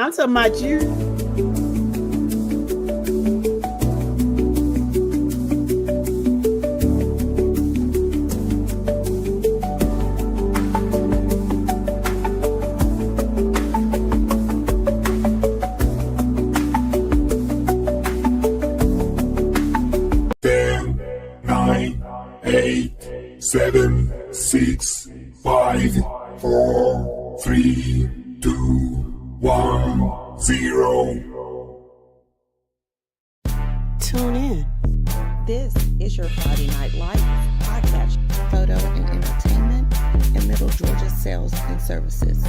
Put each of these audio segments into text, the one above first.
I'm talking about you. Eight, seven, six, five, four, three, two, one, zero. Tune in. This is your Friday Night Lights podcast, photo and entertainment, and Middle Georgia sales and services.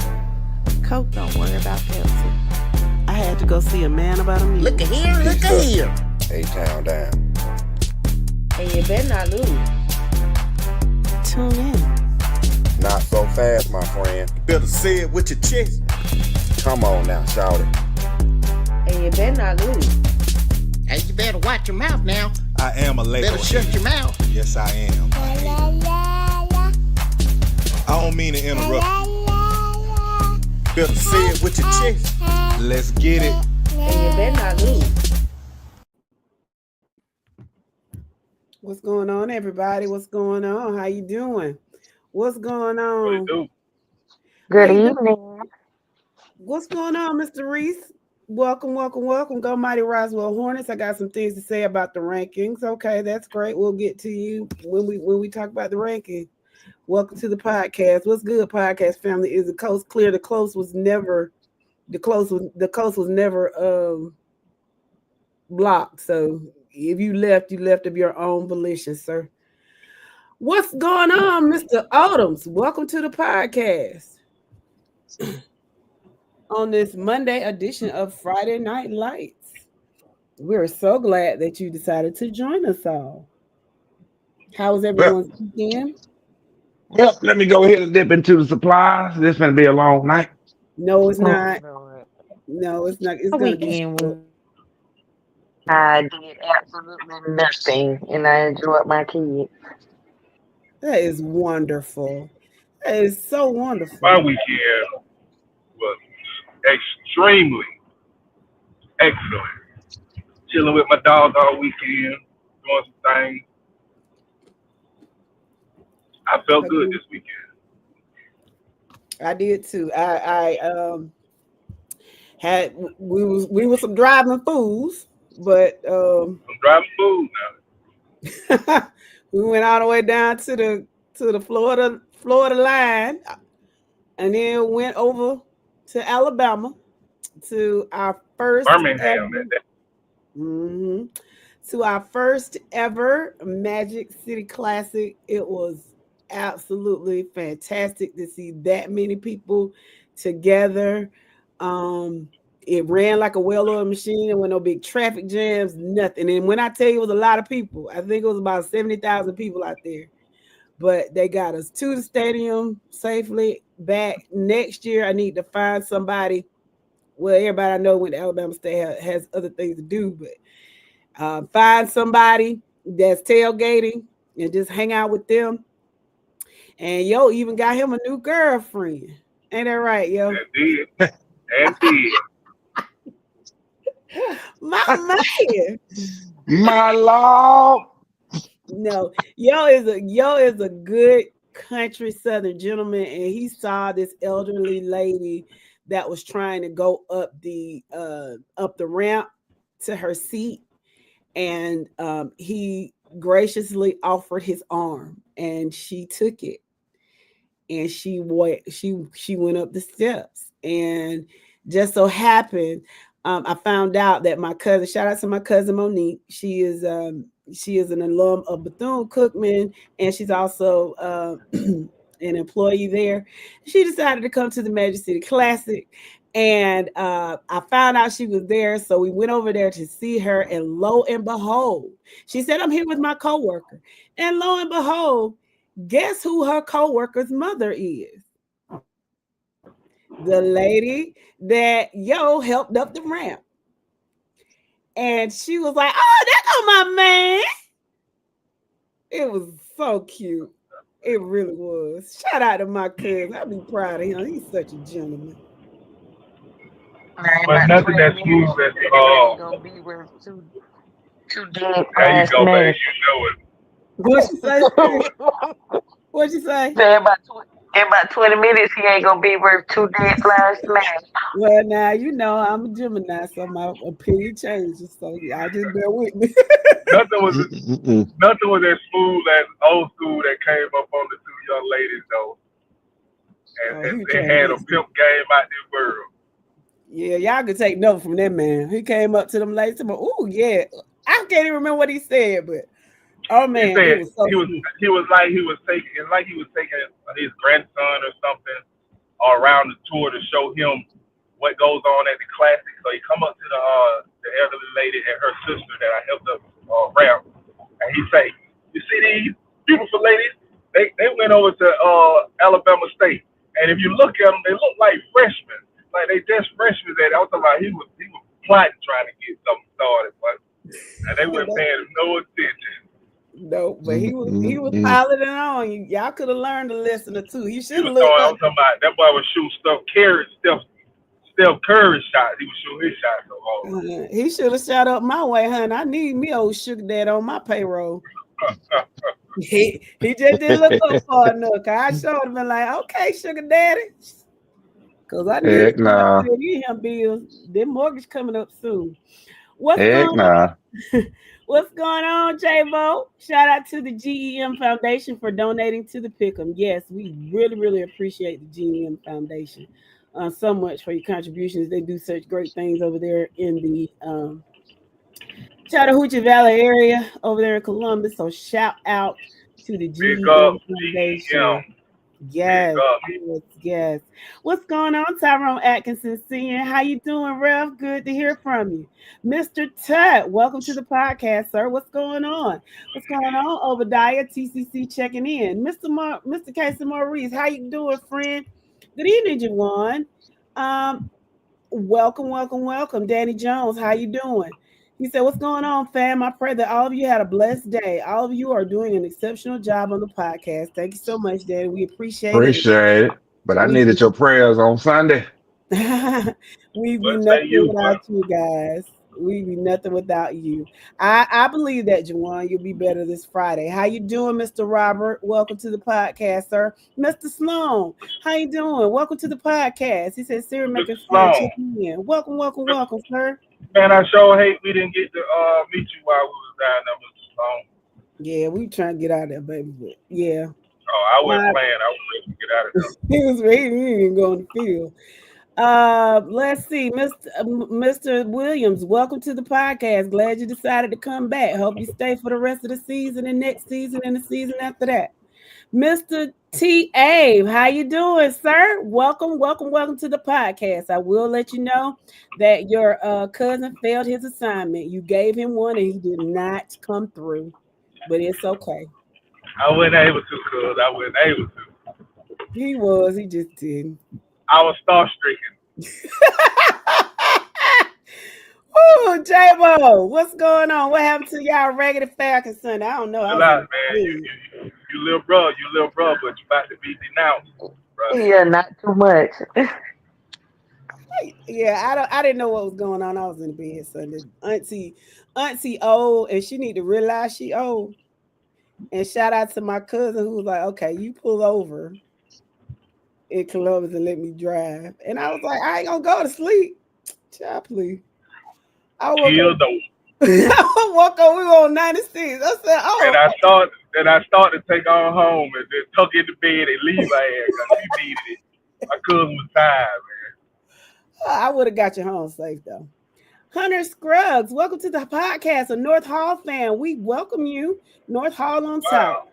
Coke, don't worry about Pepsi. I had to go see a man about a minute. Look at here, look at here. A-Town down. And you better not lose. Tune in. Not so fast, my friend. You better say it with your chest. Come on now, shout it. And you better not lose. Hey, you better watch your mouth now. I am a Lego. Better shut your mouth. Yes, I am. I don't mean to interrupt. Better say it with your chest. Let's get it. And you better not lose. What's going on, everybody? What's going on? How you doing? What's going on? Good evening. What's going on, Mr. Reese? Welcome. Go Mighty Roswell Hornets. I got some things to say about the rankings. Okay, that's great. We'll get to you when we talk about the ranking. Welcome to the podcast. What's good, podcast family? Is the coast clear? The coast was never blocked. So if you left of your own volition, sir. What's going on, Mr. Odoms? Welcome to the podcast. On this Monday edition of Friday Night Lights. We're so glad that you decided to join us all. How was everyone's weekend? Well, let me go ahead and dip into the supplies. This is going to be a long night. No, it's not. No, it's not. It's going to be. I did absolutely nothing, and I enjoyed my kids. That is wonderful. That is so wonderful. My weekend was extremely excellent. Chilling with my dog all weekend, doing some things. I felt good this weekend. I did too. We were some driving fools, but I'm driving food now. we went all the way down to the Florida line, and then went over to Alabama to our first Birmingham. To our first ever Magic City Classic. It was absolutely fantastic to see that many people together. It ran like a well-oiled machine. There were no big traffic jams, nothing. And when I tell you it was a lot of people, I think it was about 70,000 people out there. But they got us to the stadium safely. Back next year, I need to find somebody. Well, everybody I know went to Alabama State has other things to do, but find somebody that's tailgating and just hang out with them. And yo, even got him a new girlfriend. Ain't that right, yo? And did. My man. My Lord. No, yo is a good country Southern gentleman, and he saw this elderly lady that was trying to go up the ramp to her seat, and he graciously offered his arm, and she took it, and she went up the steps, and just so happened, I found out that my cousin, shout out to my cousin Monique, she is an alum of Bethune-Cookman, and she's also an employee there. She decided to come to the Magic City Classic, and I found out she was there, so we went over there to see her, and lo and behold, she said, I'm here with my coworker, and lo and behold, guess who her coworker's mother is? The lady that helped up the ramp. And she was like, oh, there go my man. It was so cute. It really was. Shout out to my cousin. I'll be proud of him. He's such a gentleman. Now in But about nothing 20 that minutes, smooth as it ain't gonna be worth two dead there you flash go, man. smash. You know it. What she say, Spirit? What you say? So in about 20 minutes, he ain't gonna be worth two dead flash smash. Well, now you know I'm a Gemini, so my opinion changes. So y'all just bear with me. Nothing was Mm-mm-mm. nothing was as smooth as old school that came up on the two young ladies though, and, Oh, and he was they trying to had get a some. pimp game out this world. Yeah, y'all could take note from that man. He came up to them ladies, but oh yeah, I can't even remember what he said, but oh He man, it said was so he was sweet. he was like he was taking it's like he was taking his grandson or something around the tour to show him what goes on at the classic. So he come up to the elderly lady and her sister that I helped up rap, and he say, "You see these beautiful ladies? They went over to Alabama State, and if you look at them, they look like freshmen, like they just freshmen." That I was talking about, he was plotting trying to get something started, but and they weren't paying him no attention. No, but he was Mm-mm-mm. piloting on you. Y'all could have learned a lesson or two. You He should have was looked throwing. up. I'm talking about that boy was shooting Steph Curry shots. He was shooting his shots so hard. He should have shot up my way, honey. I need me old sugar dad on my payroll. He just didn't look up far enough. I showed him been like, okay, sugar daddy. Cause I need to Heck start nah. paying him bills. Their mortgage coming up soon. What's Heck going nah. What's going on, J-Bo? Shout out to the GEM Foundation for donating to the Pick'em. Yes, we really, really appreciate the GEM Foundation so much for your contributions. They do such great things over there in the Chattahoochee Valley area over there in Columbus. So shout out to the Big up, GEM Foundation. GM. Big Yes, up. yes, yes. What's going on, Tyrone Atkinson Sr.? How you doing, Ralph? Good to hear from you. Mr. Tut, welcome to the podcast, sir. What's going on? What's going on, Obadiah? TCC checking in. Mr. Casey Maurice, how you doing, friend? Good evening, Jawan. Um, welcome, welcome, welcome. Danny Jones, how you doing? He said, "What's going on, fam? I pray that all of you had a blessed day. All of you are doing an exceptional job on the podcast. Thank you so much, Danny. We appreciate it. Appreciate it. But I We needed your prayers on Sunday. we be What say nothing you, without boy? you guys. We be nothing without you. I believe that, Jawan. You'll be better this Friday. How you doing, Mr. Robert? Welcome to the podcast, sir. Mr. Sloan, how you doing? Welcome to the podcast. He said, Siri Mr. making fun, Sloan. checking in. Welcome, welcome, welcome, sir. Man, I sure hate we didn't get to meet you while we was down there, Mr. Sloan. Yeah, we trying to get out of there, baby. But yeah. Oh, I wasn't Uh, playing. I was ready to get out of there. he was ready, he didn't even go on the field. Let's see, Mr. Williams, welcome to the podcast. Glad you decided to come back. Hope you stay for the rest of the season and next season and the season after that. Mr. T. Abe, how you doing, sir? Welcome, welcome, welcome to the podcast. I will let you know that your cousin failed his assignment. You gave him one and he did not come through, but it's okay. I wasn't able to, cuz I wasn't able to. He just didn't. I was star-stricken. Oh, J-Bo, what's going on? What happened to y'all regular Falcon Sunday? I don't know. I Chill was in out, the man. bed. You little bro, but you about to be denounced, bro. Yeah, not too much. Yeah, I didn't know what was going on. I was in bed Sunday. Auntie old, and she need to realize she old. And shout out to my cousin who was like, okay, you pull over in Columbus and let me drive. And I was like, I ain't gonna go to sleep. Child, please. I woke Chill up. though. I woke up, we were on 96. I said, And oh, I start to take her home and then tuck in the bed and leave her ass because she needed it. My cousin was tired, I would have got you home safe though. Hunter Scruggs, welcome to the podcast, a North Hall fan. We welcome you, North Hall on top.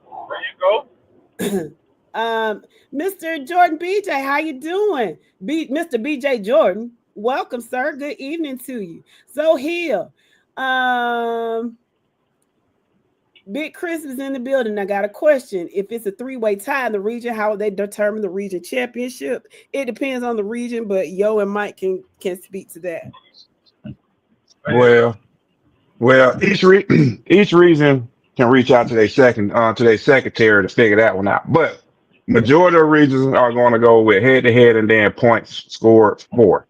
Wow. There you go. Mr. Jordan BJ, how you doing? Mr. BJ Jordan, welcome, sir. Good evening to you. So here, Big Chris is in the building. I got a question. If it's a three-way tie in the region, how would they determine the region championship? It depends on the region, but Yo and Mike can speak to that. Well, each region can reach out to their secretary to figure that one out. But majority of regions are going to go with head to head and then points scored for.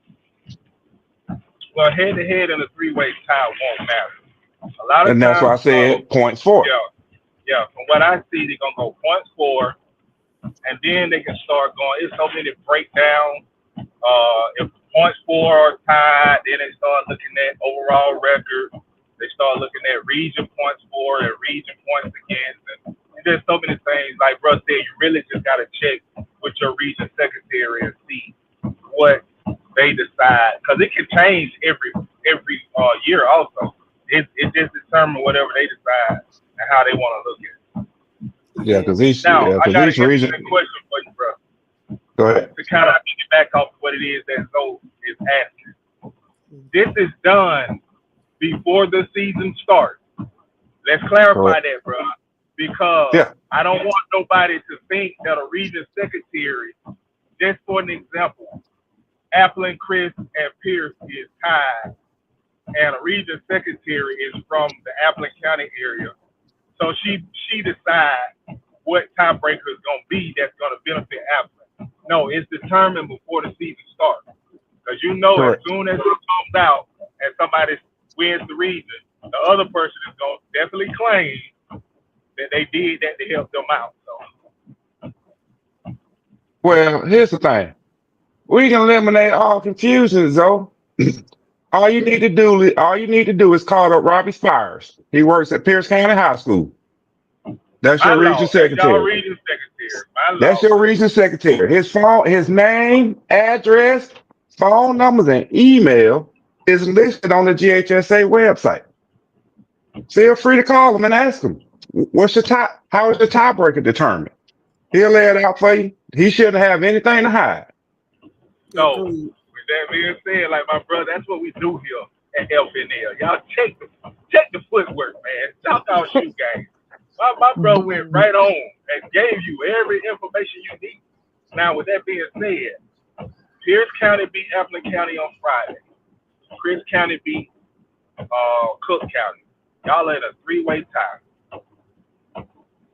Well, head to head in a three-way tie won't matter. A lot of And that's why times, I said points for. yeah, yeah. From what I see, they're gonna go points for, and then they can start going. It's so many breakdowns. If points for are tied, then they start looking at overall record. They start looking at region points for and region points against. And there's so many things. Like Russ said, you really just got to check with your region secretary and see what they decide, because it can change every year. Also, it just determines whatever they decide and how they want to look at it. Yeah, because each Now, I got an region. interesting question for you, bro. Go ahead. To kind of piggyback off what it is that Zoe is asking. This is done before the season starts. Let's clarify that, bro, because Yeah. I don't want nobody to think that a region secretary, just for an example, Applin, Chris, and Pierce is tied, and a region secretary is from the Applin County area. So she decides what tiebreaker is going to be that's going to benefit Applin. No, it's determined before the season starts. Because Correct. as soon as it comes out and somebody wins the region, the other person is going to definitely claim that they did that to help them out. So, Well, here's the thing. We can eliminate all confusion, though. All you need to do is call up Robbie Spires. He works at Pierce County High School. That's my your region Lord, that's y'all secretary. region secretary. My That's Lord. your region secretary. His name, address, phone numbers, and email is listed on the GHSA website. Feel free to call him and ask him, how is the tiebreaker determined? He'll lay it out for you. He shouldn't have anything to hide. So, with that being said, like my brother, that's what we do here at FNL. Y'all check the footwork, man. Shout out shoe game. My brother went right on and gave you every information you need. Now, with that being said, Pierce County beat Applin County on Friday. Chris County beat Cook County. Y'all in a three-way tie.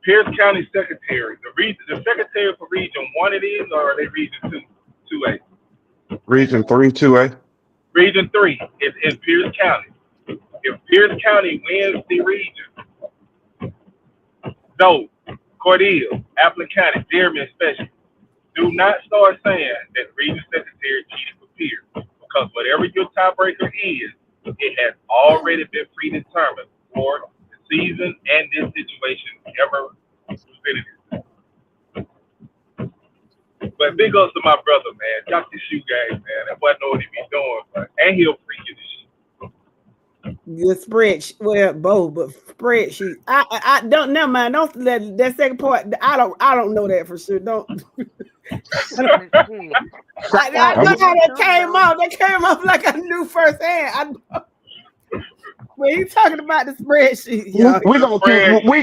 Pierce County Secretary, the Secretary for Region 1 it is, or are they Region 2A? Region 3, 2A. Region 3 is in Pierce County. If Pierce County wins the region, no, Cordell, Applin County, Jeremy especially, do not start saying that Region Secretary cheated for Pierce, because whatever your tiebreaker is, it has already been predetermined for the season and this situation ever presented itself. But big ups to my brother, man. Got this shoe game, man. That boy know what he be doing, but and he'll freaking this shit. The spreadsheet, well, both, but spreadsheet. I don't. Never mind. Don't that second part. I don't know that for sure. Don't. I know how that came out. That came out like I knew firsthand. When you talking about the spreadsheet, y'all. We gonna keep it moving. We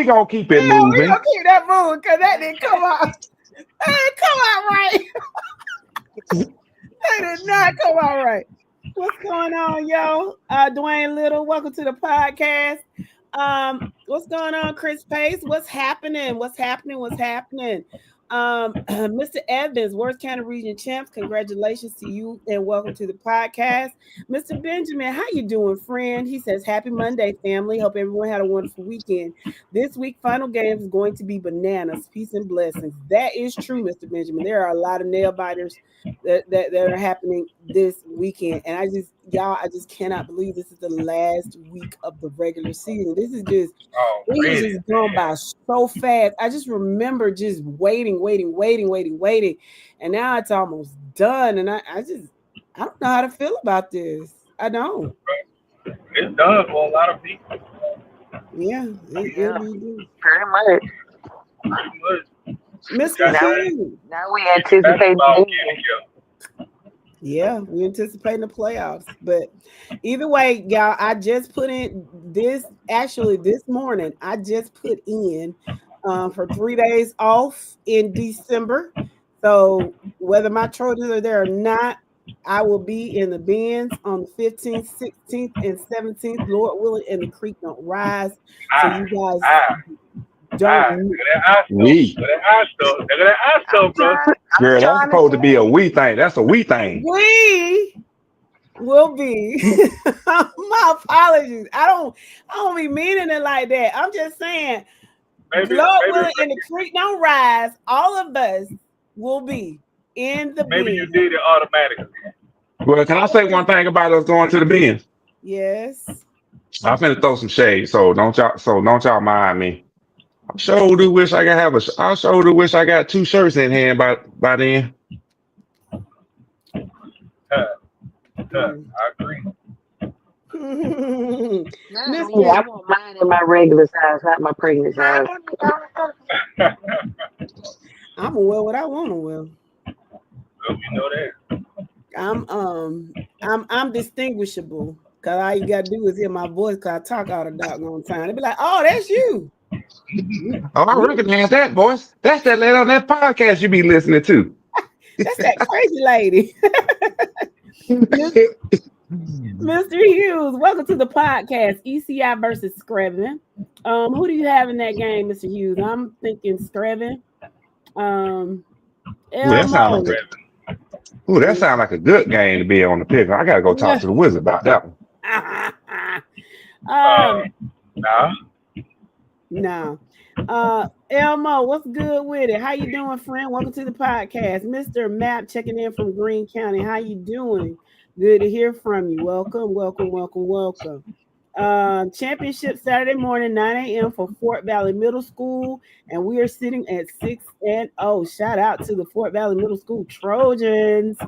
gonna keep that moving because that didn't come out. That didn't come out right. That did not come out right. What's going on, yo? Dwayne Little, welcome to the podcast. What's going on, Chris Pace? What's happening? Mr. Evans, Worth County Region Champs, congratulations to you and welcome to the podcast. Mr. Benjamin, how you doing, friend? He says, happy Monday, family. Hope everyone had a wonderful weekend. This week, final game is going to be bananas. Peace and blessings. That is true, Mr. Benjamin. There are a lot of nail biters that are happening this weekend. And I just cannot believe this is the last week of the regular season. This is just, it just gone by so fast. I just remember just waiting. And now it's almost done. And I don't know how to feel about this. I don't. It's done for a lot of people. Yeah. Pretty much. Mr. King. Now we anticipate Yeah, we anticipating the playoffs. But either way, y'all, I just put in this morning. I just put in for 3 days off in December. So whether my Trojans are there or not, I will be in the Benz on the 15th, 16th, and 17th, Lord willing, and the creek don't rise. So you guys don't. Look at that eye stuff, bro. Girl, that's supposed to be a we thing. That's a we thing. We. will be. My apologies. I don't be meaning it like that. I'm just saying, Maybe, Lord maybe, willing, and the creek don't rise, all of us will be in the maybe you bin. did it automatically. Well, can I say one thing about us going to the bins? Yes. I'm finna throw some shade, so don't y'all mind me. I sure do wish I could have a. I sure do wish I got two shirts in hand by then. Mm. I agree. Not me. I Mr. want mine in my regular size, not my pregnant size. I'm gonna wear what I want to wear. So you know that. I'm distinguishable because all you gotta do is hear my voice because I talk all the doggone time. They be like, "Oh, that's you." Oh, I recognize that voice. That's that lady on that podcast you be listening to. That's that crazy lady. Mr. Hughes, welcome to the podcast. ECI versus Screven. Who do you have in that game, Mr. Hughes? I'm thinking Screven. Ooh, that sound like Elmo. a good game to be on the pick. I gotta go talk to the wizard about that one. um, Nah. no. Elmo, what's good with it? How you doing, friend? Welcome to the podcast. Mr. Map checking in from Greene County. How you doing? Good to hear from you. Welcome, welcome, welcome, welcome. Championship Saturday morning, 9 a.m. for Fort Valley Middle School, and we are sitting at 6-0. Shout out to the Fort Valley Middle School Trojans.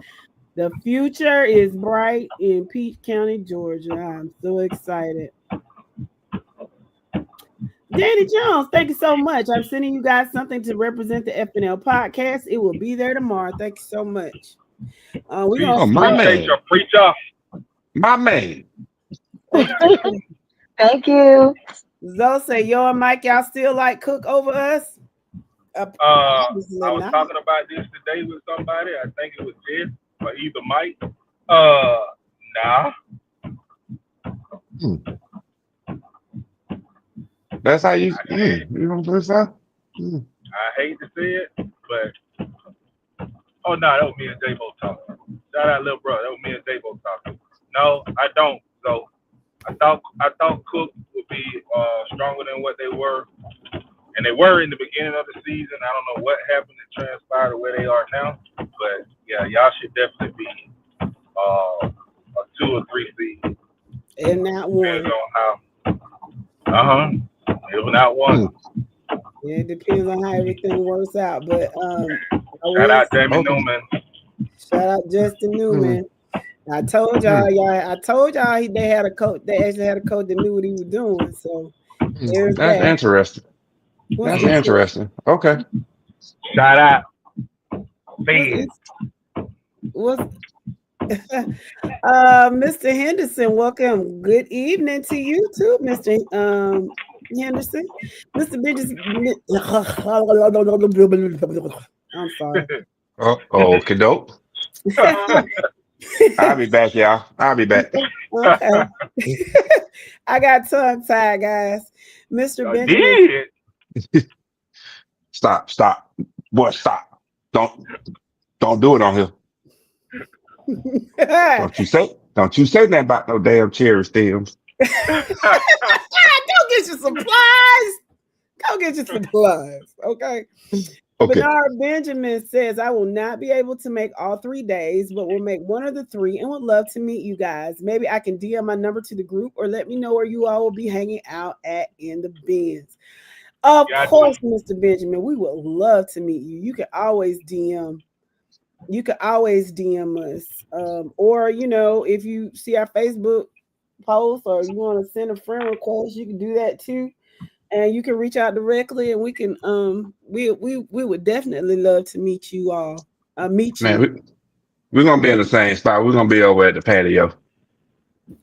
The future is bright in Peach County, Georgia. I'm so excited. Danny Jones, thank you so much. I'm sending you guys something to represent the FNL podcast. It will be there tomorrow. Thank you so much. We're gonna Oh, my Appreciate your man, preacher. my man. Thank you. Zoe say, yo and Mike, y'all still like cook over us? Obviously I was not. talking about this today with somebody. I think it was Jess or either Mike. Nah. Hmm. That's how you. You know what I'm saying? I hate to say it, but oh no, that was me and J-Bo talking. Shout out, little brother. That was me and J-Bo talking. No, I don't. So I thought Cook would be stronger than what they were, and they were in the beginning of the season. I don't know what happened to transpire to where they are now, but yeah, y'all should definitely be a 2 or 3 seed. And not Depends one. on how. If not one. Yeah, it depends on how everything works out. But I Shout will out Jamie Okay. Newman. shout out Justin Hmm. Newman. I told y'all, they had a coach. They actually had a coach that knew what he was doing. So there's That's that. interesting. What's That's interesting? interesting. Okay. Shout out. What's Mr. Henderson, welcome. Good evening to you too, Mr. Henderson. Mr. Bridges. I'm sorry. Okay, dope. I'll be back, y'all. I'll be back. Okay. I got tongue tied, guys. Mr. I Benjamin. did. Stop. Boy, stop. Don't do it on here. Don't you say nothing about no damn cherry stems. Go get you supplies. Go get you supplies. Okay. Okay. Bernard Benjamin says, I will not be able to make all 3 days, but will make one of the 3 and would love to meet you guys. Maybe I can DM my number to the group or let me know where you all will be hanging out at in the bins. Of course, Mr. Benjamin, we would love to meet you. You can always DM. You can always DM us. Or, if you see our Facebook post or you want to send a friend request, you can do that too. And you can reach out directly and we can we would definitely love to meet you all. Meet you. Man, we're gonna be in the same spot. We're gonna be over at the patio.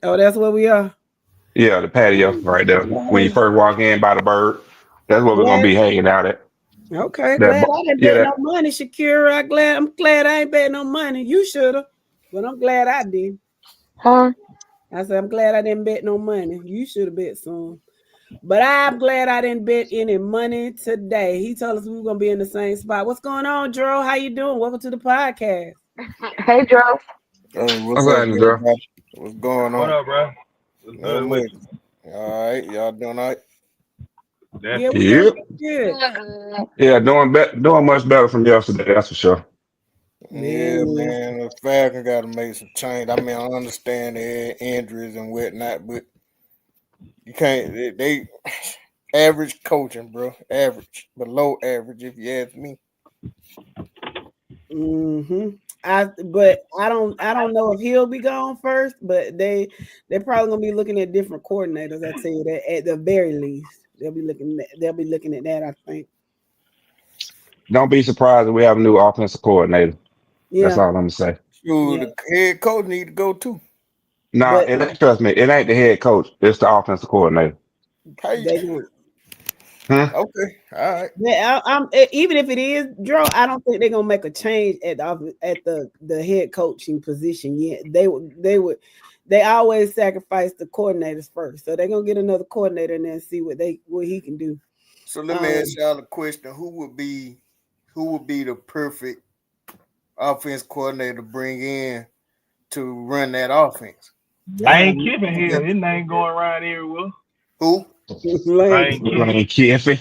Oh, that's where we are. Yeah, the patio right there. When you first walk in by the bird, that's where we're gonna be hanging out at. Okay, That glad I didn't yeah, bet no money, Shakira. I'm glad I ain't bet no money. You should have, but I'm glad I did. Huh? I said I'm glad I didn't bet no money. You should have bet some. But I'm glad I didn't bet any money today. He told us we were gonna be in the same spot. What's going on, Dro? How you doing? Welcome to the podcast. Hey, Joe. Hey, what's What's up, happening, bro? everybody? What's going What on? up, bro? What's Not good with much. All right, y'all doing all right? you? Yeah, That's we good. doing Yep. good. Yeah, doing much better from yesterday. That's for sure. Yeah, Man, man. The Falcons got to make some change. I mean, I understand their injuries and whatnot, but you can't. They average coaching, bro. Average, below average, if you ask me. mm-hmm. I don't know if he'll be gone first, but they're probably gonna be looking at different coordinators. I tell you that at the very least. They'll be looking at that, I think. Don't be surprised if we have a new offensive coordinator. That's Yeah, all I'm gonna say. Shoot, yeah. the head coach need to go too. Nah, But it ain't, trust me, it ain't the head coach. It's the offensive coordinator. Hey, they gonna Hmm? okay, all right. even if it is draw, I don't think they're gonna make a change at the head coaching position yet. They always sacrifice the coordinators first, so they're gonna get another coordinator and then see what he can do. So let me ask Um, y'all a question: Who would be the perfect offense coordinator to bring in to run that offense? Lane um, Kiffin here. His name going around everywhere. Who? Lane Lane Kiffin. Kiffin. Lane Kiffin.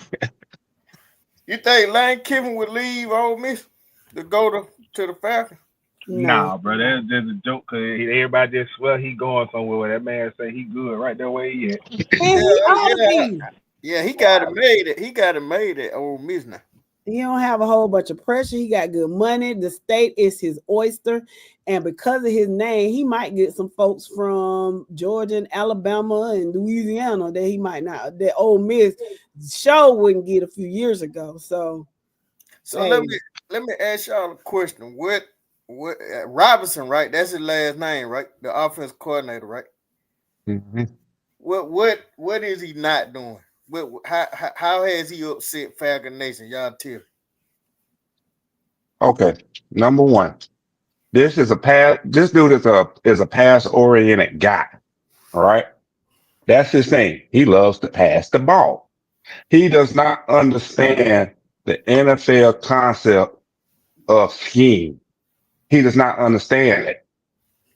You think Lane Kiffin would leave Ole Miss to go to the Falcons? No, Nah, bro, that's just a joke. Cause everybody just swear he going somewhere. Where that man say he good right there where he at. and Yeah, he ought to yeah, be. yeah. He got it made. He got it made at Ole Miss now. He don't have a whole bunch of pressure. He got good money. The state is his oyster, and because of his name, he might get some folks from Georgia and Alabama and Louisiana that he might not. That Ole Miss show wouldn't get a few years ago. So, So let hey, me let me ask y'all a question. What Robinson, right? That's his last name, right? The offense coordinator, right? Mhm. What is he not doing? How has he upset Falcon Nation? Y'all tell. Okay. Number one. This dude is a pass oriented guy. All right. That's his thing. He loves to pass the ball. He does not understand the NFL concept of scheme. He does not understand it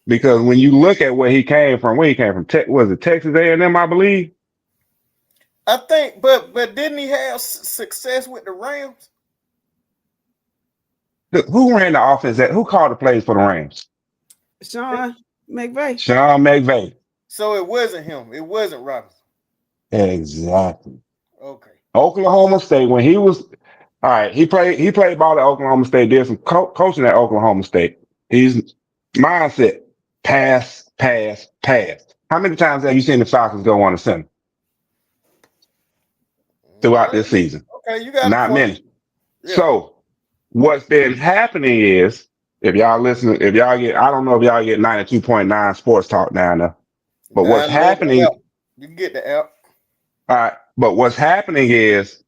because when you look at where he came from, was it Texas A&M, I believe? I think, but didn't he have success with the Rams? Who ran the offense? Who called the plays for the Rams? Sean McVay. Sean McVay. So it wasn't him. It wasn't Robinson. Exactly. Okay. Oklahoma State when he was all right. He played ball at Oklahoma State. Did some coaching at Oklahoma State. He's mindset pass, pass, pass. How many times have you seen the Falcons go on the center throughout this season? Okay, you got a Not point. many. Yeah. So what's been happening is if y'all get, I don't know if y'all get 92.9 sports talk down there, but what's Download the happening, app. You can get the app. all right, but what's happening is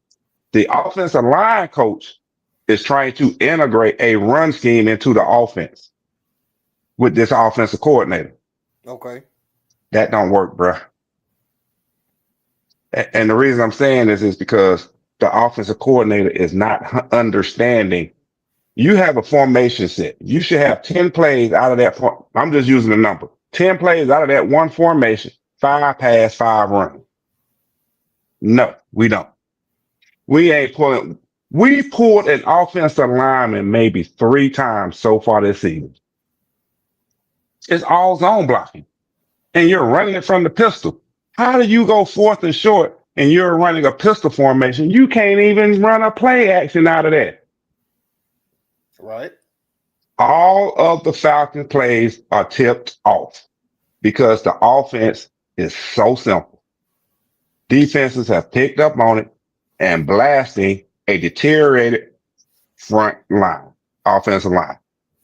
the offensive line coach is trying to integrate a run scheme into the offense with this offensive coordinator. Okay. That don't work, bruh. And the reason I'm saying this is because the offensive coordinator is not understanding. You have a formation set. You should have 10 plays out of that. I'm just using the number. 10 plays out of that one formation, 5 pass, 5 run. No, we don't. We ain't pulling. We pulled an offensive lineman maybe 3 times so far this season. It's all zone blocking, and you're running it from the pistol. How do you go fourth and short and you're running a pistol formation? You can't even run a play action out of that. Right. All of the Falcon plays are tipped off because the offense is so simple. Defenses have picked up on it and blasting a deteriorated front line, offensive line,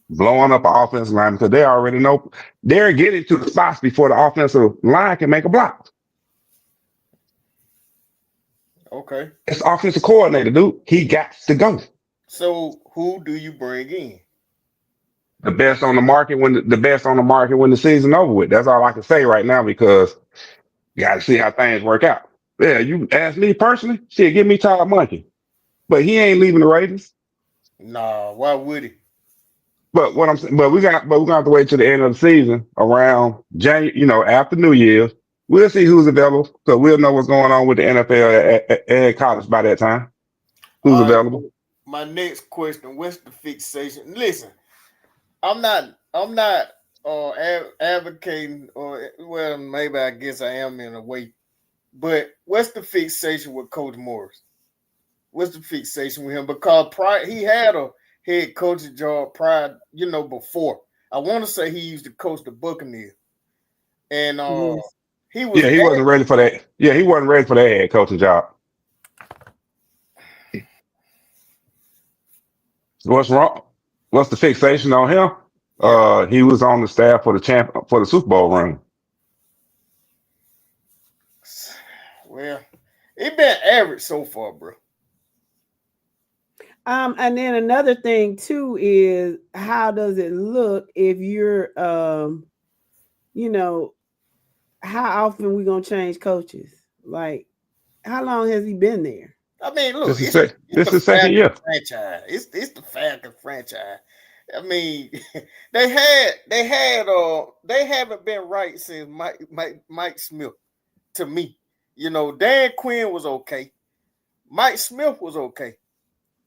blowing up the offensive line because they already know they're getting to the spots before the offensive line can make a block. Okay. It's offensive coordinator, dude. He got to go. So who do you bring in? The best on the market when the season over with. That's all I can say right now because you got to see how things work out. Yeah, you ask me personally, shit, give me Todd Monkey, but he ain't leaving the Raiders. Nah, why would he? But what I'm saying, but we're gonna have to wait till the end of the season around January, after New Year's. We'll see who's available, so we'll know what's going on with the NFL and college by that time. Who's All right. available? My next question: what's the fixation? Listen, I'm not advocating, or well, maybe I guess I am in a way. But what's the fixation with Coach Morris? What's the fixation with him? Because prior he had a head coaching job prior, before. I want to say he used to coach the Buccaneers, and Yes. he was Yeah, he wasn't ready for that. Yeah, he wasn't ready for that head coaching job. What's wrong? What's the fixation on him? yeah. He was on the staff for the Super Bowl run. Well, it been average so far, bro. And then another thing too is how does it look if you're you know, how often we gonna change coaches? Like, how long has he been there? I mean, look, This is it's this the is second Falcon year. franchise. It's the Falcon franchise. I mean, they haven't been right since Mike Smith. To me, Dan Quinn was okay. Mike Smith was okay.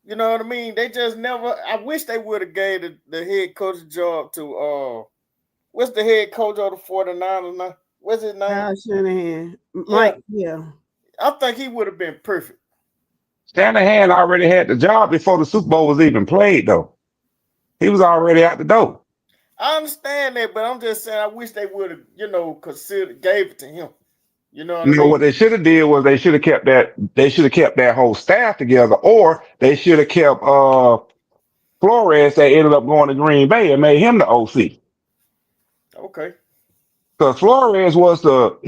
You know what I mean? They just never. I wish they would have gave the head coach job to what's the head coach of the 49ers now? What's his name? Kyle Shanahan, Yeah, Mike. Yeah. I think he would have been perfect. Shanahan already had the job before the Super Bowl was even played, though. He was already out the door. I understand that, but I'm just saying I wish they would have, considered gave it to him. You know what I You know mean? what they should have did was they should have kept that whole staff together, or they should have kept Flores that ended up going to Green Bay and made him the OC. Okay. Because Flores was the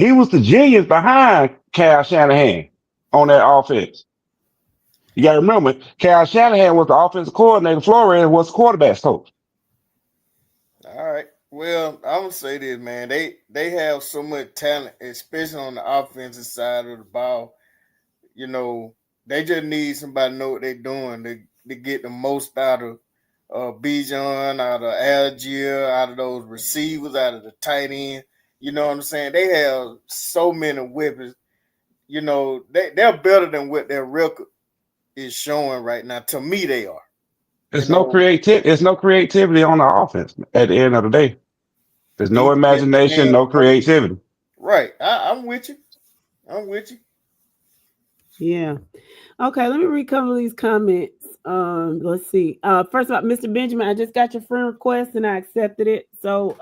genius behind Cal Shanahan on that offense. You got to remember, Cal Shanahan was the offensive coordinator. Flores was the quarterback coach. All right. Well, I'm gonna say this, man. They have so much talent, especially on the offensive side of the ball. You know, they just need somebody to know what they're doing to get the most out of Bijan, out of Algier, out of those receivers, out of the tight end. You know what I'm saying? They have so many weapons. They're better than what their record is showing right now. To me, they are. You know, It's no creativity on the offense at the end of the day. There's no defense, imagination, man. no creativity. Right. I'm with you. I'm with you. Yeah. Okay, let me read a couple of these comments. Let's see. First of all, Mr. Benjamin, I just got your friend request and I accepted it. So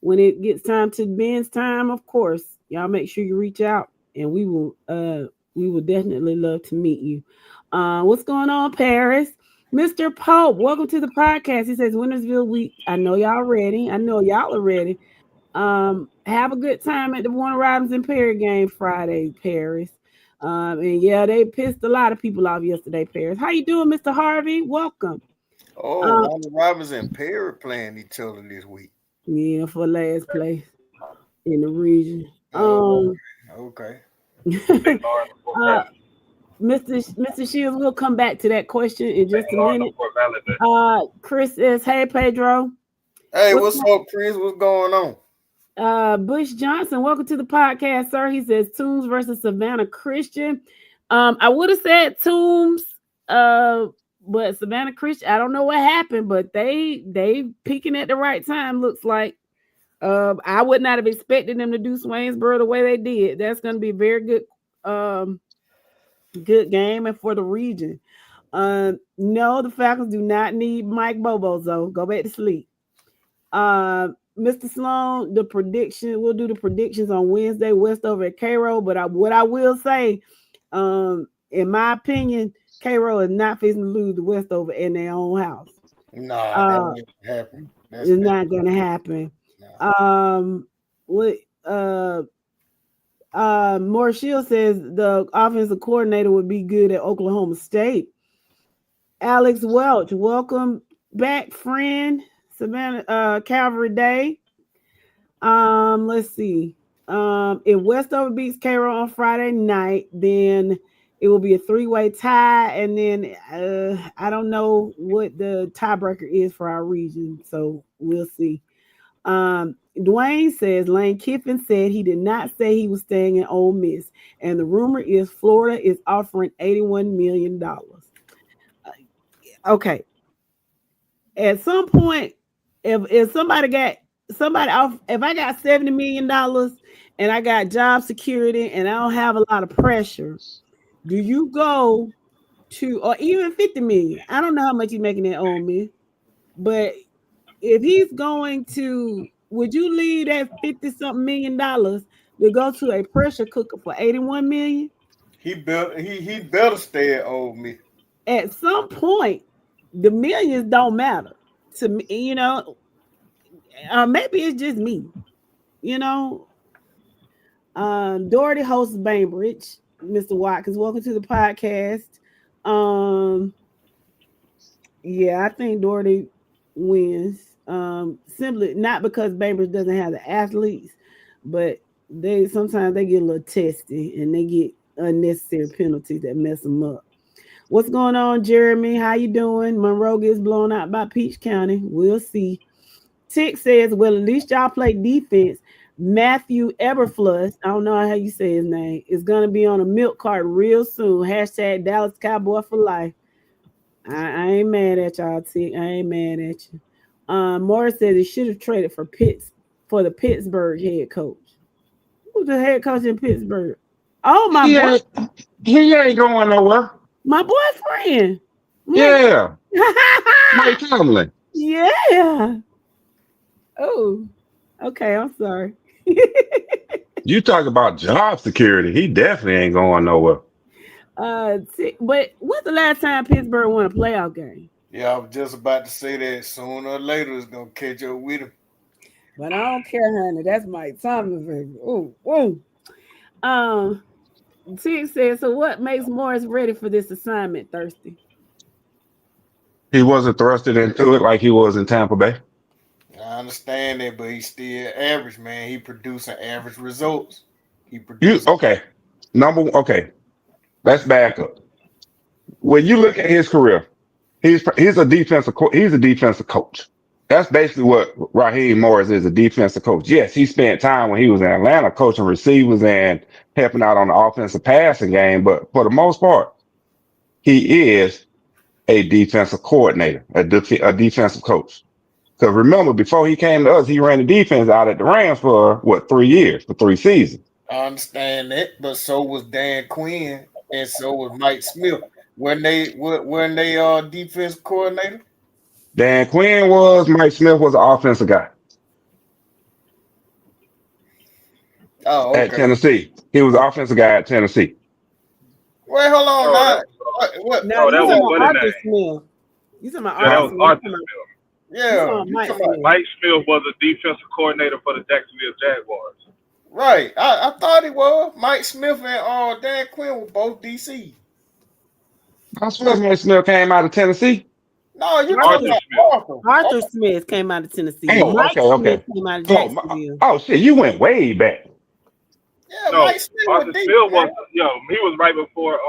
when it gets time to Ben's time, of course, y'all make sure you reach out and we will definitely love to meet you. What's going on, Paris? Mr. Pope, welcome to the podcast. He says Wintersville week. I know y'all ready. I know y'all are ready. Have a good time at the Warner Robinson Perry game Friday, Paris. And yeah, they pissed a lot of people off yesterday, Paris. How you doing, Mr. Harvey? Welcome. Oh, Um, Warner Robins and Perry playing each other this week. yeah, for last place in the region. Oh, okay. Big Lawrence for Uh, Valley. Mr. Shields, we'll come back to that question in St. just a Lawrence minute. for Valley. Chris says, "Hey, Pedro." Hey, What's what's up, Chris? What's going on? Bush Johnson, welcome to the podcast, sir. He says Toombs versus Savannah Christian. I would have said Toombs, but Savannah Christian, I don't know what happened, but they peaking at the right time, looks like. I would not have expected them to do Swainsboro the way they did. That's gonna be a very good game and for the region. No, the Falcons do not need Mike Bobo, though. Go back to sleep. Mr. Sloan, we'll do the predictions on Wednesday, Westover at Cairo. But what I will say, in my opinion, Cairo is not fixing to lose to Westover in their own house. Nah, that Uh, ain't happen. it's That's not gonna happen. nah. What Moore Shield says the offensive coordinator would be good at Oklahoma State. Alex Welch, welcome back, friend. Savannah Calvary Day. Let's see. If Westover beats Cairo on Friday night, then It will be a 3-way tie, and then I don't know what the tiebreaker is for our region, so we'll see. Dwayne says Lane Kiffin said he did not say he was staying in Ole Miss, and the rumor is Florida is offering $81 million. Okay, at some point, if somebody off, if I got $70 million and I got job security and I don't have a lot of pressure, do you go to, or even 50 million? I don't know how much he's making at Ole Miss, but if he's going to, would you leave that 50 something $1 million to go to a pressure cooker for 81 million? He better stay at Ole Miss. At some point, the millions don't matter to me, maybe it's just me, you know. Doherty hosts Bainbridge, Mr. Watkins. Welcome to the podcast. Um, yeah, I think Doherty wins. Simply not because Bainbridge doesn't have the athletes, but they sometimes they get a little testy and they get unnecessary penalties that mess them up. What's going on, Jeremy? How you doing? Monroe gets blown out by Peach County. We'll see. Tick says, well, at least y'all play defense. Matthew Eberfluss, I don't know how you say his name, is going to be on a milk cart real soon. Hashtag Dallas Cowboy for life. I ain't mad at y'all, Tick. I ain't mad at you. Morris says he should have traded for the Pittsburgh head coach. Who's the head coach in Pittsburgh? Oh, He ain't going nowhere. my boyfriend. Yeah. Mike Tomlin. Yeah. Oh, okay. I'm sorry. You talk about job security. He definitely ain't going nowhere. But when's the last time Pittsburgh won a playoff game? Yeah, I was just about to say that sooner or later it's gonna catch up with him. But I don't care, honey. That's Mike Tomlin, baby. Oh. Tick says, so what makes Morris ready for this assignment, Thirsty? He wasn't thrusted into it like he was in Tampa Bay. I understand that, but he's still average, man. He producing average results. Okay. Let's back up. When you look at his career, he's a defensive coach. That's basically what Raheem Morris is, a defensive coach. Yes, he spent time when he was in Atlanta coaching receivers and helping out on the offensive passing game, but for the most part, he is a defensive coordinator, a defensive coach. Because remember, before he came to us, he ran the defense out at the Rams for 3 years, for 3 seasons. I understand that, but so was Dan Quinn and so was Mike Smith. When they defense coordinator? Dan Quinn was, Mike Smith was the offensive guy. Oh, okay. At Tennessee. He was the offensive guy at Tennessee. Wait, hold on. No, that was Arthur Smith. You talking about that was Arthur Smith. Yeah. Mike Smith was a defensive coordinator for the Jacksonville Jaguars. Right. I thought he was. Mike Smith and Dan Quinn were both DC. I suppose Mike Smith came out of Tennessee. No, you talking about Arthur Smith came out of Tennessee. Oh, Mike Smith came out of Jacksonville. Oh shit, you went way back. Yeah, no, Mike Smith Arthur Smith was he was right before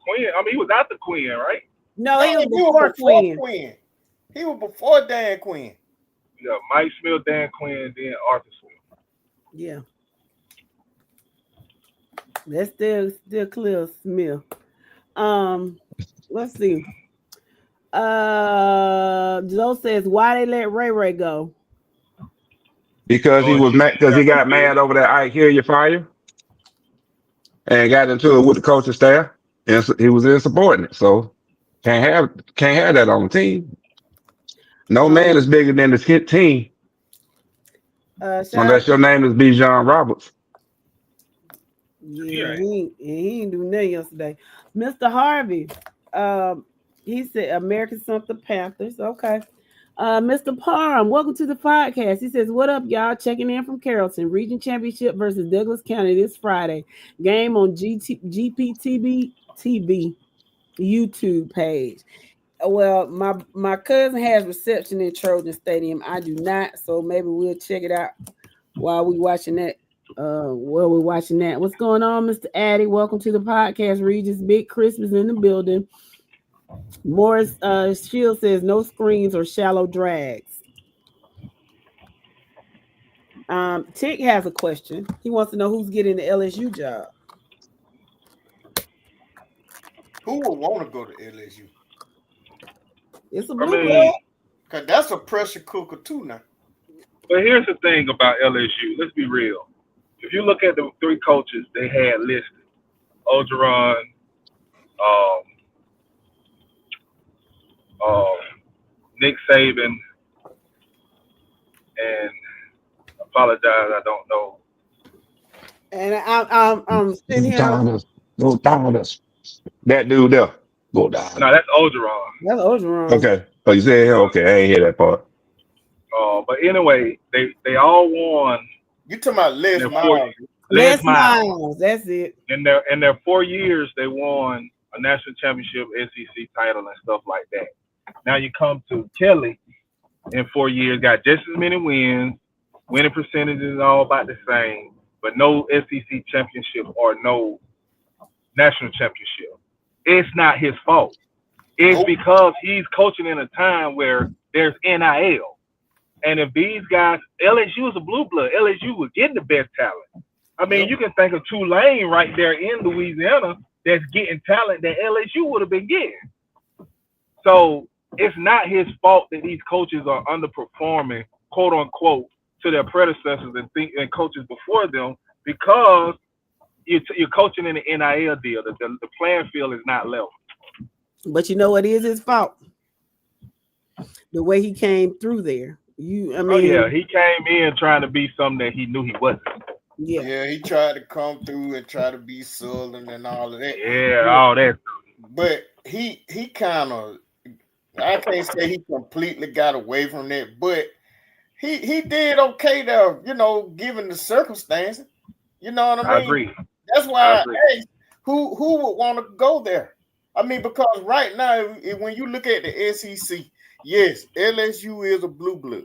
Quinn. I mean, he was after Quinn, right? No, he was before Quinn. He was before Dan Quinn. Yeah, Mike Smith, Dan Quinn, then Arthur Smith. Yeah. That's still clear, Smith. Let's see. Joe says, why they let Ray go? Because he was mad, because he got mad over that I hear you fire and got into it with the coaching staff. And he was insubordinate. So can't have that on the team. No man is bigger than the team. Unless your name is Bijan Roberts. Yeah, he ain't do nothing yesterday. Mr. Harvey, he said American something Panthers. Okay. Mr. Parham, welcome to the podcast. He says, what up, y'all? Checking in from Carrollton. Region Championship versus Douglas County this Friday. Game on GPTB TV YouTube page. Well, my cousin has reception in Trojan Stadium. I do not, so maybe we'll check it out while we watching that Well, we're watching that. What's going on, Mr. Addy? Welcome to the podcast. Regis Big Christmas in the building. Morris Shield says no screens or shallow drags. Tick has a question. He wants to know who's getting the LSU job. Who would want to go to LSU? It's a I blue blood. mean, Cause that's a pressure cooker too now. but here's the thing about LSU. Let's be real. If you look at the three coaches they had listed, Ogeron, um, um, Nick Saban, and apologize, I don't know. And I'm sitting Go here. down us. Go down us. That dude there. Go down. No, that's Ogeron. That's Ogeron. Okay. Oh, you said him? Okay, I ain't hear that part. But anyway, they all won You talking about in Les their Miles? Les Miles. Miles. That's it. In their 4 years, they won a national championship, SEC title, and stuff like that. Now you come to Kelly in 4 years, got just as many wins, winning percentages is all about the same, but no SEC championship or no national championship. It's not his fault. It's because he's coaching in a time where there's NIL. And if these guys, LSU is a blue blood. LSU was getting the best talent. I mean, you can think of Tulane right there in Louisiana that's getting talent that LSU would have been getting. So it's not his fault that these coaches are underperforming, quote unquote, to their predecessors and coaches before them because you're coaching in an NIL deal. The playing field is not level. But you know what is his fault? The way he came through there. He came in trying to be something that he knew he wasn't. Yeah, he tried to come through and try to be Southern and all of that. Yeah, all that. But he kind of, I can't say he completely got away from that, but he did okay there, given the circumstances. You know what I mean? I agree. That's why I asked, who would want to go there? I mean, because right now, when you look at the SEC, yes, LSU is a blue blood,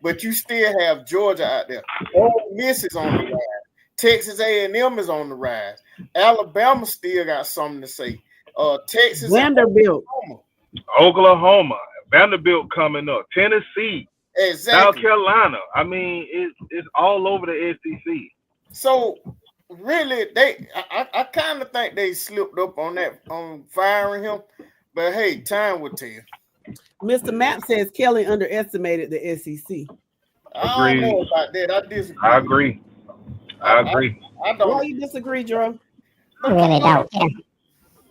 but you still have Georgia out there. Ole Miss is on the rise. Texas A&M is on the rise. Alabama still got something to say. Texas, Vanderbilt, Oklahoma, Vanderbilt coming up, Tennessee, exactly. South Carolina. I mean, it's all over the SEC. So really, I kind of think they slipped up on firing him, but hey, time will tell. Mr. Mapp says Kelly underestimated the SEC. I don't know about that. I disagree. I agree. I don't. Why you disagree, Joe? I really don't.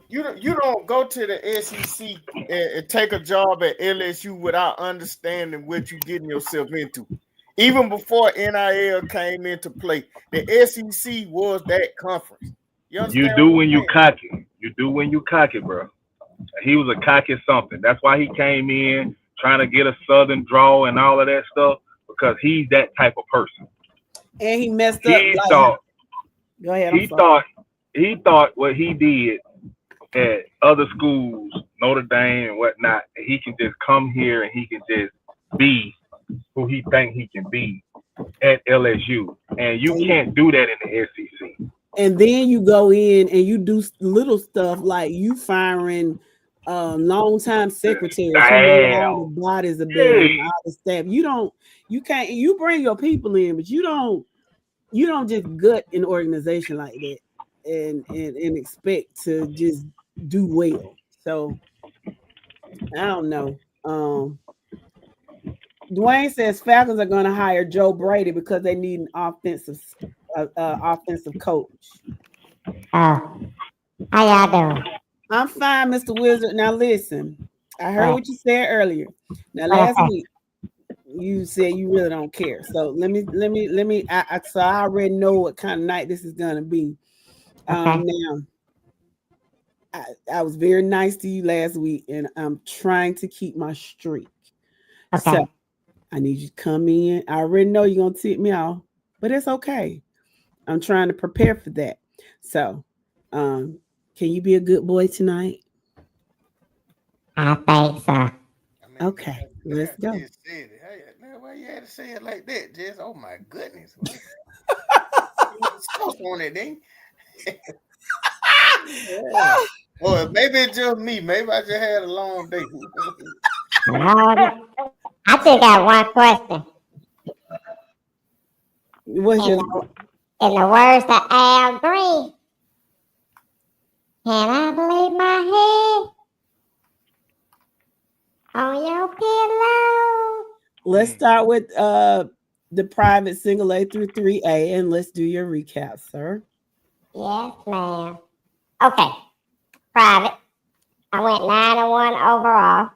You don't go to the SEC and take a job at LSU without understanding what you're getting yourself into. Even before NIL came into play, the SEC was that conference. You do when you cocky. You do when you cocky, bro. He was a cocky something. That's why he came in trying to get a Southern draw and all of that stuff because he's that type of person. And he messed up. Go ahead. He thought what he did at other schools, Notre Dame and whatnot, he can just come here and he can just be who he think he can be at LSU. And you can't do that in the SEC. And then you go in and you do little stuff like you firing long-time secretaries who know all the bodies of building, all the staff. You bring your people in, but you don't just gut an organization like that and expect to just do well. So I don't know. Dwayne says Falcons are going to hire Joe Brady because they need an offensive coach. How y'all doing? I'm fine, Mr. Wizard. Now listen, I heard what you said earlier. Now last week you said you really don't care. So let me. So I already know what kind of night this is going to be. Now I was very nice to you last week, and I'm trying to keep my streak. Okay. So I need you to come in. I already know you're gonna tip me off, but it's okay. I'm trying to prepare for that. So, can you be a good boy tonight? I think so. Okay, let's go. Why you had to say it like that, Jess? Oh my goodness. sauce on it, then. Yeah. Well, maybe it's just me. Maybe I just had a long day. No, I just got one question. What's In your in the words of Al Green, can I believe my head on your pillow? let's start with the private single A through 3A and let's do your recap, sir. Yes, ma'am. Okay, private. I went 9-1 overall.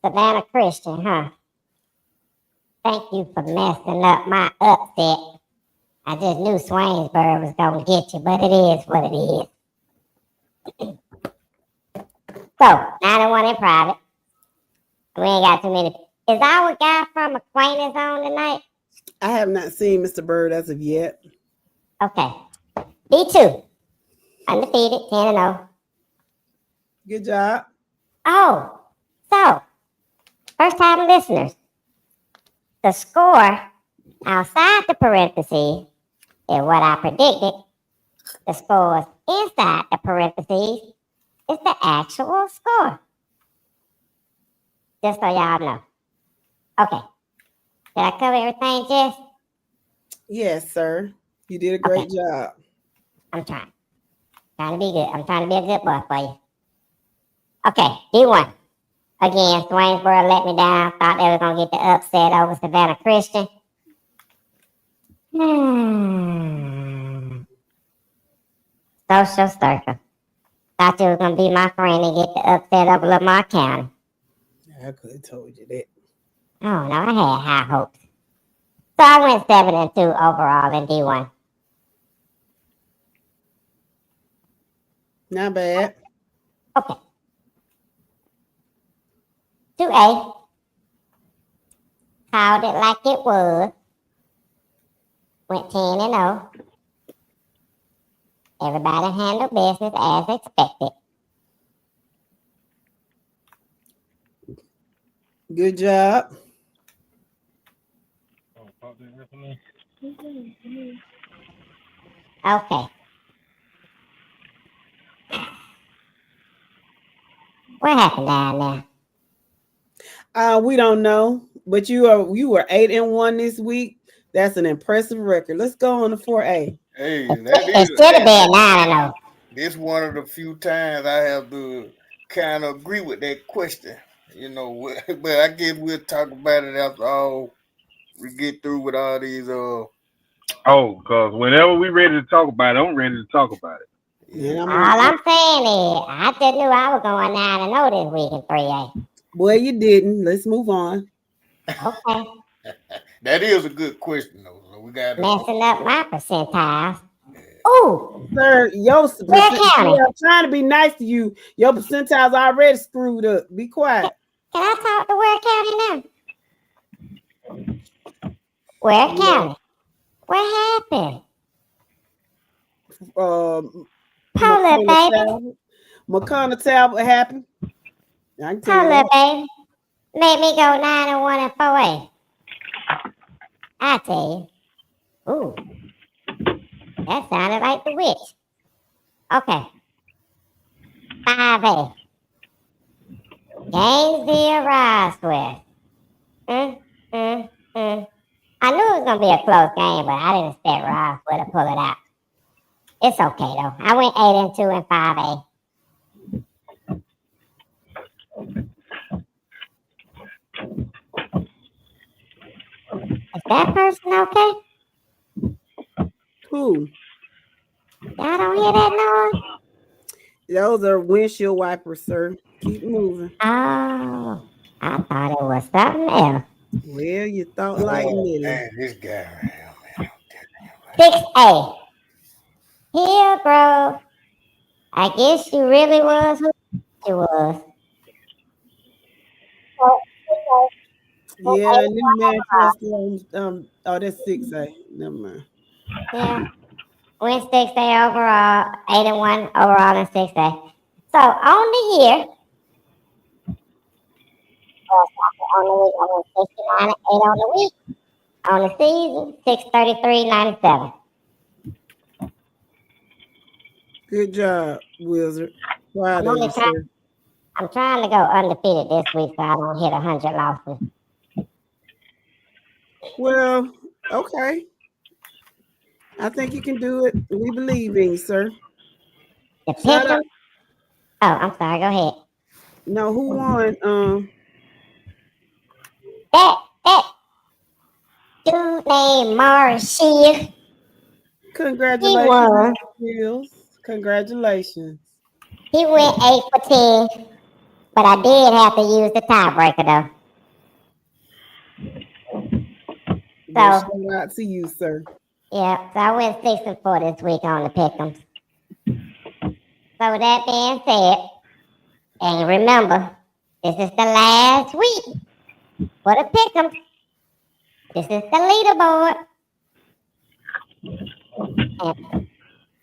Savannah Christian, huh? Thank you for messing up my upset. I just knew Swainsboro was gonna get you, but it is what it is. So, 9-1 in private. We ain't got too many. Is our guy from Acquaintance on tonight? I have not seen Mr. Bird as of yet. Okay. B2. Undefeated, 10-0. Good job. Oh, so, first time listeners. The score outside the parentheses is what I predicted. The scores inside the parentheses is the actual score. Just so y'all know. Okay. Did I cover everything, Jess? Yes, sir. You did a Okay. great job. I'm trying. Trying to be good. I'm trying to be a good boy for you. Okay, D1. Again, Swainsboro let me down. Thought they were going to get the upset over Savannah Christian. Social circle. Thought you was going to be my friend and get the upset over Lamar County. I could have told you that. Oh, no, I had high hopes. So I went 7-2 overall in D1. Not bad. Okay. 2A. Called it like it was. Went 10-0. Everybody handled business as expected. Good job. Okay. What happened down there? We don't know, but you were 8-1 this week. That's an impressive record. Let's go on to 4A. Hey, It that should have been 9-0. this one of the few times I have to kind of agree with that question. You know, but I guess we'll talk about it after all we get through with all these Oh, because whenever we ready to talk about it, I'm ready to talk about it. And yeah. I'm All I'm saying is, I just knew I was going 9-0 this week in 3A. boy, you didn't. Let's move on. Okay. That is a good question though. So we got to Messing up my percentiles. Ooh, Sir, Ware County. I'm trying to be nice to you. Your percentiles already screwed up. Be quiet. Can I talk to Ware County now? Ware County. What happened? Hold up, baby. McConnell Talbot happened. I can tell you Hold that. up, baby. Made me go 9-1 and 4A. I tell you. Ooh, that sounded like the witch. Okay. 5A. Gainesville Roswell. I knew it was going to be a close game, but I didn't expect Roswell to pull it out. It's okay, though. I went 8-2 in 5A. Is that person okay? Who? Y'all don't hear that noise? Those are windshield wipers, sir. Keep moving. Oh, I thought it was something else. Well, you thought like me. man, this guy right here, man. 6A. Hillgrove. I guess you really was who you was. Yeah, and then Manchester, oh, that's 6A. Never mind. Yeah. Went 6A overall, 8-1 overall in 6A. So on the year, on the week, I went 69-8 on the week. On the season, 633-97. Good job, Wizard. Proud I'm of only you, trying. sir. I'm trying to go undefeated this week, so I don't hit 100 losses. Well, okay. I think you can do it. We believe in you, sir. The Shout out. pick'em. Oh, I'm sorry. Go ahead. No, who won? That dude named Marshy. He Congratulations, won. Mr. Fields. Congratulations. He went 8 for 10, but I did have to use the tiebreaker though. Well, So shout out to you, sir. yeah, so I went 6 and 4 this week on the pick'ems. So with that being said, and remember, this is the last week for the pick'ems. This is the leaderboard.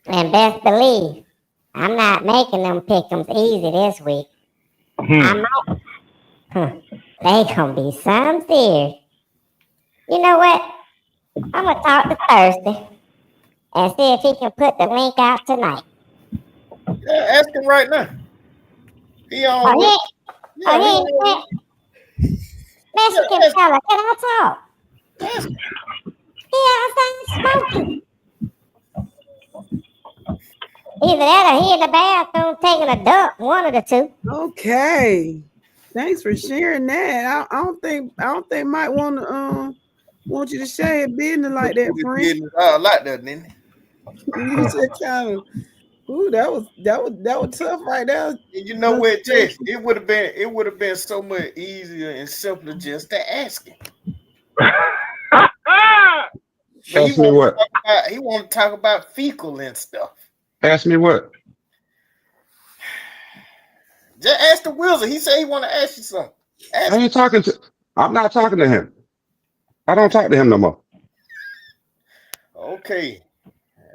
And best believe, I'm not making them pick'ems easy this week. I might. They gonna be some serious. You know what? I'm gonna talk to Thursday and see if he can put the link out tonight. Yeah, ask him right now. He on Oh, with. he, Yeah, he oh, on with. he Mexican Yeah, fella, can I talk? ask him. He outside smoking. Either that or he in the bathroom taking a dump, one of the two. Okay. Thanks for sharing that. I don't think Mike want you to share your business like that, Put his friend. business all like that, didn't You just kind of ooh, that was tough right there. he? And you know what, Jess? It would have been so much easier and simpler just to ask him. But Ask me what? he want to talk about fecal and stuff. Ask me what? Just ask the wizard. He said he want to ask you something. Ask I him. ain't talking to. I'm not talking to him. I don't talk to him no more. Okay.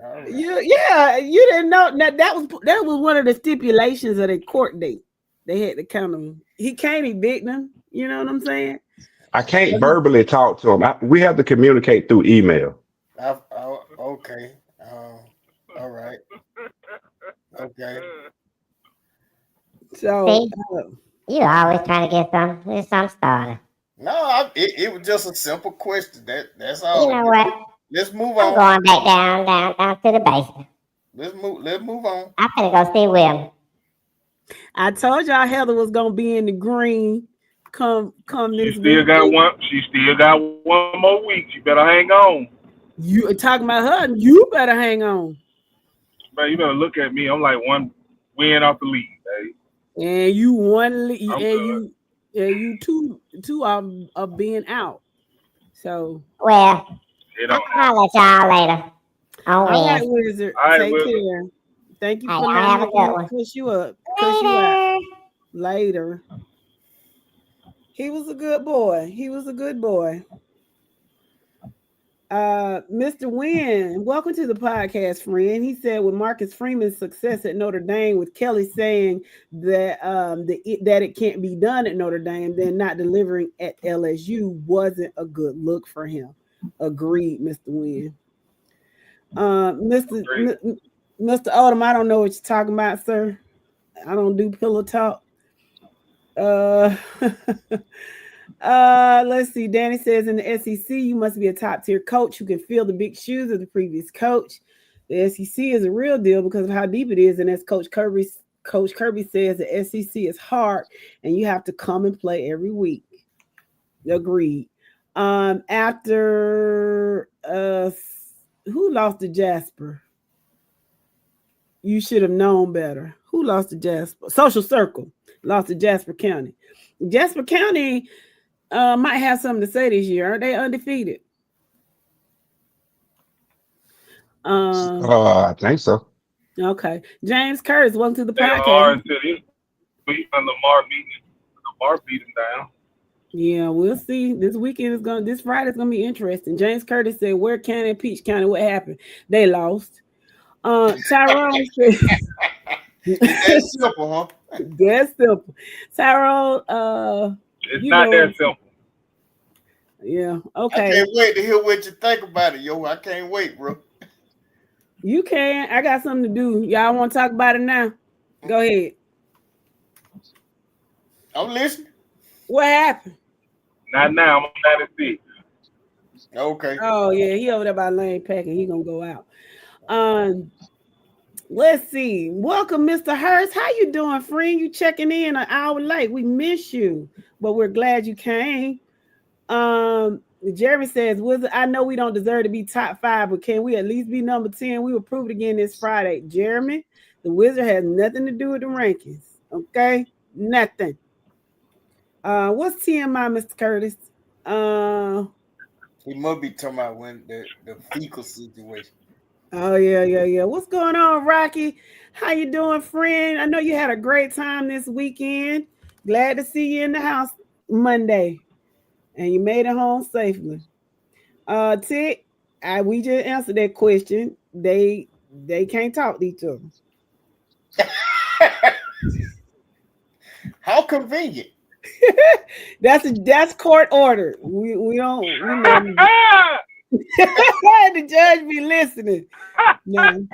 All right. You didn't know that was one of the stipulations of the court date. They had to count him. He can't evict him. You know what I'm saying? I can't verbally talk to him. We have to communicate through email. Okay. All right. Okay. So See, you always trying to get some started. No, it was just a simple question. That's You all. know what? Let's move I'm on. going back down to the basement. Let's move on. I'm gonna go see Will. I told y'all Heather was gonna be in the green come She this still week. got one. She still got one more week. You better hang on. You talking about her? You better hang on. Man, you better look at me. I'm like one win off the lead, baby. And you I'm good. you two of being out. So Well, It I'll don't happen. holler at y'all later on all right, Wednesday. Wizard. All right, Take Will. care. Thank you All for right, y'all letting have a good me one. push you up, cuss you out Later. later. He was a good boy. He was a good boy. Mr. Wynn, welcome to the podcast, friend. He said with Marcus Freeman's success at Notre Dame, with Kelly saying that that it can't be done at Notre Dame, then not delivering at LSU wasn't a good look for him. Agreed, Mr. Wynn. Mr. Mr. Odom, I don't know what you're talking about, sir. I don't do pillow talk. Uh let's see. Danny says in the SEC, you must be a top tier coach who can fill the big shoes of the previous coach. The SEC is a real deal because of how deep it is, and as Coach Kirby says, the SEC is hard, and you have to come and play every week. Agreed. After who lost to Jasper? You should have known better. Who lost to Jasper? Social Circle lost to Jasper County. Jasper County might have something to say this year. Aren't they undefeated? I think so. Okay. James Curtis, welcome to the They are podcast. until this week on Lamar beating. Lamar beat him down. Yeah, we'll see. This Friday's gonna be interesting. James Curtis said, "Where County, Peach County? What happened? They lost." Tyrone said, That's simple, huh? "That's simple." Tyrone, It's not that simple. Yeah. I Okay. can't wait to hear what you think about it, yo. I can't wait, bro. You can. I got something to do. Y'all want to talk about it now? Go ahead. I'm listening. What happened? Not now. I'm 96. Okay. Oh yeah, he over there by Lane Packing. He gonna go out. Um, let's see. Welcome, Mr. Hurst. How you doing, friend? You checking in an hour late. We miss you, but we're glad you came. Jeremy says, Wizard, I know we don't deserve to be top 5, but can we at least be number 10? We will prove it again this Friday. Jeremy, the Wizard has nothing to do with the rankings. Okay? Nothing. What's TMI, Mr. Curtis? He must be talking about when the fecal situation. Oh yeah. What's going on, Rocky? How you doing, friend? I know you had a great time this weekend. Glad to see you in the house Monday, and you made it home safely. Tick, we just answered that question. They can't talk to each other. How convenient. That's court order. We don't the judge be listening. No.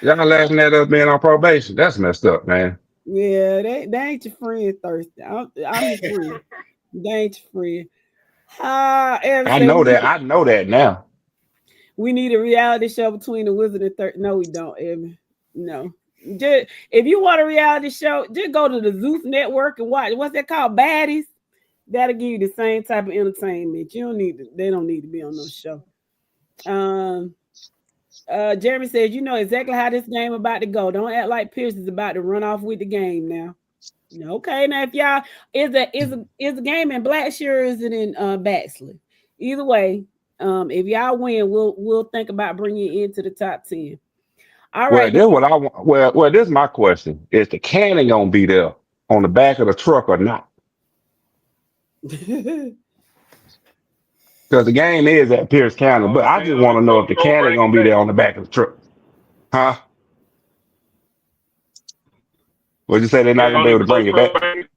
Y'all laughing at us being on probation. That's messed up, man. Yeah, they ain't your friend, Thirsty. I'm your friend. They ain't your friend. Evan I said know that. I know that now. we need a reality show between the Wizard and Thirsty. No, we don't, Evan. No. Just, if you want a reality show, just go to the Zeus Network and watch. What's that called? Baddies. That'll give you the same type of entertainment. You don't need to, they don't need to be on no show. Jeremy says, you know exactly how this game about to go. Don't act like Pierce is about to run off with the game now. Okay, now if y'all is the game in Blackshear or is it in Baxley? Either way, if y'all win, we'll think about bringing you into the top 10. All Well, right. this what I want. Well, this is my question: is the cannon gonna be there on the back of the truck or not? Because the game is at Pierce County, All but I just depends on want the to know if the go cannon bring gonna it be there back. on the back of the truck, huh? Would you say they're not Depends gonna be on able the to bring go it back? bring it.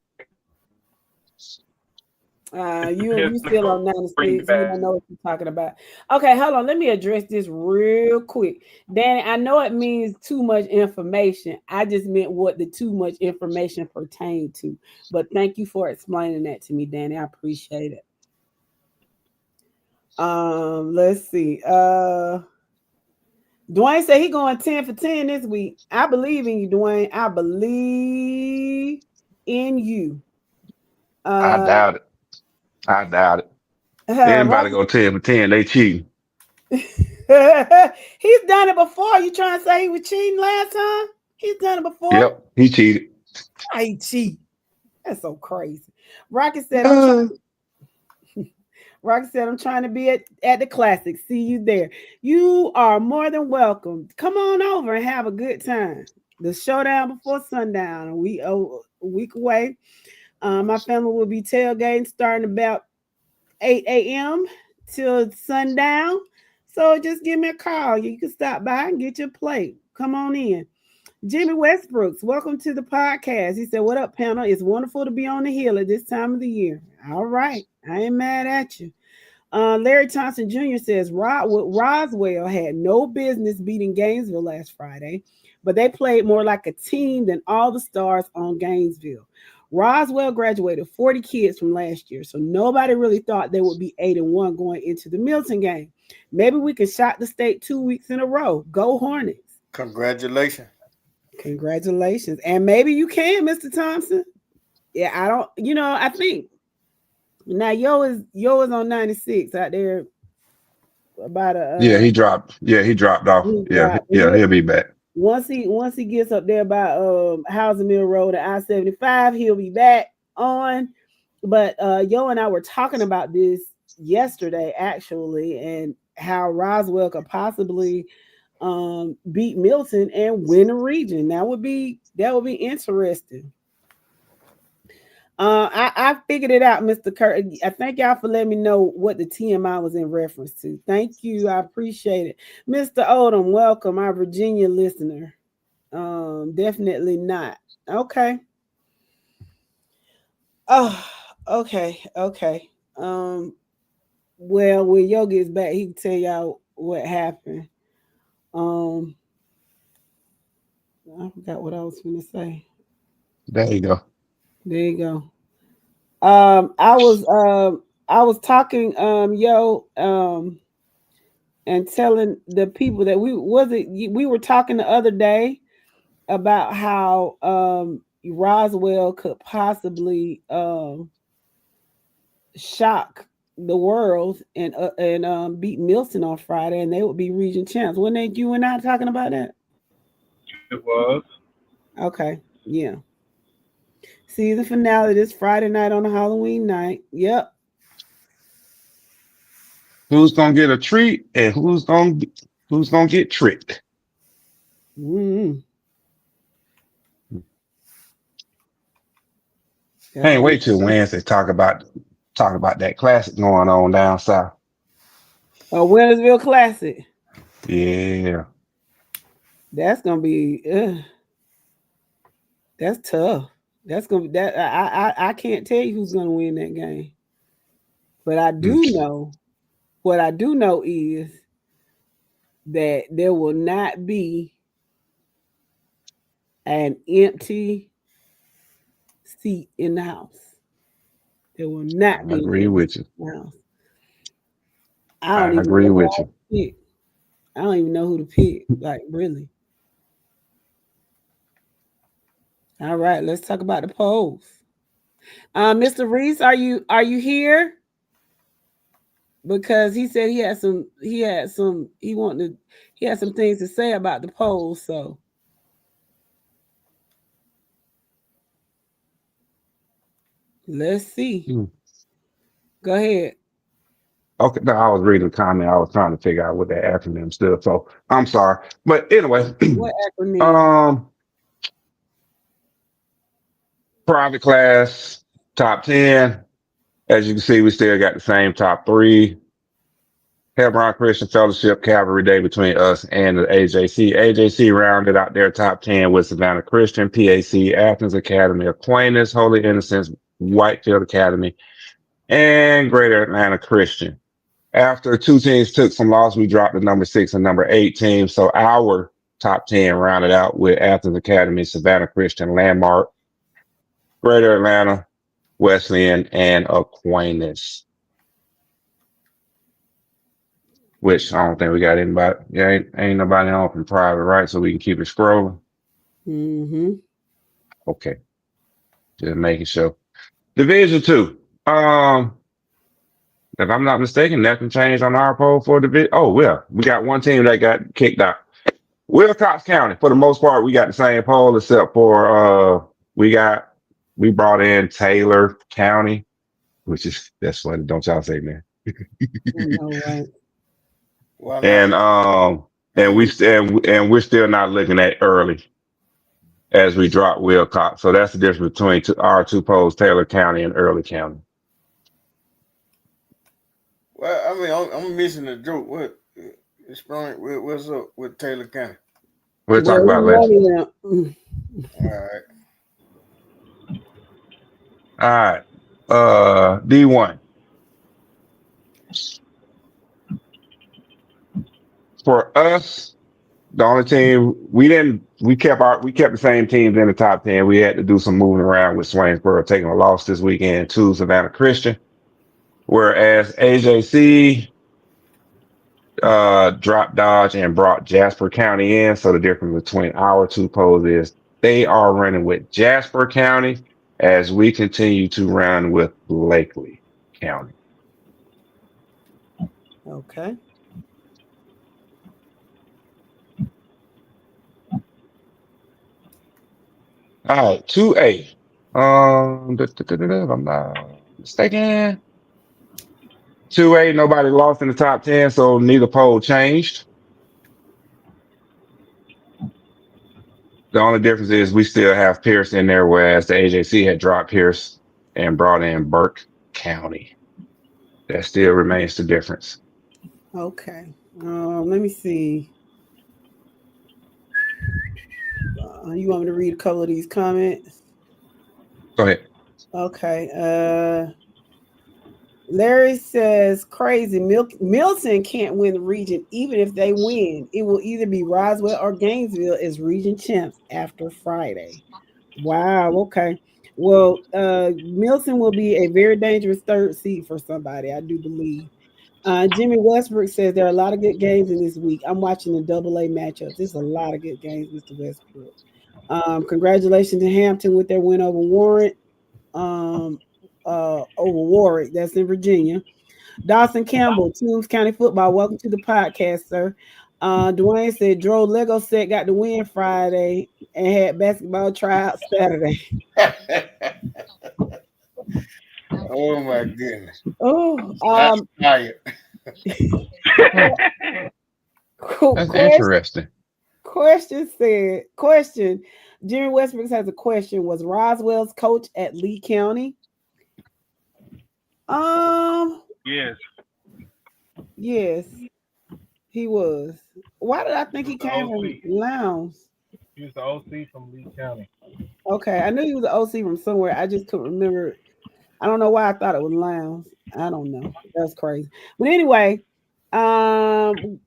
You Depends on the still on go bring it 96. You back. don't know what you're talking about. Okay, hold on. Let me address this real quick. Danny, I know it means too much information. I just meant what the too much information pertained to. But thank you for explaining that to me, Danny. I appreciate it. Let's see. Dwayne said he going 10 for 10 this week. I believe in you, Dwayne. I believe in you. I Uh, doubt it. I doubt it. Anybody go 10 for 10, they cheating. He's done it before. You trying to say he was cheating last time? He's done it before. Yep, he cheated. I cheat. That's so crazy. Rocky said, I'm trying. Uh, Rocky said, I'm trying to be at the classic. See you there. You are more than welcome. Come on over and have a good time. The showdown before sundown, a week away. My family will be tailgating starting about 8 a.m. till sundown. So just give me a call. You can stop by and get your plate. Come on in. Jimmy Westbrooks, welcome to the podcast. He said, what up, panel? It's wonderful to be on the hill at this time of the year. All right. I ain't mad at you. Larry Thompson Jr. says Roswell had no business beating Gainesville last Friday, but they played more like a team than all the stars on Gainesville. Roswell graduated 40 kids from last year, so nobody really thought they would be 8-1 going into the Milton game. Maybe we can shock the state 2 weeks in a row. Go Hornets. Congratulations. Congratulations. And maybe you can, Mr. Thompson. Yeah, I think now yo is on 96 out there about yeah, a he dropped. Yeah, he dropped off. he Yeah, dropped. he'll be back. Once he gets up there by Housing Mill Road and I-75, he'll be back on. But Yo and I were talking about this yesterday actually, and how Roswell could possibly beat Milton and win a region. That would be interesting. I figured it out, Mr. Kurt. I thank y'all for letting me know what the TMI was in reference to. Thank you. I appreciate it. Mr. Odom, welcome, our Virginia listener. Definitely not. Okay. Oh, okay. Well, when Yo gets back, he can tell y'all what happened. Um, I forgot what I was going to say. There you go. There you go. I was talking and telling the people that we were talking the other day about how Roswell could possibly shock the world and beat Milton on Friday, and they would be region champs. Wasn't they you and I talking about that? It was. Okay, yeah. Season finale this Friday night on a Halloween night. Yep. Who's gonna get a treat and who's gonna get tricked? Mm-hmm. That'll Can't be wait till Wednesday talk about that classic going on down south. a Wintersville Classic. Yeah. That's gonna be that's tough. That's gonna be that I can't tell you who's gonna win that game. But I Mm. do know what I do know is that there will not be an empty seat in the house. There will not I be an agree empty with you. seat in the house. I don't I even agree know with who you. to pick. I don't even know who to pick. Like really. All right, let's talk about the polls. Mr. Reese, are you here? Because he said he had some things to say about the polls. So let's see. Mm. Go ahead. Okay, no, I was reading the comment. I was trying to figure out what that acronym stood for. I'm sorry. But anyway, What acronym? um, private class, top 10. As you can see, we still got the same top three. Hebron Christian Fellowship Calvary Day between us and the AJC. AJC rounded out their top 10 with Savannah Christian, PAC, Athens Academy, Aquinas, Holy Innocents, Whitefield Academy, and Greater Atlanta Christian. After two teams took some loss, we dropped the number 6 and number 8 team. So our top 10 rounded out with Athens Academy, Savannah Christian, Landmark, Greater Atlanta, Wesleyan, and Aquinas. Which I don't think we got anybody. Yeah, ain't nobody on from private, right? So we can keep it scrolling. Mm-hmm. Okay, just making sure. Division two. If I'm not mistaken, nothing changed on our poll for division. Oh well, we got one team that got kicked out. Wilcox County, for the most part, we got the same poll except for we brought in Taylor County, which is that's funny. Don't y'all say man. I know, right? Why not? And and we're still not looking at early as we drop Wilcox. So that's the difference between our two polls, Taylor County and Early County. Well, I mean, I'm missing the joke. Explain what's up with Taylor County? We'll talk Well, we about it later. won them. All right. All right. D1. For us, the only team we kept the same teams in the top 10. We had to do some moving around with Swainsboro taking a loss this weekend to Savannah Christian. Whereas AJC dropped Dodge and brought Jasper County in. So the difference between our two polls is they are running with Jasper County as we continue to run with Blakely County. Okay. All right, 2A. If I'm not mistaken. 2A, nobody lost in the top 10, so neither poll changed. The only difference is we still have Pierce in there, whereas the AJC had dropped Pierce and brought in Burke County. That still remains the difference. Okay. Let me see. You want me to read a couple of these comments? Go ahead. Okay. Larry says crazy. Milton can't win the region. Even if they win, it will either be Roswell or Gainesville as region champs after Friday. Wow. Okay. Well, Milton will be a very dangerous third seed for somebody, I do believe. Jimmy Westbrook says there are a lot of good games in this week. I'm watching the AA matchups. There's a lot of good games, Mr. Westbrook. Congratulations to Hampton with their win over Warren. Over Warwick. That's in Virginia. Dawson Campbell, Toombs County Football. Welcome to the podcast, sir. Dwayne said Dro Lego set got the win Friday and had basketball tryouts Saturday. Oh my goodness. Oh, That's tired. That's question. interesting. Question. Jerry Westbrook has a question. Was Roswell's coach at Lee County? Yes. Yes, he was. Why did I think He he was the came from OC. Lowndes? He was the OC from Lee County. Okay, I knew he was an OC from somewhere. I just couldn't remember. I don't know why I thought it was Lowndes. I don't know. That's crazy. But anyway, welcome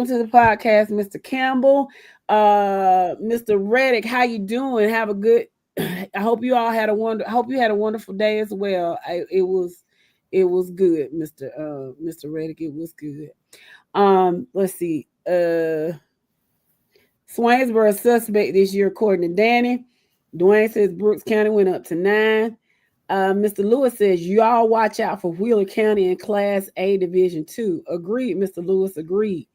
to the podcast, Mr. Campbell. Mr. Reddick, how you doing? Have a good. I hope you all had I hope you had a wonderful day as well. It was good, Mr. Reddick. It was good. Let's see. Swainsboro suspect this year, according to Danny. Dwayne says Brooks County went up to 9. Mr. Lewis says y'all watch out for Wheeler County in Class A Division 2. Agreed, Mr. Lewis. Agreed.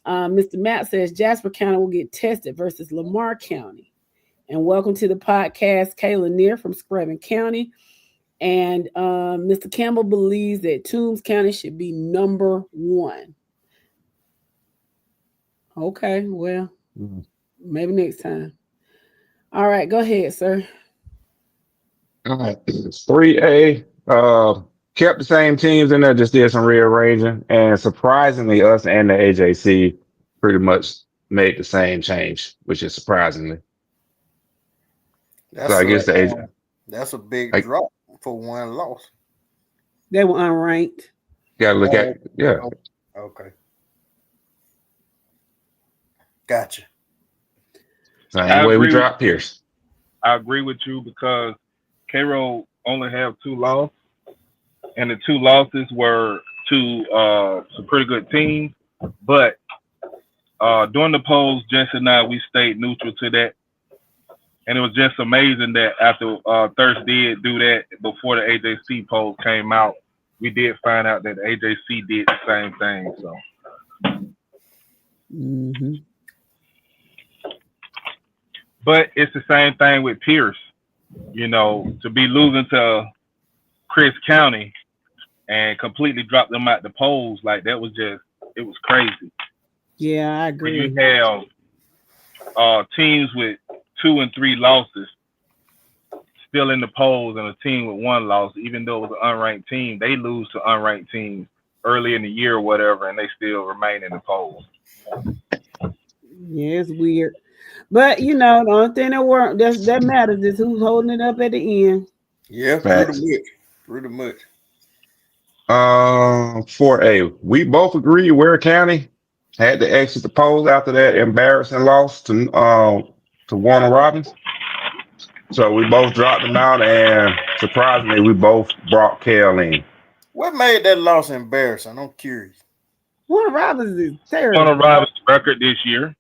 Mr. Matt says Jasper County will get tested versus Lamar County. And welcome to the podcast, Kayla Neer from Screven County. And Mr. Campbell believes that Toombs County should be number 1. Okay, well, maybe next time. All right, go ahead, sir. All right. 3A kept the same teams in there, just did some rearranging. And surprisingly, us and the AJC pretty much made the same change, which is surprisingly. That's So I guess that's a big drop for one loss. They were unranked. Gotta look at Okay. Gotcha. Same way we dropped Pierce. I agree with you because Cairo only have 2 losses, and the 2 losses were to some pretty good teams. But during the polls, Jess and I, we stayed neutral to that. And it was just amazing that after Thirst did do that before the AJC polls came out, we did find out that the AJC did the same thing. So, But it's the same thing with Pierce. You know, to be losing to Chris County and completely drop them out the polls, like that was just, it was crazy. Yeah, I agree. When you have teams with 2 and 3 losses still in the polls and a team with 1 loss, even though it was an unranked team, they lose to unranked teams early in the year or whatever, and they still remain in the polls. Yeah, it's weird. But you know, the only thing that matters is who's holding it up at the end. Yeah, pretty much. 4A. We both agree Ware County had to exit the polls after that embarrassing loss to Warner Robins. So we both dropped them out, and surprisingly, we both brought Kel in. What made that loss embarrassing? I'm curious. Warner Robins is terrible. Warner Robins record this year.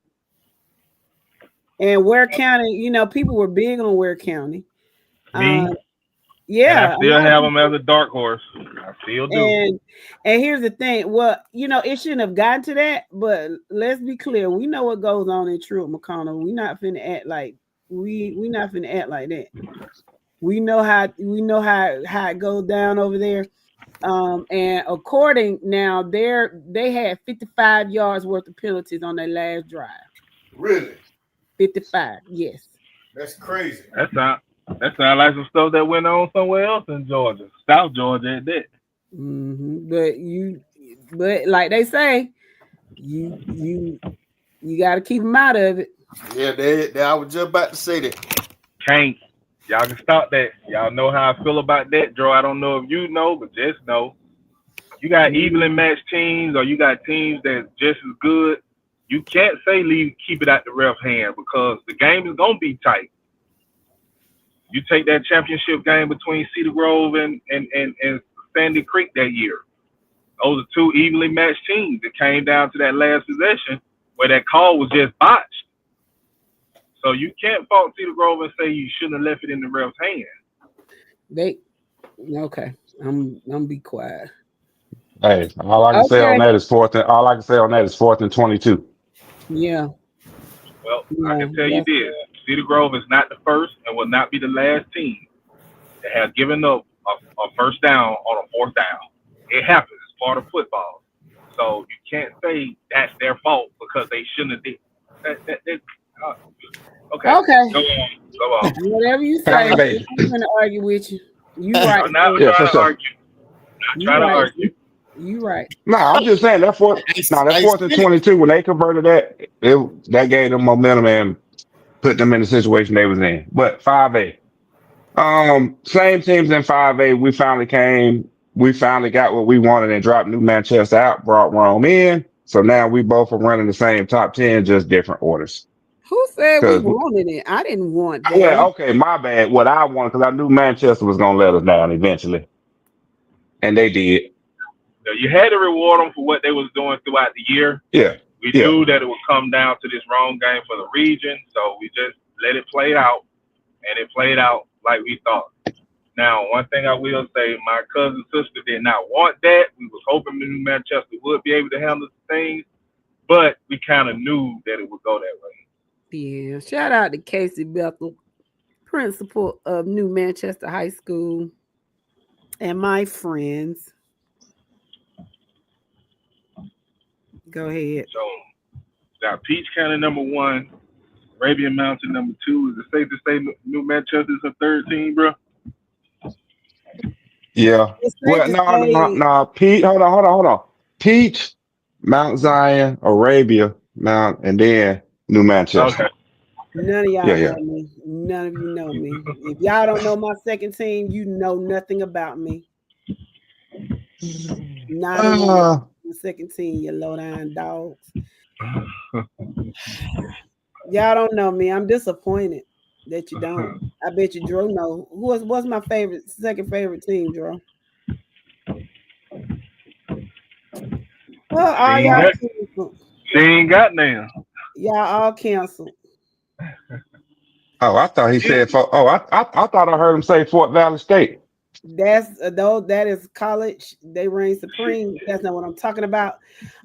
And Ware County, you know, people were big on Ware County. Me? Yeah. And I still have them as a dark horse. I still do. And here's the thing. Well, you know, it shouldn't have gotten to that, but let's be clear. We know what goes on in Truett McConnell. We're not finna act like we not finna act like that. We know how it goes down over there. And according now, they had 55 yards worth of penalties on their last drive. Really? 55, yes. That's crazy. That sounds like some stuff that went on somewhere else in Georgia, South Georgia at that. But like they say, you got to keep them out of it. Yeah, I was just about to say that. Can't. Y'all can stop that. Y'all know how I feel about that, Joe. I don't know if you know, but just know you got evenly matched teams or you got teams that's just as good. You can't say keep it out the ref hand because the game is gonna be tight. You take that championship game between Cedar Grove and Sandy Creek that year. Those are two evenly matched teams. It came down to that last possession where that call was just botched. So you can't fault Cedar Grove and say you shouldn't have left it in the ref's hand. Okay. I'm gonna be quiet. Hey, all I can say on Okay. that is all I can say on that is 4th and 22. Yeah. Well, I Yeah. can tell you this. Cedar Grove is not the first and will not be the last team that has given up a first down on a fourth down. It happens. It's part of football. So you can't say that's their fault because they shouldn't have did. Okay. Okay. Go on. Whatever you say. Hey, I'm baby. gonna argue with you. You right. I'm not Yeah, trying for to sure. argue. I'm not trying to argue. You right. No, I'm just saying that fourth. No, that 4th and 22 when they converted that, that gave them momentum and put them in the situation they was in. But 5A, same teams in 5A. We finally got what we wanted and dropped New Manchester out, brought Rome in. So now we both are running the same top 10, just different orders. Who said we 'Cause wanted it? I didn't want that. well, okay, my bad. What I wanted because I knew Manchester was gonna let us down eventually, and they did. You had to reward them for what they was doing throughout the year. Yeah, We yeah. knew that it would come down to this wrong game for the region, so we just let it play out, and it played out like we thought. Now, one thing I will say, my cousin's sister did not want that. We was hoping New Manchester would be able to handle things, but we kind of knew that it would go that way. Yeah. Shout out to Casey Bethel, principal of New Manchester High School, and my friends. Go ahead. So, got Peach County number 1, Arabian Mountain number 2. Is it safe to say New Manchester is a third team, bro? Yeah. It's safe Well, to no. say Pete, hold on. Peach, Mount Zion, Arabia, and then New Manchester. Okay. none of y'all Yeah. know me. None of you know me. If y'all don't know my second team, you know nothing about me. Not a one. Uh, The second team, you low down dogs. Y'all don't know me. I'm disappointed that you don't. I bet you Drew know. What's my second favorite team, Drew? Well, all She y'all ain't canceled. she ain't got now. Y'all all canceled. I thought he said. I thought I heard him say Fort Valley State. That's though that is college. They reign supreme. That's not what I'm talking about.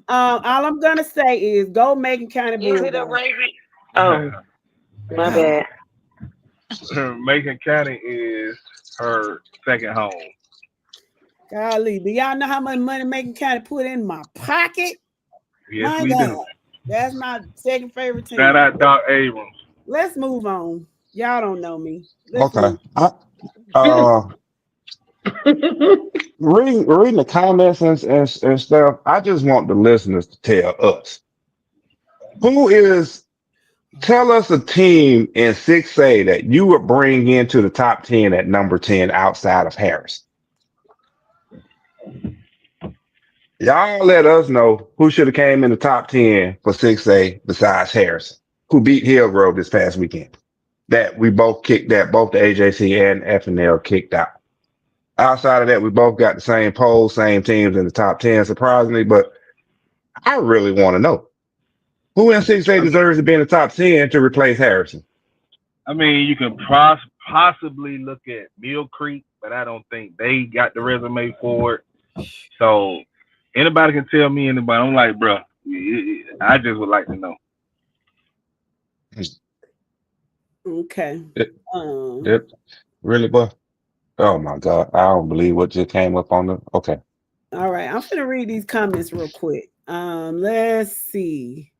All I'm gonna say is go Macon County Is it a Bulldogs. Raven? Oh, my bad. Macon County is her second home. Golly, do y'all know how much money Macon County put in my pocket? Yes, My we God, do. that's my second favorite team. Shout out Doc Abrams. Let's move on. Y'all don't know me. Let's Okay. move. Reading the comments and stuff. I just want the listeners to tell us tell us a team in 6A that you would bring into the top 10 at number 10 outside of Harris. Y'all let us know who should have came in the top 10 for 6A besides Harrison, who beat Hillgrove this past weekend. That we both kicked that both the AJC and FNL kicked out. Outside of that, we both got the same polls, same teams in the top 10, surprisingly, but I really want to know who in 6A deserves to be in the top 10 to replace Harrison. I mean, you can possibly look at Mill Creek, but I don't think they got the resume for it. So anybody can tell me anybody. I'm like, bro, I just would like to know. Okay. Really, boy? Oh my God. I don't believe what just came up on the. Okay. All right. I'm gonna read these comments real quick. Let's see.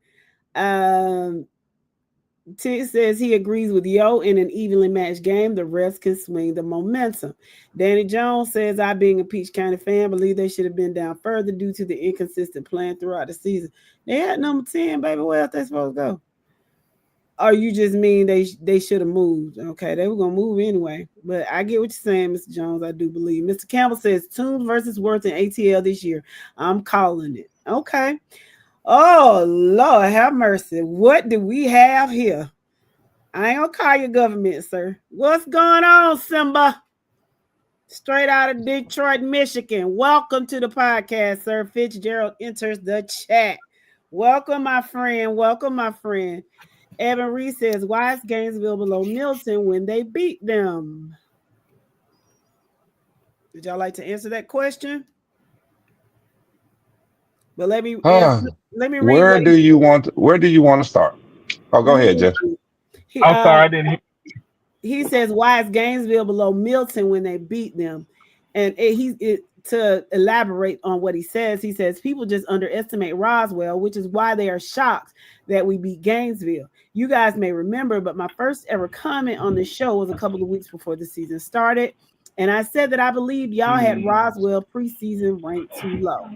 T says he agrees with Yo in an evenly matched game. The rest can swing the momentum. Danny Jones says, I, being a Peach County fan, believe they should have been down further due to the inconsistent plan throughout the season. They had number 10, baby. Where else they supposed to go? Or you just mean they should have moved? Okay, they were gonna move anyway. But I get what you're saying, Mr. Jones. I do believe. Mr. Campbell says Toombs versus Worth in ATL this year. I'm calling it. Okay. Oh Lord, have mercy. What do we have here? I ain't gonna call your government, sir. What's going on, Simba? Straight out of Detroit, Michigan. Welcome to the podcast, sir. Fitzgerald enters the chat. Welcome, my friend. Welcome, my friend. Evan Reese says, why is Gainesville below Milton when they beat them? Would y'all like to answer that question? But let me read Where what do you want? Where do you want to start? Oh, go let me ahead, read. Jeff. He I'm sorry, I didn't hear. he says, why is Gainesville below Milton when they beat them? And to elaborate on what he says people just underestimate Roswell, which is why they are shocked that we beat Gainesville. You guys may remember, but my first ever comment on the show was a couple of weeks before the season started. And I said that I believe y'all had Roswell preseason ranked too low.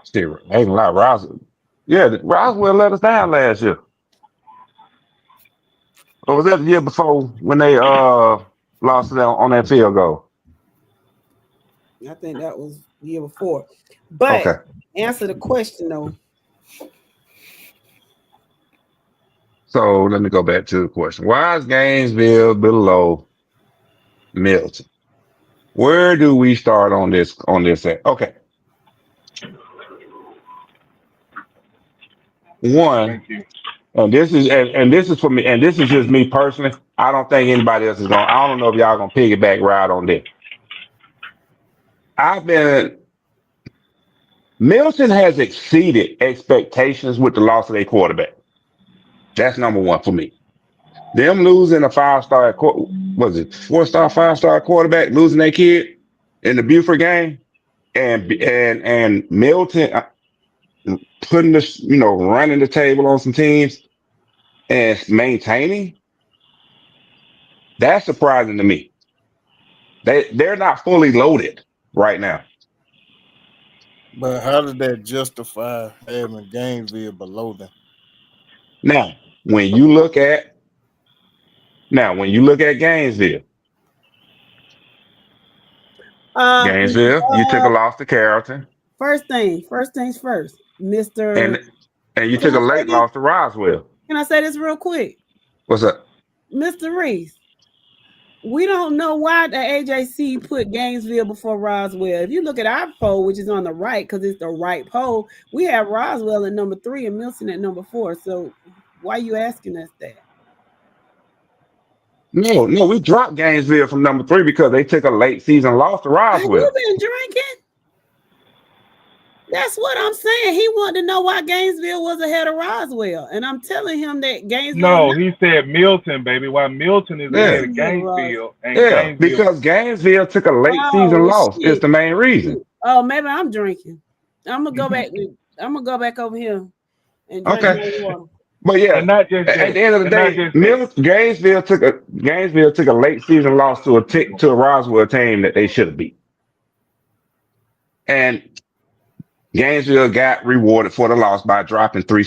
Still, ain't a lot. Roswell. Yeah, Roswell let us down last year. Or was that the year before when they lost it on that field goal? I think that was the year before. But Okay. answer the question though. So let me go back to the question. Why is Gainesville below Milton? Where do we start on this set? Okay. One, Thank you. and this is for me, and this is just me personally. I don't think anybody else is going. I don't know if y'all gonna piggyback right on this. I've been Milton has exceeded expectations with the loss of their quarterback. That's number one for me. Them losing a 5-star, was it 4-star, 5-star quarterback, losing their kid in the Buford game, and Milton putting this, running the table on some teams and maintaining. That's surprising to me. They're not fully loaded right now. But how does that justify having Gainesville below them? Now, when you look at Gainesville, Um, you took a loss to Carrollton, first things first, Mr. and you Can took a I say late this? loss to Roswell. Can I say this real quick? What's up? Mr. Reese, we don't know why the AJC put Gainesville before Roswell. If you look at our poll, which is on the right, because it's the right poll, we have Roswell at number 3 and Milton at number 4. So why are you asking us that? No, we dropped Gainesville from number 3 because they took a late season loss to Have you Roswell. been drinking? That's what I'm saying. He wanted to know why Gainesville was ahead of Roswell. And I'm telling him that Gainesville. No, he said Milton, baby. Why Milton is Yeah, ahead of Gainesville and yeah, Gainesville. because Gainesville took a late season Oh loss. It's shit. the main reason. Oh, maybe I'm drinking. I'm gonna go back. I'm gonna go back over here and drink Okay, more water. but yeah, And not just at that. the end of the And not day, just that. Gainesville took a late season loss to a Roswell team that they should have beat, and Gainesville got rewarded for the loss by dropping 3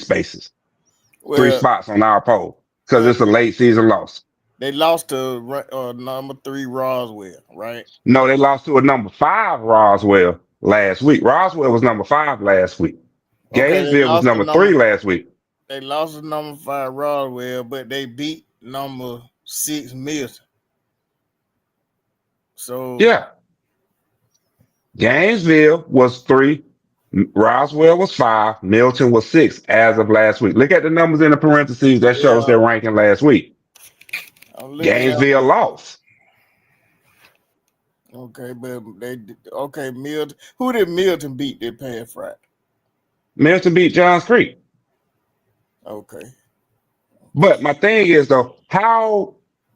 Well, spots on our poll because well, it's a late season loss. they lost to number 3 Roswell, right? No, they lost to a number 5 Roswell last week. Roswell was number 5 last week. Okay, Gainesville was number 3 last week. they lost to number 5 Roswell, but they beat number 6 Milton. So Yeah, Gainesville was 3, Roswell was 5, Milton was 6 as of last week. Look at the numbers in the parentheses that shows yeah, their ranking last week. I'm looking at Gainesville them. lost. Okay, but Milton. Who did Milton beat that past Friday? Milton beat Johns Creek. Okay. But my thing is though,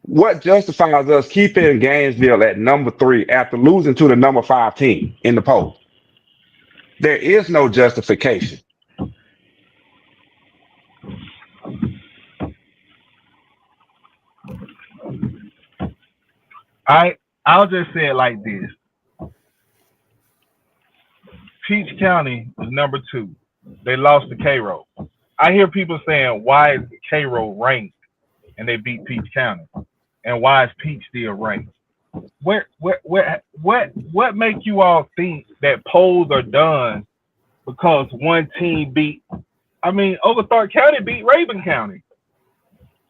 what justifies us keeping Gainesville at number 3 after losing to the number 5 team in the poll? There is no justification. I'll just say it like this. Peach County was number 2. They lost to Cairo. I hear people saying, why is Cairo ranked and they beat Peach County? And why is Peach still ranked? What make you all think that polls are done because one team beat? I mean, Oglethorpe County beat Raven County.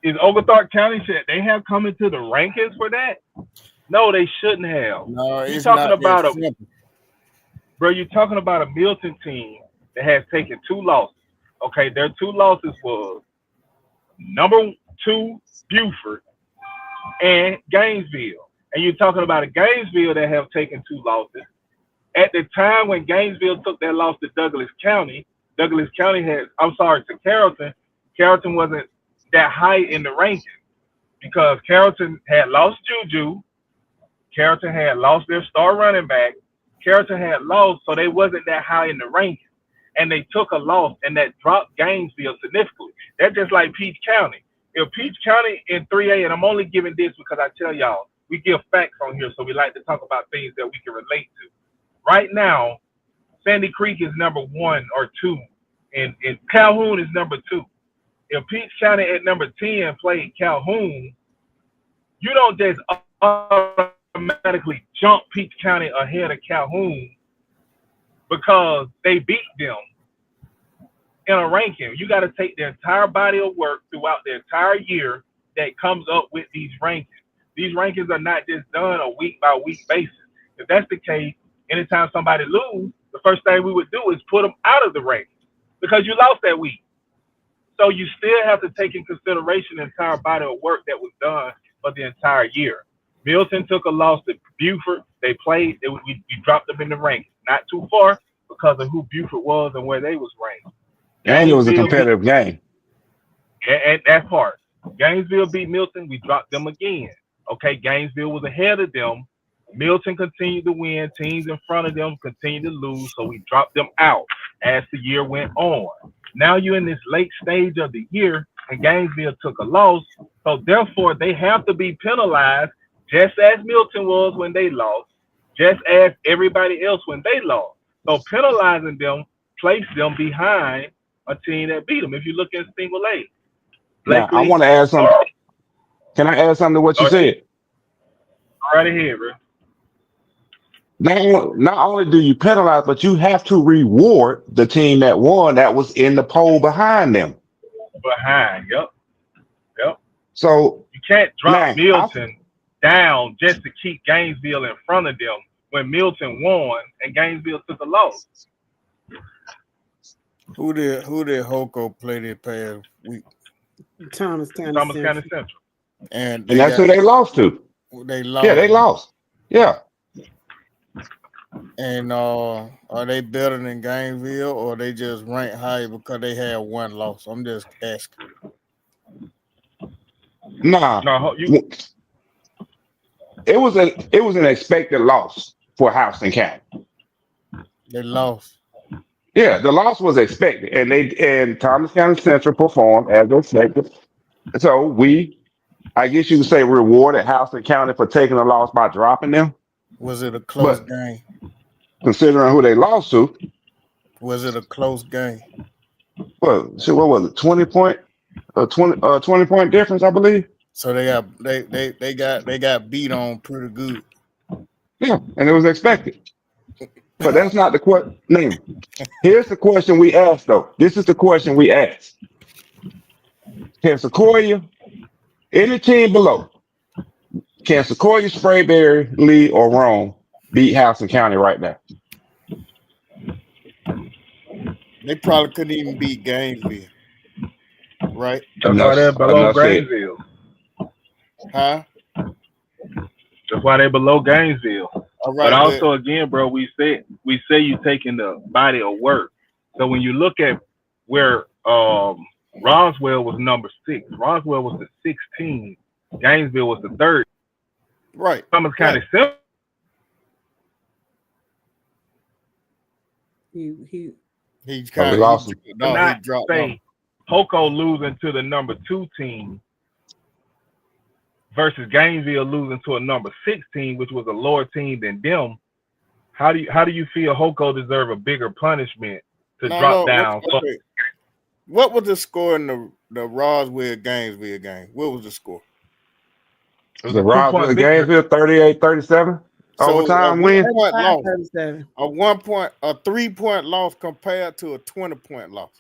Is Oglethorpe County, should they have come into the rankings for that? No, they shouldn't have. No, You're it's talking not that about simple. you're talking about a Milton team that has taken 2 losses. Okay, their 2 losses was number 2 Buford and Gainesville. And you're talking about a Gainesville that have taken 2 losses. At the time when Gainesville took that loss to Douglas County had, to Carrollton. Carrollton wasn't that high in the rankings because Carrollton had lost Juju. Carrollton had lost their star running back. Carrollton had lost, so they wasn't that high in the rankings. And they took a loss, and that dropped Gainesville significantly. That's just like Peach County. If Peach County in 3A, and I'm only giving this because I tell y'all, we give facts on here, so we like to talk about things that we can relate to. Right now, Sandy Creek is number 1 or 2, and Calhoun is number 2. If Peach County at number 10 played Calhoun, you don't just automatically jump Peach County ahead of Calhoun because they beat them in a ranking. You got to take the entire body of work throughout the entire year that comes up with these rankings. These rankings are not just done a week-by-week basis. If that's the case, anytime somebody loses, the first thing we would do is put them out of the rankings because you lost that week. So you still have to take in consideration the entire body of work that was done for the entire year. Milton took a loss to Buford. They played. We dropped them in the rankings. Not too far because of who Buford was and where they was ranked. And it was a competitive game. And that part. Gainesville beat Milton. We dropped them again. Okay, Gainesville was ahead of them. Milton continued to win. Teams in front of them continued to lose, so we dropped them out as the year went on. Now you're in this late stage of the year, and Gainesville took a loss, so therefore they have to be penalized just as Milton was when they lost, just as everybody else when they lost. So penalizing them placed them behind a team that beat them. If you look at single A. Now, I want to add something. Can I add something to what you said? Right ahead, bro. Not only do you penalize, but you have to reward the team that won that was in the poll behind them. Yep. So you can't drop Milton down just to keep Gainesville in front of them when Milton won and Gainesville took a loss. Who did Hoko play this past week? Thomas County Central. And that's who they lost to. They lost. Yeah, they lost. Yeah. And are they better than Gainesville, or they just ranked higher because they had 1 loss? I'm just asking. Nah. No, it was an expected loss for Houston County. They lost. Yeah, the loss was expected, and Thomas County Central performed as expected. So I guess you could say, rewarded Houston County for taking a loss by dropping them. Was it a close game? Considering who they lost to. Was it a close game? Well, so what was it? 20 point difference, I believe. So they got beat on pretty good. Yeah, and it was expected. But that's not the question. Here's the question we asked, though. This is the question we asked. Can Sequoia, any team below, can Sequoia, Sprayberry, Lee, or Rome beat Houston County right now? They probably couldn't even beat Gainesville. Right? That's why they're below Gainesville. Huh? That's why they're below Gainesville. All right, but also, again, bro, we say you taking the body of work. So when you look at where Roswell was number 6, Roswell was the 16th, Gainesville was the 3rd. Right. Thomas County Central. He kind of lost. No, he dropped. Poco losing to the number 2 team versus Gainesville losing to a number 6 team, which was a lower team than them. How do you feel Hoko deserve a bigger punishment to drop down? What was the score in the Roswell Gainesville game? What was the score? It was The a 2-point Roswell victory. Gainesville 38-37 So a overtime 1 win. point 35, loss, 37. a 3-point loss compared to a 20-point loss.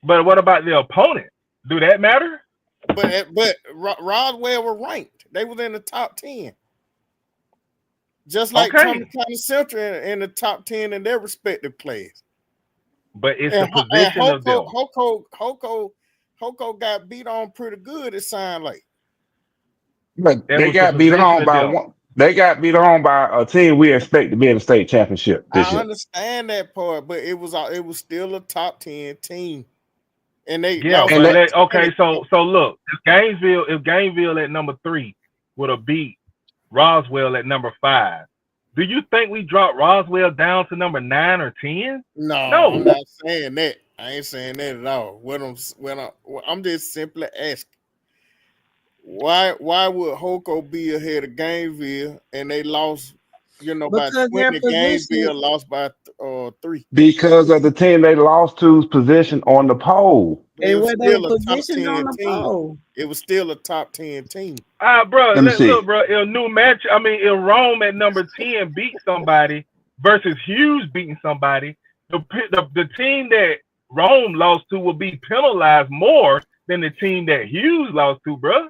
But what about the opponent? Do that matter? But Roswell were ranked. They was in the top 10. Just like Okay. County Central in the top 10 in their respective plays. But it's And, the position of them. Hoko got beat on pretty good, it sounded like. But That they was the got beat position on of by them. one. They got beat on by a team we expect to be in the state championship this I year. understand that part, but it was still a top 10 team. And they Yeah, lost. And but they, okay, so look, if Gainesville at number 3 would have beat Roswell at number 5, do you think we dropped Roswell down to number 9 or 10? No, No. I'm not saying that. I ain't saying that at all. I'm just simply asking. Why would Hoko be ahead of Gainesville and they lost, by Because their 20? position, Gainesville lost by 3. because of the team they lost to's position on the poll. But it and was where they were still a top positioned 10 on the team. pole. It was still a top 10 team. Bro, Let me see. look, bro, if Rome at number 10 beat somebody versus Hughes beating somebody, the team that Rome lost to will be penalized more than the team that Hughes lost to, bro.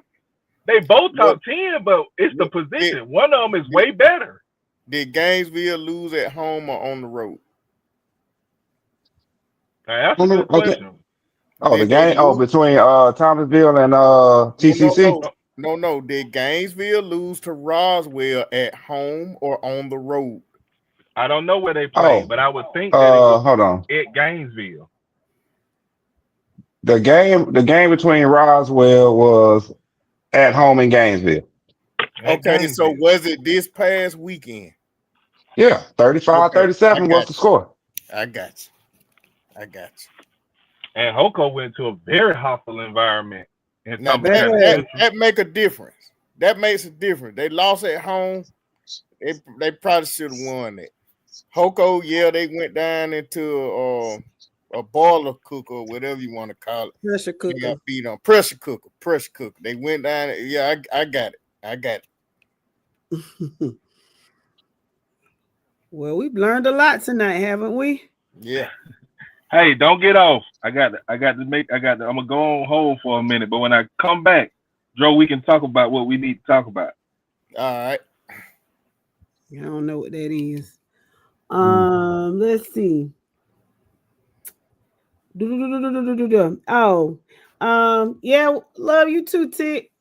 They both top 10, but it's the position. One of them is way better. Did Gainesville lose at home or on the road? Now, that's a good question. Oh, the Did they game. Oh, lose? between Thomasville and TCC. No. Did Gainesville lose to Roswell at home or on the road? I don't know where they played, but I would think that it was Hold on. at Gainesville. The game between Roswell was at home in Gainesville. Okay, so was it this past weekend? Yeah, 35-37 was the score. I got you. And Hoko went to a very hostile environment. Now that make a difference. That makes a difference. They lost at home. They probably should have won it. Hoko, they went down into a boiler cooker or whatever you want to call it. Pressure cooker. They got beat on. Pressure cooker. They went down. Yeah, I got it. Well, we've learned a lot tonight, haven't we? Yeah. Hey, don't get off. I'm gonna go on hold for a minute, but when I come back, Joe, we can talk about what we need to talk about. All right. I don't know what that is. Let's see. Yeah, love you too, Tick.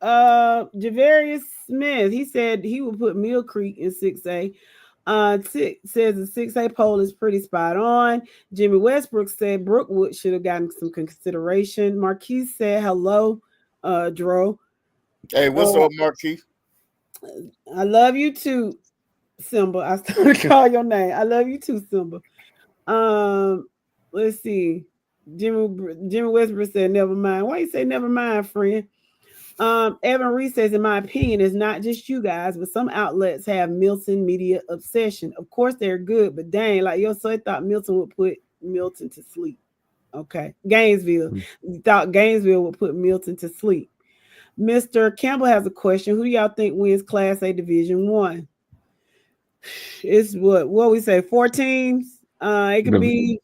Javarius Smith, he said he would put Mill Creek in 6A. Tick says the 6A poll is pretty spot on. Jimmy Westbrook said Brookwood should have gotten some consideration. Marquise said hello, Dro. Hey, what's up, Marquise? I love you too, Simba. I started to call your name. I love you too, Simba. Let's see. Jimmy Westbrook said never mind. Why you say never mind, friend? Evan Reese says, in my opinion, it's not just you guys, but some outlets have Milton media obsession. Of course, they're good, but dang, like your son thought Milton would put Milton to sleep. Okay. Gainesville. You thought Gainesville would put Milton to sleep. Mr. Campbell has a question. Who do y'all think wins Class A Division 1? It's what we say, 4 teams. It could be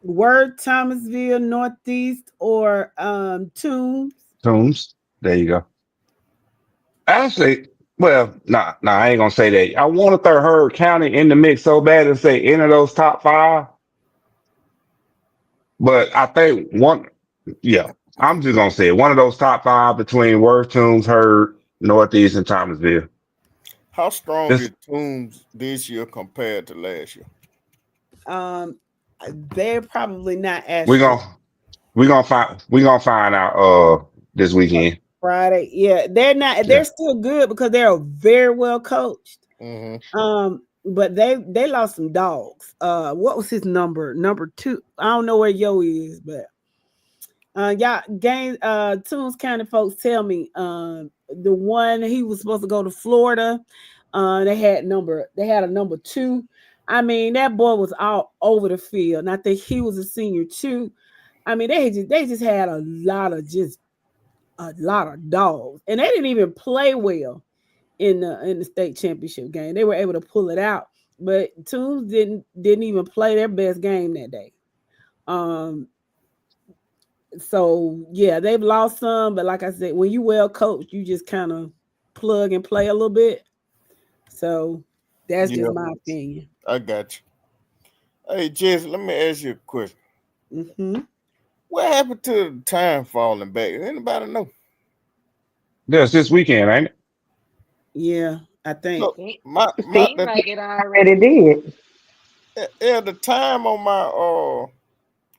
Word, Thomasville, Northeast, or Toombs. There you go. Actually, well, I ain't gonna say that. I want to throw Heard County in the mix so bad and say any of those top 5. But I think I'm just gonna say one of those top 5 between Worth, Toombs, Heard, Northeast, and Thomasville. How strong is Toombs this year compared to last year? They're probably not as We're gonna find out this weekend. Friday. Yeah, they're not. They're still good because they're very well coached. Mm-hmm. But they lost some dogs. What was his number? Number 2. I don't know where Yo is, but Toombs County folks tell me the one he was supposed to go to Florida. They had a number 2. I mean, that boy was all over the field, and I think he was a senior too. I mean, they just had a lot of dogs, and they didn't even play well in the state championship game. They were able to pull it out, but Toombs didn't even play their best game that day. Um, so yeah, they've lost some, but like I said, when you well coached, you just kind of plug and play a little bit. So that's Yeah, just my opinion. I got you. Hey, Jess, let me ask you a question. Hmm. What happened to the time falling back? Anybody know? That's this weekend, ain't it? Yeah, I think. Look, my Seems like it already did. yeah, the time on my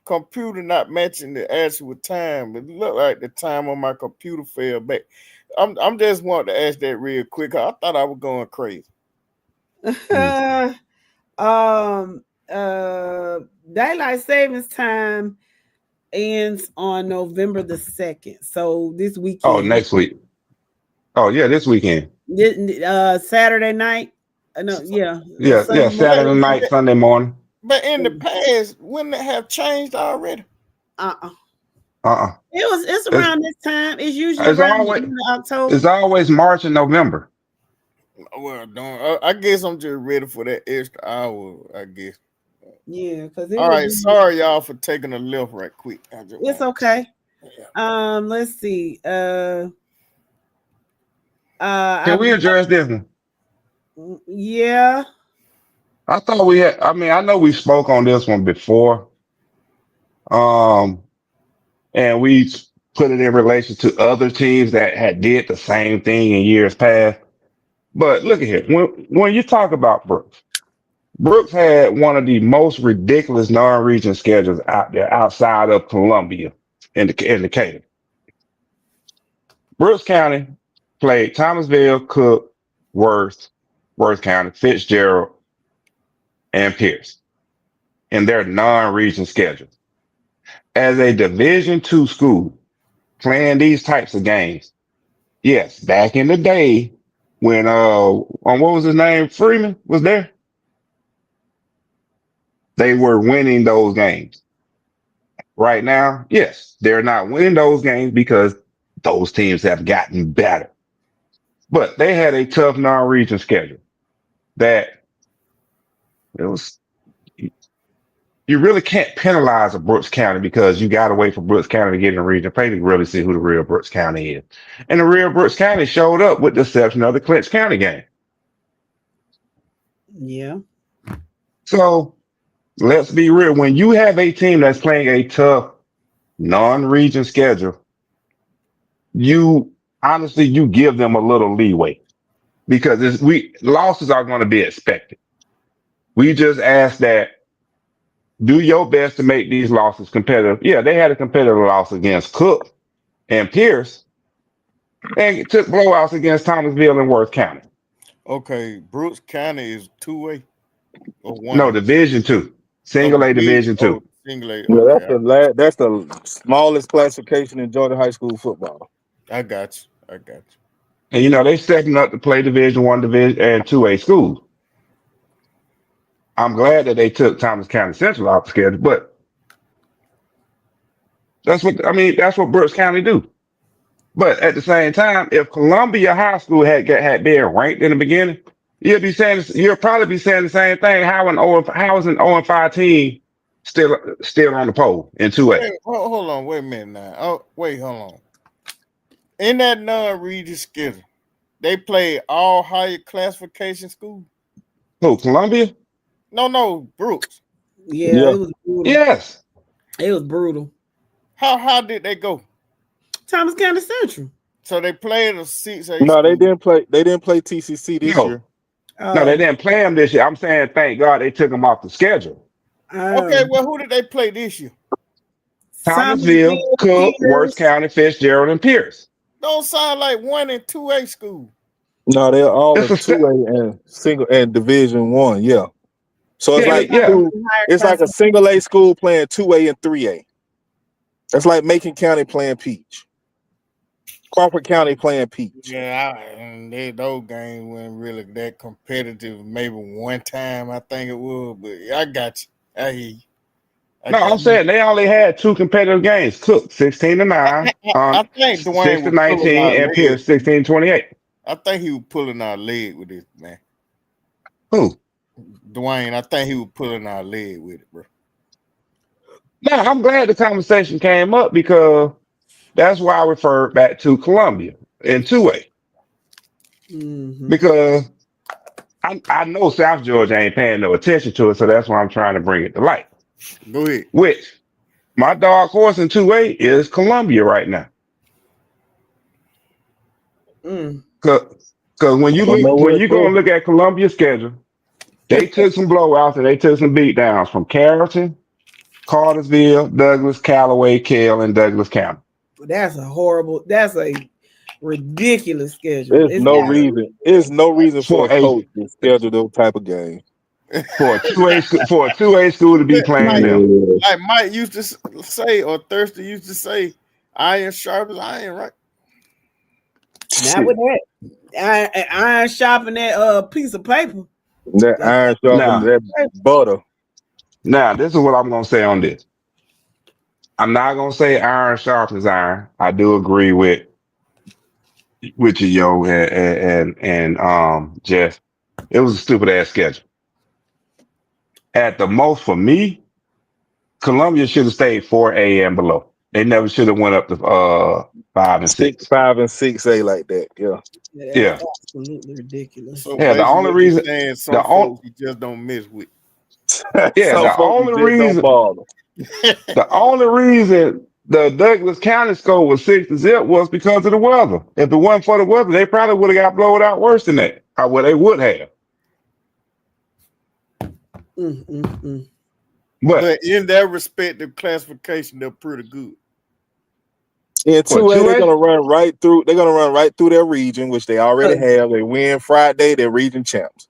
computer not matching the actual time. It looked like the time on my computer fell back. I'm just wanting to ask that real quick. I thought I was going crazy. Hmm. um, uh, daylight savings time ends on November the 2nd. So this Oh, weekend, next week. Oh, yeah, this weekend. Saturday night. No, yeah, Yeah, yeah, Sunday But Saturday morning. night, Sunday morning. but in the past, wouldn't it have changed already? Uh-uh. Uh-uh. It's It's around this time. It's usually it's around the always end of October. it's always March and November. Well, don't. I guess I'm just ready for that extra hour. I guess. Yeah, because it All would right, be. sorry y'all for taking a lift right quick. I just It's want. okay. Yeah. Let's see. Can I we address this one? yeah. I thought we had, I mean, I know we spoke on this one before. Um, and we put it in relation to other teams that had did the same thing in years past. But look at here. When you talk about Brooks, Brooks had one of the most ridiculous non-region schedules out there outside of Columbia in Decatur. Brooks County played Thomasville, Cook, Worth, Worth County, Fitzgerald, and Pierce in their non-region schedules. As a Division II school playing these types of games, yes, back in the day when on what was his name, Freeman was there, they were winning those games. Right now, yes, they're not winning those games because those teams have gotten better. But they had a tough non-region schedule that it was you really can't penalize a Brooks County because you got to wait for Brooks County to get in the region play to really see who the real Brooks County is. And the real Brooks County showed up with the exception of the Clinch County game. Yeah. So let's be real. When you have a team that's playing a tough non-region schedule, you honestly you give them a little leeway because we losses are going to be expected. We just ask that do your best to make these losses competitive. Yeah, they had a competitive loss against Cook and Pierce, and took blowouts against Thomasville and Worth County. Okay, Brooks County is 2A or No, 1A. Division II, Oh, single A division. Division II. Oh, single A. Yeah, Okay, that's the smallest classification in Georgia high school football. I got you. I got you. And they're stepping up to play Division I, Division and 2A schools. I'm glad that they took Thomas County Central off the schedule, but that's what Brooks County do. But at the same time, if Columbia High School had been ranked in the beginning, you'll probably be saying the same thing. How is an 0-5 team still on the pole in 2A? Wait, hold on. Wait a minute now. Oh, wait, hold on. In that non-region schedule, they play all higher classification schools. Who, Columbia? No, Brooks. Yeah, Yeah. it was brutal. Yes. It was brutal. How did they go? Thomas County Central. So they played a 6A No, they school. didn't play. They didn't play TCC this No. year. No, they Oh, didn't play them this year. I'm saying thank God they took them off the schedule. Okay, oh. well, who did they play this year? Thomasville, Thomasville, Cook, Worth Pierce. County, Fitzgerald, and Pierce. Don't sound like 1 and 2A school. No, they're all It's in a two A and single and Division One. Yeah, so it's yeah, Yeah, like yeah. Thomasville two. higher It's like a classification. single A school playing 2A and 3A. That's like Macon County playing Peach. Crawford County playing Peach. Yeah, and those games weren't really that competitive. Maybe one time I think it was, but I got you. I hear you. I No, I'm got you. saying they only had 2 competitive games. Cook 16-9, I think Dwayne was pulling 6-19, our and leg. Pierce 16-28. I think he was pulling our leg with this, man. Who? Dwayne, I think he was pulling our leg with it, bro. No, I'm glad the conversation came up because that's why I referred back to Columbia in 2A. Mm-hmm. Because I know South Georgia ain't paying no attention to it, so that's why I'm trying to bring it to light. Go ahead. Which my dark horse in 2A is Columbia right now. Mm. Because when I don't know when what's you go for. and look at Columbia's schedule, they took some blowouts and they took some beatdowns from Carrollton, Cartersville, Douglas, Callaway, Kell, and Douglas County. That's a ridiculous schedule. There's It's no got reason. There's no reason for For a a coach to schedule those type of games. for a 2A school to be playing like them. Yeah. like Mike used to say, or Thursday used to say, iron sharp as iron, right? not Shit. with that. Iron sharpening that piece of paper. That That iron sharpening Now, that butter. this is what I'm gonna say on this. I'm not gonna say iron sharpens iron. I do agree with you, yo, and Jeff. It was a stupid ass schedule. At the most for me, Columbia should have stayed 4A and below. They never should have went up to 5 and 6. 5 and 6A like that. Yeah. that's Yeah. absolutely ridiculous. So Yeah, the basically, only what you're reason saying, the some on folks you just don't mess with. yeah, Some the folks only just don't reason bother. the only reason the Douglas County score was 6-0 was because of the weather. If it wasn't for the weather, they probably would have got blown out worse than that. Or well, they would have. Mm. But But in their respective classification, they're pretty good. In for 2A, they're 2A, gonna run right through. They're gonna run right through their region, which they already have. They win Friday. They're region champs.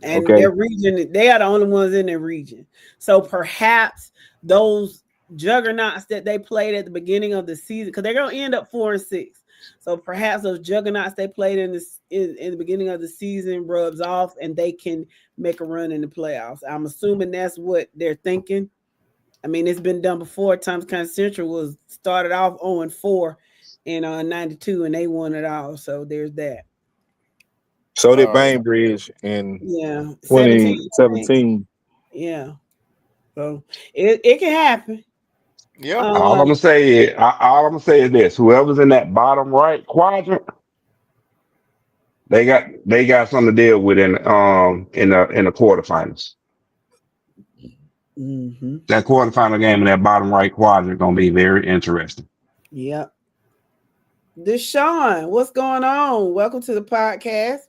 And Okay. their region, they are the only ones in their region. So perhaps those juggernauts that they played at the beginning of the season, because they're going to end up 4-6. So perhaps those juggernauts they played in the beginning of the season rubs off, and they can make a run in the playoffs. I'm assuming that's what they're thinking. I mean, it's been done before. Thomas County Central was started off 0-4 in 92, and they won it all. So there's that. So did Uh, Bainbridge in Yeah, 17. I think. 2017. Yeah. So it can happen. yeah. all I'm gonna say is this: whoever's in that bottom right quadrant, they got something to deal with in the quarterfinals. Mm-hmm. That quarterfinal game in that bottom right quadrant gonna be very interesting. Yep. Deshaun, what's going on? Welcome to the podcast.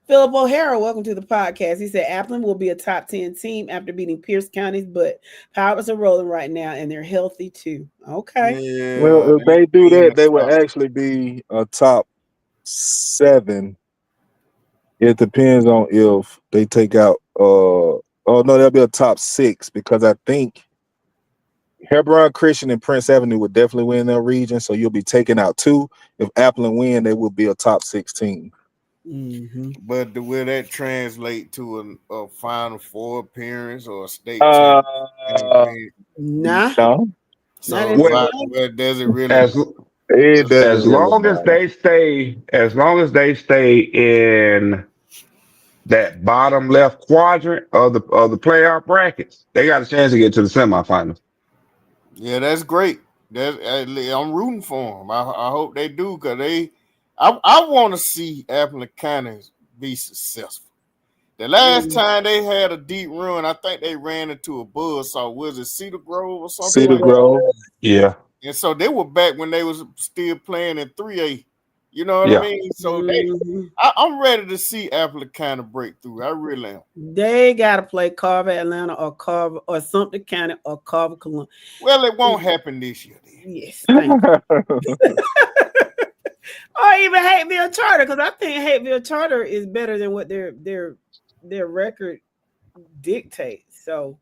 Philip O'Hara, welcome to the podcast. He said Appleton will be a top 10 team after beating Pierce County's, but Powers are rolling right now and they're healthy too. Okay. Well, Yeah, if they do in that, the they would top. actually be a top 7. It depends on if they take out. Oh no, they'll be a top 6 because I think Hebron Christian and Prince Avenue would definitely win their region. So you'll be taking out 2. If Appleton win, they will be a top 16. Mm-hmm. But will that translate to a Final Four appearance or a state Uh, championship? Nah, no, not So in Well, where does it really as matter? it doesn't as really long as matter. they stay in that bottom left quadrant of the playoff brackets, they got a chance to get to the semifinals. Yeah, that's great. I'm rooting for them. I hope they do because I want to see Appleton County be successful. The last time they had a deep run, I think they ran into a buzzsaw. Was it Cedar Grove or something Cedar like it. that? Grove. Yeah, And so they were back when they was still playing in 3A. You know what I yeah. mean? So Mm-hmm. I'm ready to see Appleton County break through. I really am. They gotta play Carver, Atlanta, or Carver, or Sumter County, or Carver, Columbia. Well, it won't happen this year, then. Yes, thank you. Or even Hateville Charter, because I think Hateville Charter is better than what their record dictates. So,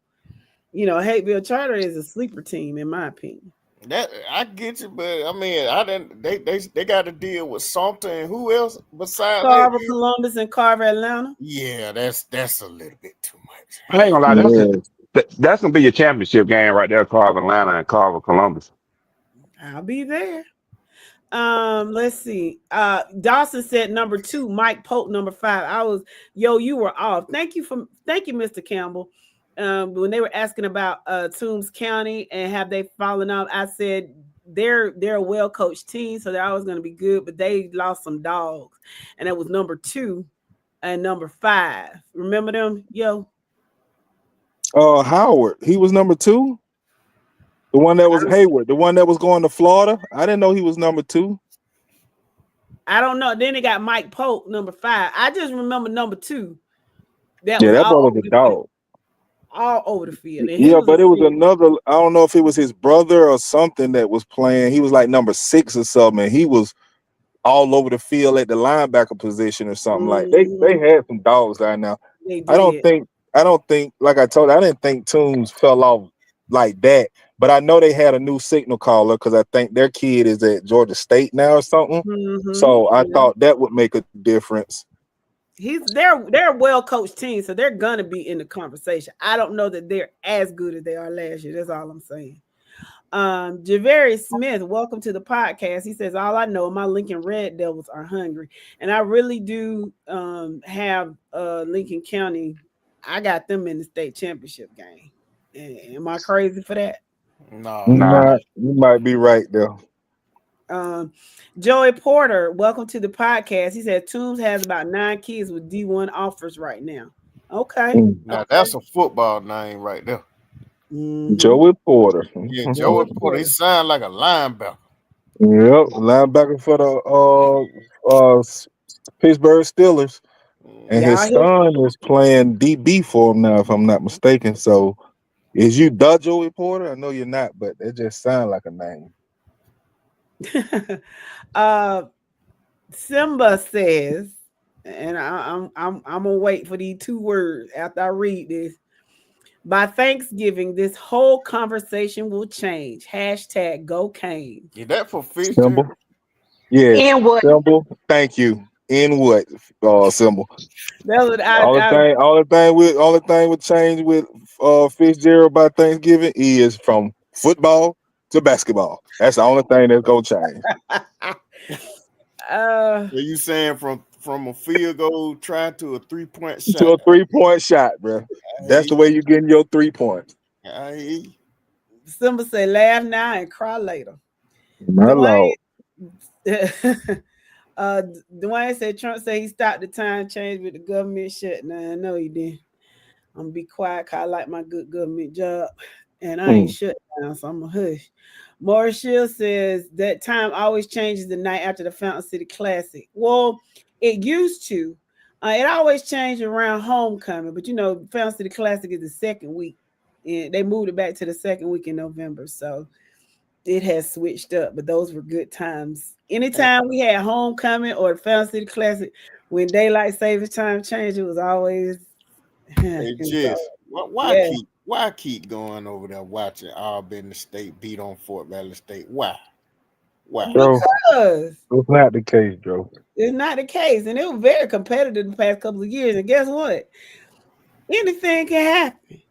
Hateville Charter is a sleeper team, in my opinion. That I get you, but I mean, I didn't. They got to deal with Salter and who else besides that? Carver, Columbus, and Carver, Atlanta. Yeah, that's a little bit too much. I ain't gonna lie, Yeah. that's gonna be your championship game right there, Carver Atlanta and Carver Columbus. I'll be there. Let's see. Dawson said number 2, Mike Pope number 5. You were off. Thank you, Mr. Campbell. When they were asking about Toombs County and have they fallen off, I said they're a well coached team, so they're always going to be good, but they lost some dogs, and it was number 2 and number 5. Remember them, yo? Howard, he was number 2. The one that was Hayward, the one that was going to Florida. I didn't know he was number 2. I don't know. Then they got Mike Pope number 5. I just remember number 2. That brother was a dog. All over the field. And Yeah, but it was another. I don't know if it was his brother or something that was playing. He was like number 6 or something. And he was all over the field at the linebacker position or something. Like they had some dogs down now. I don't think, like I told you, I didn't think Toombs fell off like that. But I know they had a new signal caller because I think their kid is at Georgia State now or something. So I thought that would make a difference. They're a well coached team, so they're gonna be in the conversation. I don't know that they're as good as they are last year. That's all I'm saying. Javarius Smith, welcome to the podcast. He says, all I know, my Lincoln Red Devils are hungry, and I really do have Lincoln County. I got them in the state championship game. Am I crazy for that? No, you might be right though. Joey Porter, welcome to the podcast. He said Toombs has about 9 kids with D1 offers right now. Okay. Now that's a football name right there. Joey Porter. Yeah, Joey Porter. He sound like a linebacker. Yep, linebacker for the Pittsburgh Steelers. And his son is playing DB for him now, if I'm not mistaken. So is you Joey Porter? I know you're not, but it just sounds like a name. Simba says, and I'm gonna wait for these 2 words after I read this. By Thanksgiving, this whole conversation will change. # Go Cane. Is that for fish? Symbol? Yeah. In what? Symbol. Thank you. In what? Symbol. That's what Only thing would change with Fitzgerald by Thanksgiving is from football to basketball. That's the only thing that's gonna change. Are you saying from a field goal try to a 3-point shot? To a 3-point shot, bro. That's the way you're getting your 3 points. Simba say, laugh now and cry later. My Lord. Dwayne said Trump said he stopped the time change with the government shut. Nah, no, he didn't. I'm gonna be quiet because I like my good government job, and I ain't shut down, so I'm a hush. Morris Shield says that time always changes the night after the Fountain City Classic. Well, it used to. It always changed around homecoming, but Fountain City Classic is the second week, and they moved it back to the second week in November. So it has switched up, but those were good times. Anytime we had homecoming or the Fountain City Classic, when daylight savings time changed, it was always. Hey, Jeff, why keep going over there watching Auburn State beat on Fort Valley State? Why? Because it's not the case, Joe. It's not the case, and it was very competitive the past couple of years. And guess what? Anything can happen.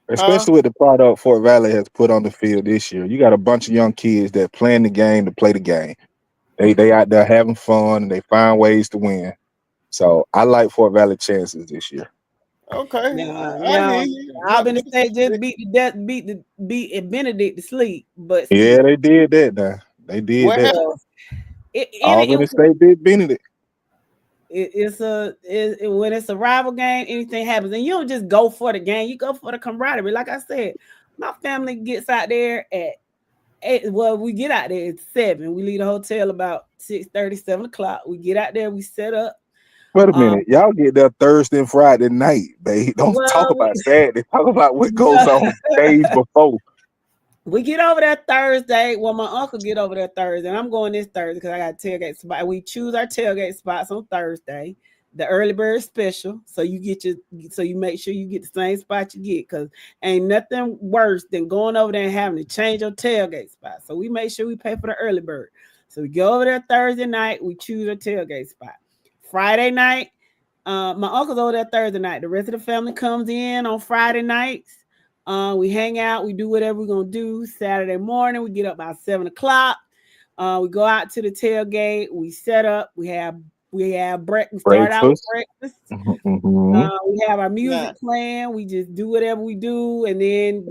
Especially with the product Fort Valley has put on the field this year. You got a bunch of young kids that playing the game to play the game. They out there having fun and they find ways to win. So I like Fort Valley chances this year. Okay. Auburn State just beat Benedict to sleep, but yeah, they did that. Now they did that. Auburn State beat Benedict. When it's a rival game, anything happens, and you don't just go for the game; you go for the camaraderie. Like I said, my family gets out there at 8. Well, we get out there at 7. We leave the hotel about 6:30, 7 o'clock. We get out there, we set up. Wait a minute, y'all get there Thursday and Friday night, babe. Don't talk about Saturday. Talk about what goes on days before. We get over there Thursday. Well, my uncle get over there Thursday, and I'm going this Thursday because I got a tailgate spot. We choose our tailgate spots on Thursday. the early bird special. So you make sure you get the same spot you get, because ain't nothing worse than going over there and having to change your tailgate spot. So we make sure we pay for the early bird. So we go over there Thursday night, we choose a tailgate spot. Friday night, my uncle's over there Thursday night. The rest of the family comes in on Friday nights. We hang out, we do whatever we're gonna do. Saturday morning, we get up about 7 o'clock. We go out to the tailgate, we set up, we have breakfast. We start out with Breakfast. breakfast. Mm-hmm. We have our music Now, playing. We just do whatever we do, and then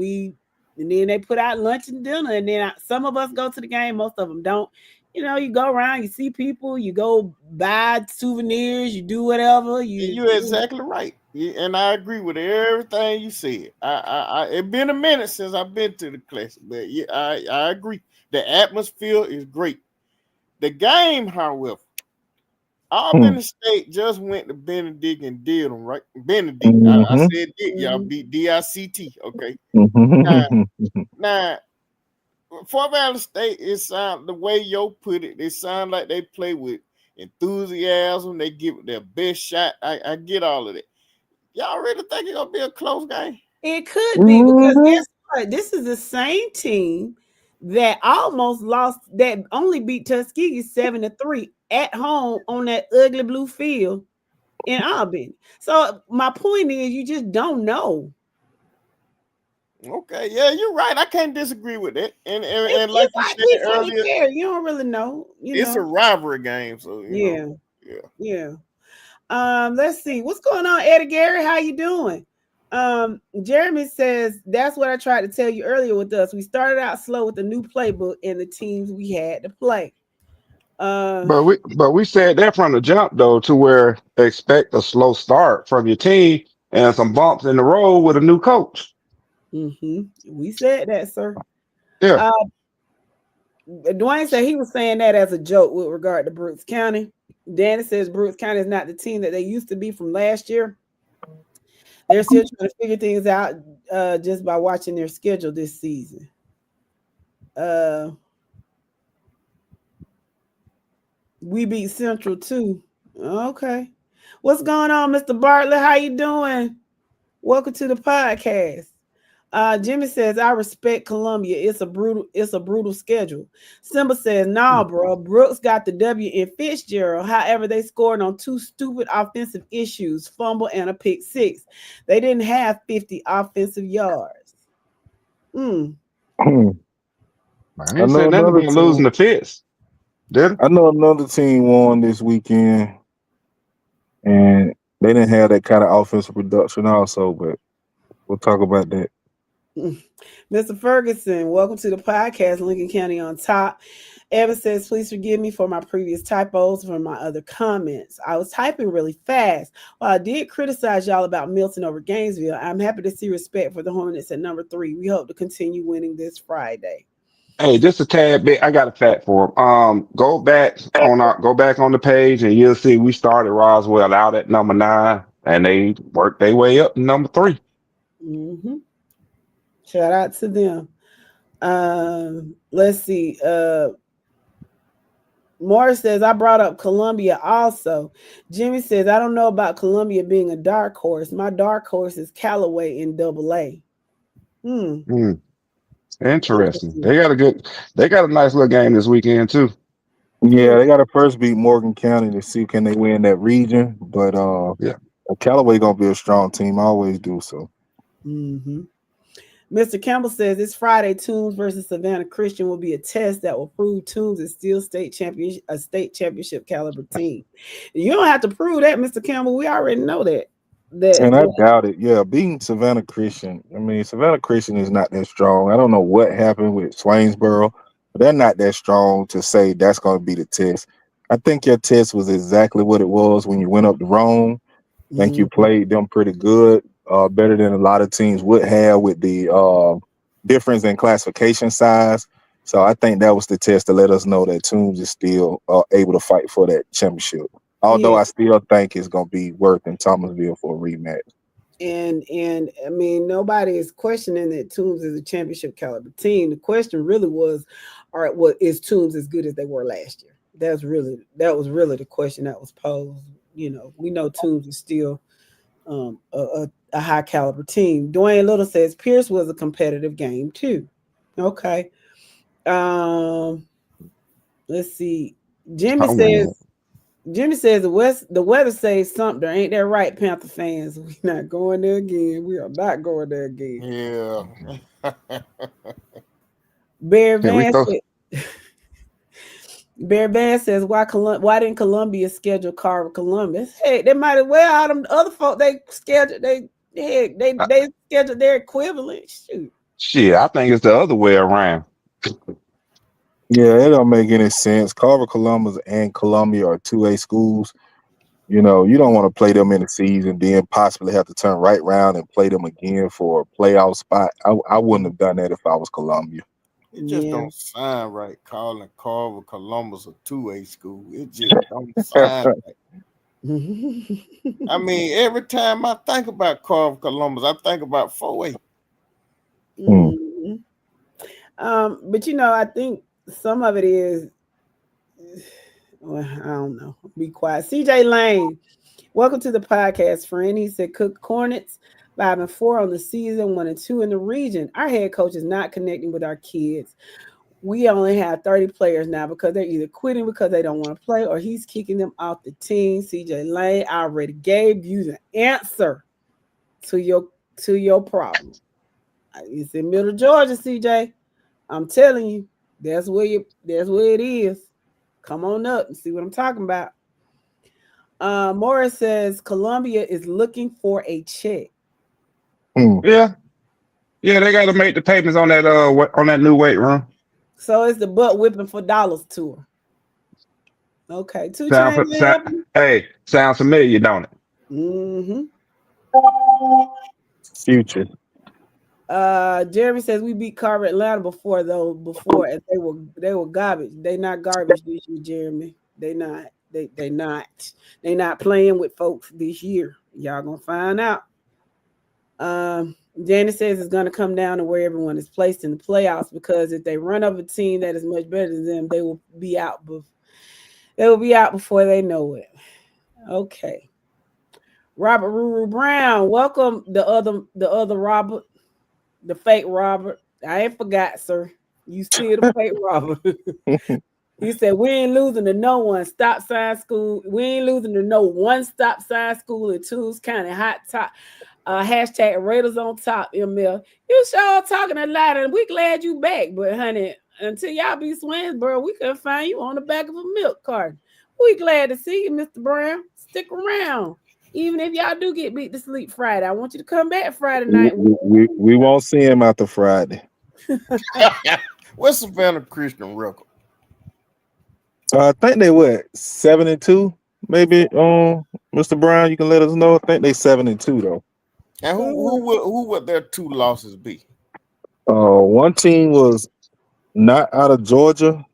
they put out lunch and dinner, and then some of us go to the game. Most of them don't. You go around, you see people, you go buy souvenirs, you do whatever. you're exactly right. And I agree with everything you said. It's been a minute since I've been to the classic, but yeah, I agree. The atmosphere is great. The game, however, Auburn State just went to Benedict and did them, right? Benedict. I Mm-hmm. said Dick, y'all beat DICT. Okay. Now, Mm-hmm. now Fort Valley State, it sound the way Yo put it, they sound like they play with enthusiasm, they give it their best shot. I get all of that. Y'all really think it's gonna be a close game? It could be, because guess what? This is the same team that almost lost, that only beat Tuskegee 7-3 at home on that ugly blue field in Auburn. So my point is, you just don't know. Okay, yeah, you're right. I can't disagree with that. And like It's you like said we fully earlier, fair. You don't really know. it's a rivalry game, so Yeah, yeah. yeah. Let's see what's going on, Eddie Gary. How you doing? Jeremy says that's what I tried to tell you earlier with us. We started out slow with the new playbook and the teams we had to play. But we said that from the jump though, to where expect a slow start from your team and some bumps in the road with a new coach. We said that, sir. Yeah. Uh, Dwayne said he was saying that as a joke with regard to Brooks County. Danny says Brooks County is not the team that they used to be from last year. They're still trying to figure things out just by watching their schedule this season. We beat Central too. Okay. What's going on, Mr. Bartlett? How you doing? Welcome to the podcast. Jimmy says, I respect Columbia. It's a brutal schedule. Simba says, nah, bro. Brooks got the W in Fitzgerald. However, they scored on 2 stupid offensive issues, fumble and a pick 6. They didn't have 50 offensive yards. I I ain't know saying nothing another about losing team. the Fitz. Did I know another team won this weekend, and they didn't have that kind of offensive production also. But we'll talk about that. Mr. Ferguson, welcome to the podcast, Lincoln County on top. Evan says, please forgive me for my previous typos for my other comments. I was typing really fast. While I did criticize y'all about Milton over Gainesville, I'm happy to see respect for the Hornets at number 3. We hope to continue winning this Friday. Hey, just a tad bit. I got a fact for him. Go back on the page and you'll see we started Roswell out at number 9 and they worked their way up to number 3. Shout out to them. Let's see. Morris says, I brought up Columbia also. Jimmy says, I don't know about Columbia being a dark horse. My dark horse is Callaway in AA. Interesting. They got a nice little game this weekend too. Yeah, they got to first beat Morgan County to see can they win that region. But Yeah. Callaway gonna be a strong team. I always do so. Mr. Campbell says this Friday, Toombs versus Savannah Christian will be a test that will prove Toombs is still a state championship caliber team. You don't have to prove that, Mr. Campbell. We already know that. And I doubt it. Yeah, beating Savannah Christian. I mean, Savannah Christian is not that strong. I don't know what happened with Swainsboro, but they're not that strong to say that's going to be the test. I think your test was exactly what it was when you went up to Rome. I think you played them pretty good, better than a lot of teams would have with the difference in classification size. So I think that was the test to let us know that Toombs is still able to fight for that championship. Although I still think it's going to be Worth in Thomasville for a rematch. And I mean, nobody is questioning that Toombs is a championship caliber team. The question really was, all right, is Toombs as good as they were last year? That was really the question that was posed. we know Toombs is still a high caliber team. Dwayne Little says Pierce was a competitive game too. Okay. Let's see. Jimmy Oh man. says the weather says something. Ain't that right, Panther fans? We not going there again. We are not going there again. Yeah. Bear Can we Van throw? said, Bear Van says why didn't Columbia schedule Carver Columbus? Hey, they might as well all them other folk they scheduled they scheduled their equivalent. Shoot. Shit, I think it's the other way around. Yeah, it don't make any sense. Carver Columbus and Columbia are 2A schools. You know, you don't want to play them in the season, then possibly have to turn right around and play them again for a playoff spot. I wouldn't have done that if I was Columbia. It just Yeah. don't sound right calling Carver Columbus a 2A school. It just don't sound right. I mean, every time I think about Carver Columbus, I think about 4A. Mhm. But I think some of it is well, I don't know. Be quiet. CJ Lane, welcome to the podcast, friend. He said Cook Hornets 5-4 on the season, 1-2 in the region. Our head coach is not connecting with our kids. We only have 30 players now because they're either quitting because they don't want to play or he's kicking them off the team. CJ Lane, I already gave you the answer to your problem. It's in Middle Georgia, CJ. I'm telling you, that's where it is. Come on up and see what I'm talking about. Morris says Columbia is looking for a check. Yeah, yeah, they got to make the payments on that on that new weight room. So it's the butt whipping for dollars tour. Okay, 2 Sound, Chainz sound, hey, sounds familiar, don't it? Mm-hmm. Future. Jeremy says we beat Carver Atlanta before and they were garbage. They not garbage this year, Jeremy. They not. They not playing with folks this year. Y'all gonna find out. Janice says it's gonna come down to where everyone is placed in the playoffs because if they run up a team that is much better than them, they will be out. They will be out before they know it. Okay. Robert Ruru Brown, welcome the other Robert. The fake Robert. I ain't forgot, sir. You still the fake Robert. He said, we ain't losing to no one stop sign school. We ain't losing to no one stop sign school in Tools County. Hot top. Hashtag Raiders on top, ML. You sure talking a lot, and we glad you back. But honey, until y'all be Swansboro, we couldn't find you on the back of a milk carton. We glad to see you, Mr. Brown. Stick around. Even if y'all do get beat to sleep Friday, I want you to come back Friday night. We won't see him after Friday. What's the Savannah Christian record? I think they 7-2, maybe. Mr. Brown, you can let us know. I think they 7-2 though. And who would their 2 losses be? One team was not out of Georgia,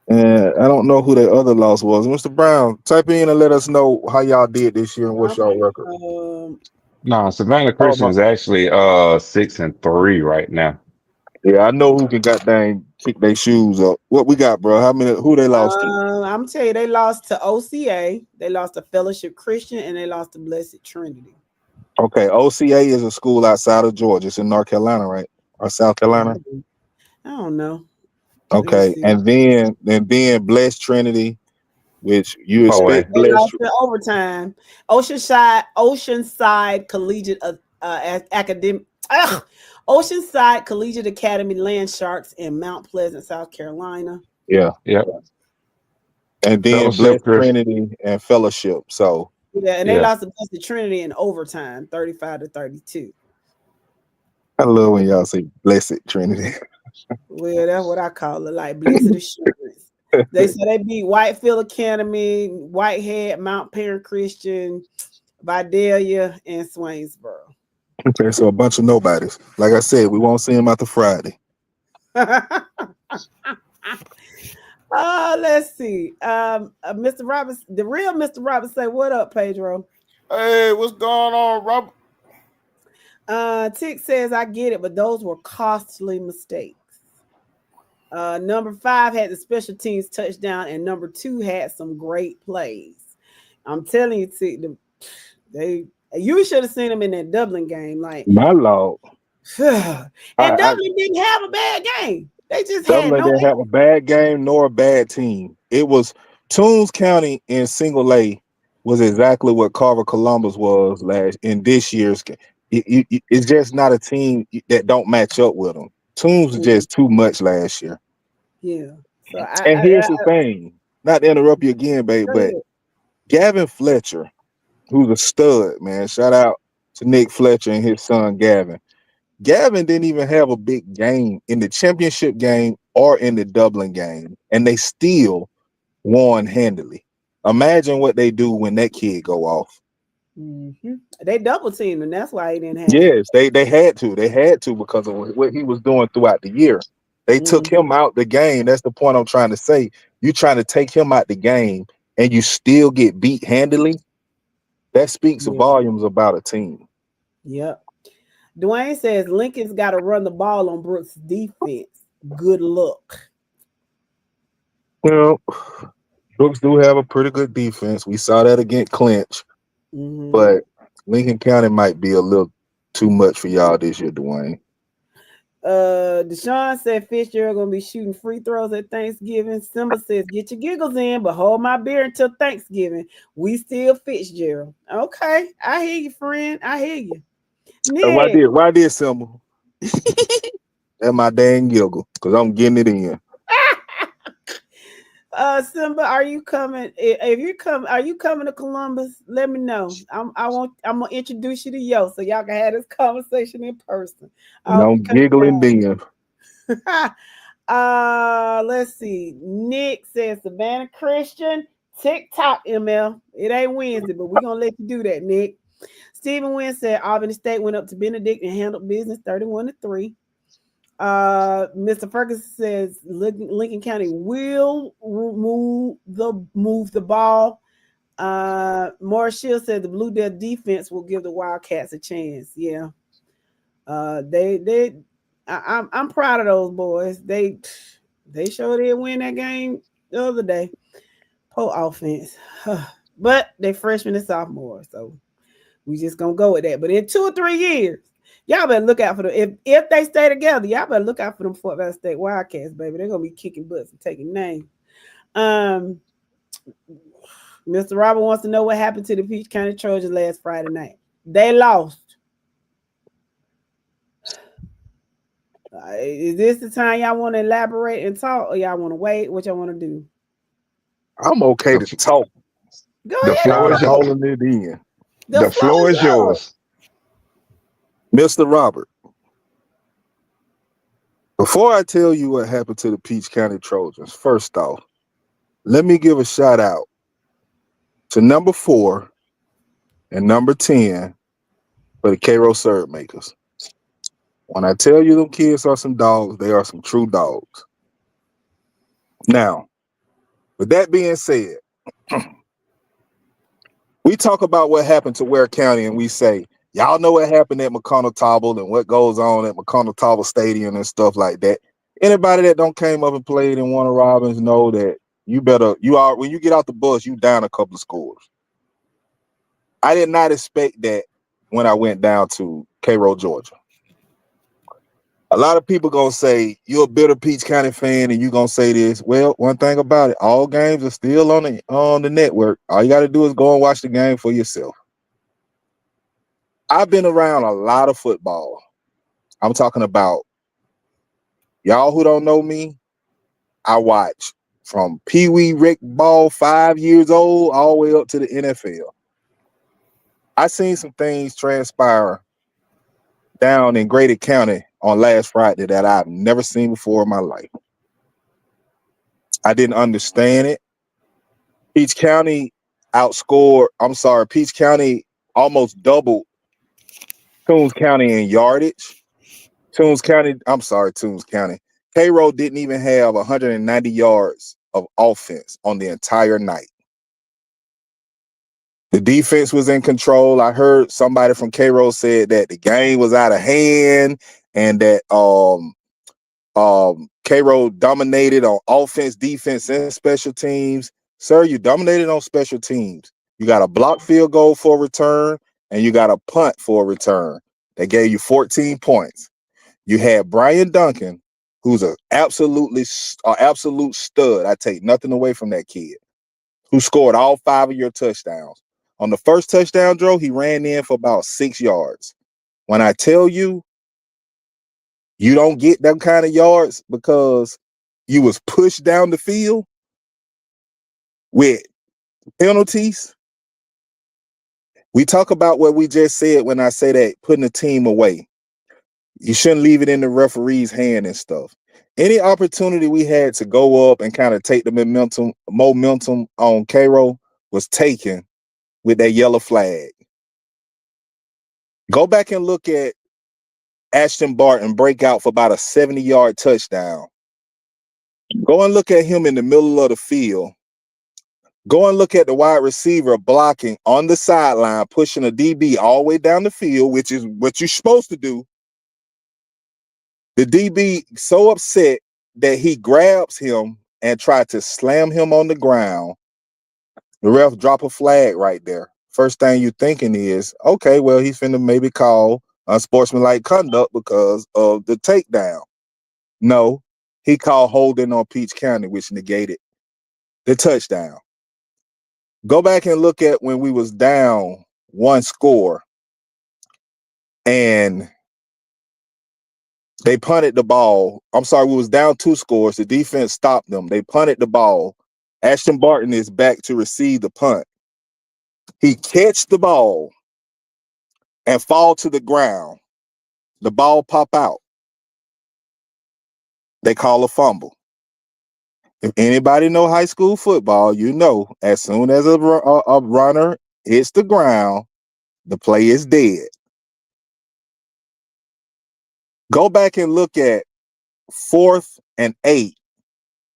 and I don't know who their other loss was. Mr. Brown, type in and let us know how y'all did this year and what's y'all record. No, Savannah Christian is actually 6-3 right now. Yeah, I know who can goddamn kick their shoes up. What we got, bro? Who they lost to? I'm tell you, they lost to OCA, they lost to Fellowship Christian, and they lost to Blessed Trinity. Okay, OCA is a school outside of Georgia. It's in North Carolina, right? Or South Carolina? I don't know. Okay, and then Blessed Trinity, which you expect They Blessed. lost in overtime. Oceanside Collegiate Academic. Oceanside Collegiate Academy Land Sharks in Mount Pleasant, South Carolina. Yeah. And then Blessed Trinity and Fellowship. So and they lost to Blessed Trinity in overtime, 35-32. I love when y'all say Blessed Trinity. Well, that's what I call it, like blessed assurance. They said they beat Whitefield Academy, Whitehead, Mount Perrin Christian, Vidalia, and Swainsboro. Okay, so a bunch of nobodies. Like I said, we won't see him after Friday. Let's see. Mr. Roberts, the real Mr. Roberts say, what up, Pedro? Hey, what's going on, Robert? Tick says, I get it, but those were costly mistakes. Number 5 had the special teams touchdown, and number 2 had some great plays. I'm telling you, they you should have seen them in that Dublin game. Like, My lord. and I Dublin didn't have a bad game. They just had Dublin no. didn't have a bad game nor a bad team. It was Toombs County in single A was exactly what Carver Columbus was last in this year's game. It's just not a team that don't match up with them. Toombs was just too much last year. Yeah. So And here's the thing, not to interrupt you again, babe, go but ahead. Gavin Fletcher, who's a stud, man. Shout out to Nick Fletcher and his son Gavin. Gavin didn't even have a big game in the championship game or in the Dublin game, and they still won handily. Imagine what they do when that kid go off. They double teamed, and that's why he didn't have. Yes, they had to. They had to because of what he was doing throughout the year. They took him out the game. That's the point I'm trying to say. You trying to take him out the game and you still get beat handily. That speaks volumes about a team. Yep. Dwayne says Lincoln's got to run the ball on Brooks' defense. Good luck. Well, Brooks do have a pretty good defense. We saw that against Clinch. But Lincoln County might be a little too much for y'all this year, Dwayne. Deshaun said Fitzgerald gonna be shooting free throws at Thanksgiving. Simba says get your giggles in, but hold my beer until Thanksgiving. We still Fitzgerald. Okay, I hear you, friend. I hear you. Nick. Why did Simba? That's my dang giggle, because I'm getting it in. Simba, are you coming? If you come, are you coming to Columbus? Let me know. I'm gonna introduce you to Yo, so y'all can have this conversation in person. I'm giggling then. Let's see. Nick says Savannah Christian TikTok ML. It ain't Wednesday, but we're gonna let you do that, Nick. Stephen Wynn said Albany State went up to Benedict and handled business 31-3. Mr. Ferguson says Lincoln County will move the ball. Morris Shield said the Blue Death defense will give the Wildcats a chance. Yeah. I'm proud of those boys. They sure did win that game the other day. Poor offense. But they freshmen and sophomore, so we just gonna go with that. But in 2 or 3 years, y'all better look out for them. If they stay together, y'all better look out for them Fort Valley State Wildcats, baby. They're gonna be kicking butts and taking names. Mr. Robert wants to know what happened to the Peach County Trojans last Friday night. They lost. Is this the time y'all want to elaborate and talk, or y'all want to wait? What y'all want to do? I'm okay to talk. Go ahead. Floor is holding it in. The floor is yours. Mr. Robert, before I tell you what happened to the Peach County Trojans, first off, let me give a shout out to number 4 and number 10 for the Cairo Serve Makers. When I tell you them kids are some dogs, they are some true dogs. Now, with that being said, we talk about what happened to Ware County and we say, y'all know what happened at McConnell-Tauble and what goes on at McConnell-Tauble Stadium and stuff like that. Anybody that don't came up and played in Warner Robins know that when you get out the bus, you down a couple of scores. I did not expect that when I went down to Cairo, Georgia. A lot of people gonna say you're a bitter Peach County fan and you gonna say this. Well, one thing about it, all games are still on the network. All you gotta do is go and watch the game for yourself. I've been around a lot of football. I'm talking about y'all who don't know me. I watch from Pee Wee rec ball 5 years old all the way up to the NFL. I seen some things transpire down in Grady County on last Friday that I've never seen before in my life. I didn't understand it. Peach County almost doubled Toombs County in yardage. Toombs County. Cairo didn't even have 190 yards of offense on the entire night. The defense was in control. I heard somebody from Cairo said that the game was out of hand and that Cairo dominated on offense, defense, and special teams. Sir, you dominated on special teams. You got a block field goal for a return, and you got a punt for a return. They gave you 14 points. You had Brian Duncan, who's an absolute stud. I take nothing away from that kid, who scored all 5 of your touchdowns. On the first touchdown, Joe, he ran in for about 6 yards. When I tell you, you don't get them kind of yards because you was pushed down the field with penalties. We talk about what we just said when I say that putting the team away. You shouldn't leave it in the referee's hand and stuff. Any opportunity we had to go up and kind of take the momentum on Cairo was taken with that yellow flag. Go back and look at Ashton Barton break out for about a 70-yard touchdown. Go and look at him in the middle of the field. Go and look at the wide receiver blocking on the sideline, pushing a DB all the way down the field, which is what you're supposed to do. The DB so upset that he grabs him and tried to slam him on the ground. The ref drop a flag right there. First thing you're thinking is, okay, well, he's finna maybe call unsportsmanlike conduct because of the takedown. No, he called holding on Peach County, which negated the touchdown. Go back and look at when we was down 1 score and they punted the ball. I'm sorry, we was down 2 scores. The defense stopped them. They punted the ball. Ashton Barton is back to receive the punt. He catch the ball and fall to the ground. The ball pop out. They call a fumble. If anybody know high school football, you know as soon as a runner hits the ground, the play is dead. Go back and look at 4th and 8,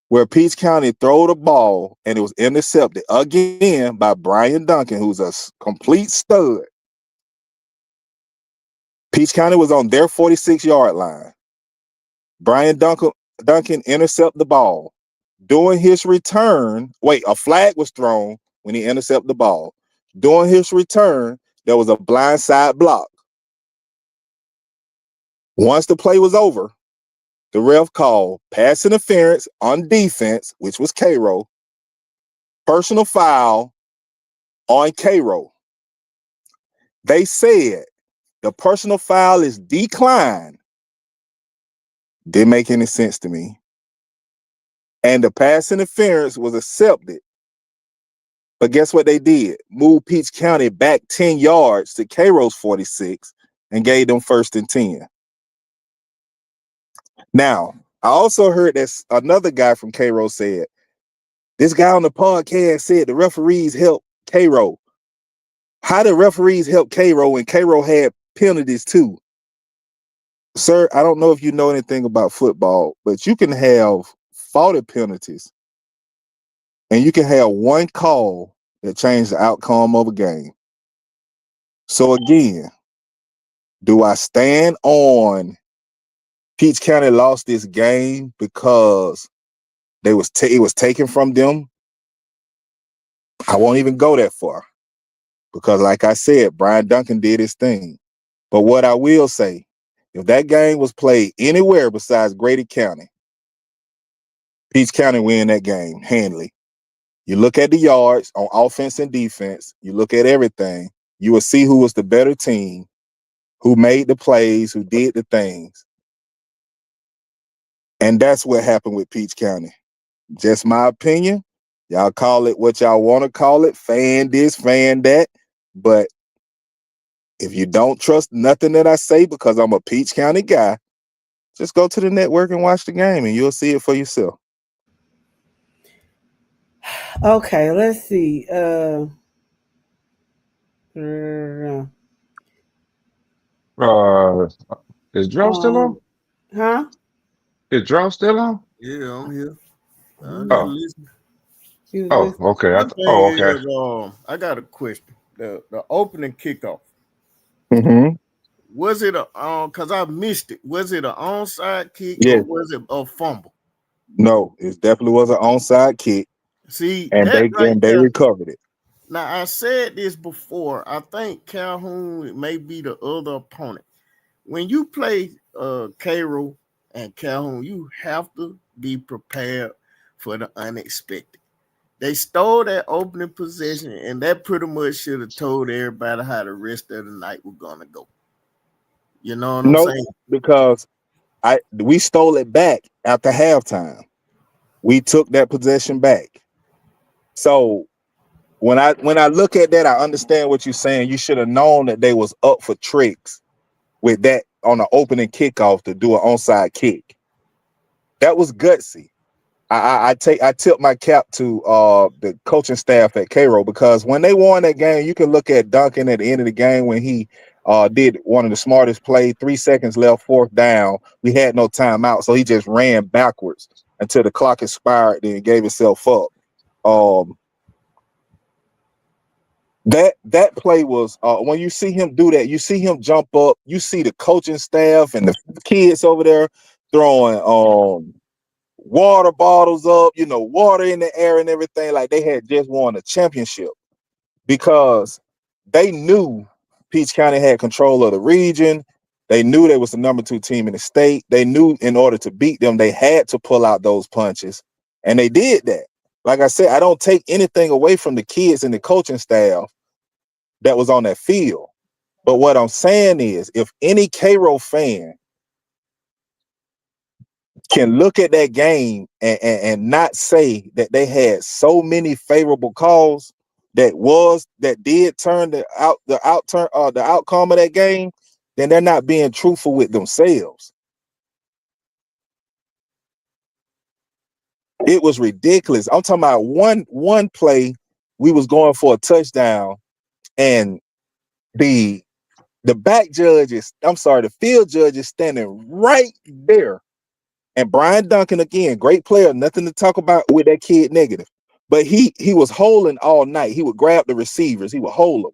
where Peach County throw the ball and it was intercepted again by Brian Duncan, who's a complete stud. Peach County was on their 46-yard line. Brian Duncan intercepted the ball. During his return, a flag was thrown when he intercepted the ball. During his return, there was a blindside block. Once the play was over, the ref called pass interference on defense, which was Cairo, personal foul on Cairo. They said the personal foul is declined. Didn't make any sense to me. And the pass interference was accepted. But guess what they did? Moved Peach County back 10 yards to Cairo's 46 and gave them 1st and 10. Now, I also heard that another guy from Cairo said, this guy on the podcast said the referees helped Cairo. How did referees help Cairo when Cairo had penalties too? Sir, I don't know if you know anything about football, but you can have 40 penalties and you can have one call that changed the outcome of a game. So again, do I stand on Peach County lost this game because it was taken from them? I won't even go that far because, like I said, Brian Duncan did his thing. But what I will say, if that game was played anywhere besides Grady County, Peach County win that game handily. You look at the yards on offense and defense, you look at everything, you will see who was the better team, who made the plays, who did the things. And that's what happened with Peach County. Just my opinion. Y'all call it what y'all want to call it, fan this, fan that. But if you don't trust nothing that I say because I'm a Peach County guy, just go to the network and watch the game and you'll see it for yourself. Okay, let's see. Is Dro still on? Huh? Is Dro still on? Yeah, I'm here. I'm just Oh, listening. He was listening. okay. My thing Okay. is, I got a question. The opening kickoff. Mm-hmm. Was it because I missed it? Was it an onside kick Yeah. or was it a fumble? No, it definitely was an onside kick, See and that right they there. recovered it. Now I said this before. I think Calhoun may be the other opponent. When you play Cairo and Calhoun, you have to be prepared for the unexpected. They stole that opening possession, and that pretty much should have told everybody how the rest of the night was gonna go. You know what I'm Nope, saying? because we stole it back after halftime. We took that possession back. So when I look at that, I understand what you're saying. You should have known that they was up for tricks with that on the opening kickoff to do an onside kick. That was gutsy. I tip my cap to the coaching staff at Cairo, because when they won that game, you can look at Duncan at the end of the game when he did one of the smartest plays. 3 seconds left, fourth down. We had no timeout, so he just ran backwards until the clock expired. Then he gave himself up. Um, that play was when you see him do that, you see him jump up. You see the coaching staff and the kids over there throwing water bottles up, water in the air and everything, like they had just won a championship, because they knew Peach County had control of the region. They knew they was the number 2 team in the state. They knew in order to beat them, they had to pull out those punches, and they did that. Like I said, I don't take anything away from the kids and the coaching staff that was on that field. But what I'm saying is, if any Cairo fan can look at that game and not say that they had so many favorable calls that did turn the outcome of that game, then they're not being truthful with themselves. It was ridiculous. I'm talking about one play, we was going for a touchdown, and the the field judge is standing right there. And Brian Duncan, again, great player, nothing to talk about with that kid negative. But he was holding all night. He would grab the receivers, he would hold them.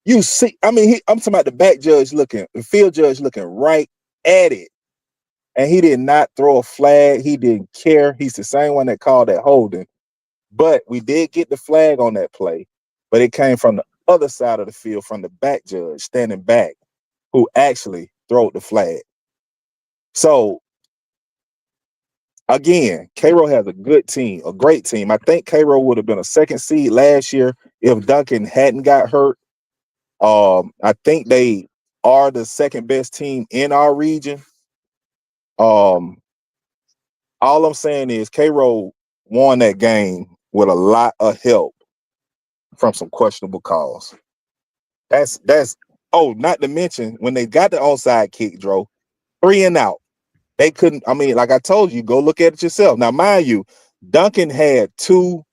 You see, I'm talking about the field judge looking right at it. And he did not throw a flag. He didn't care. He's the same one that called that holding. But we did get the flag on that play. But it came from the other side of the field, from the back judge standing back, who actually threw the flag. So again, Cairo has a good team, a great team. I think Cairo would have been a second seed last year if Duncan hadn't got hurt. I think they are the second best team in our region. Um, all I'm saying is Cairo won that game with a lot of help from some questionable calls. That's not to mention when they got the onside kick, Dro, 3 and out. They couldn't, like I told you, go look at it yourself. Now, mind you, Duncan had 2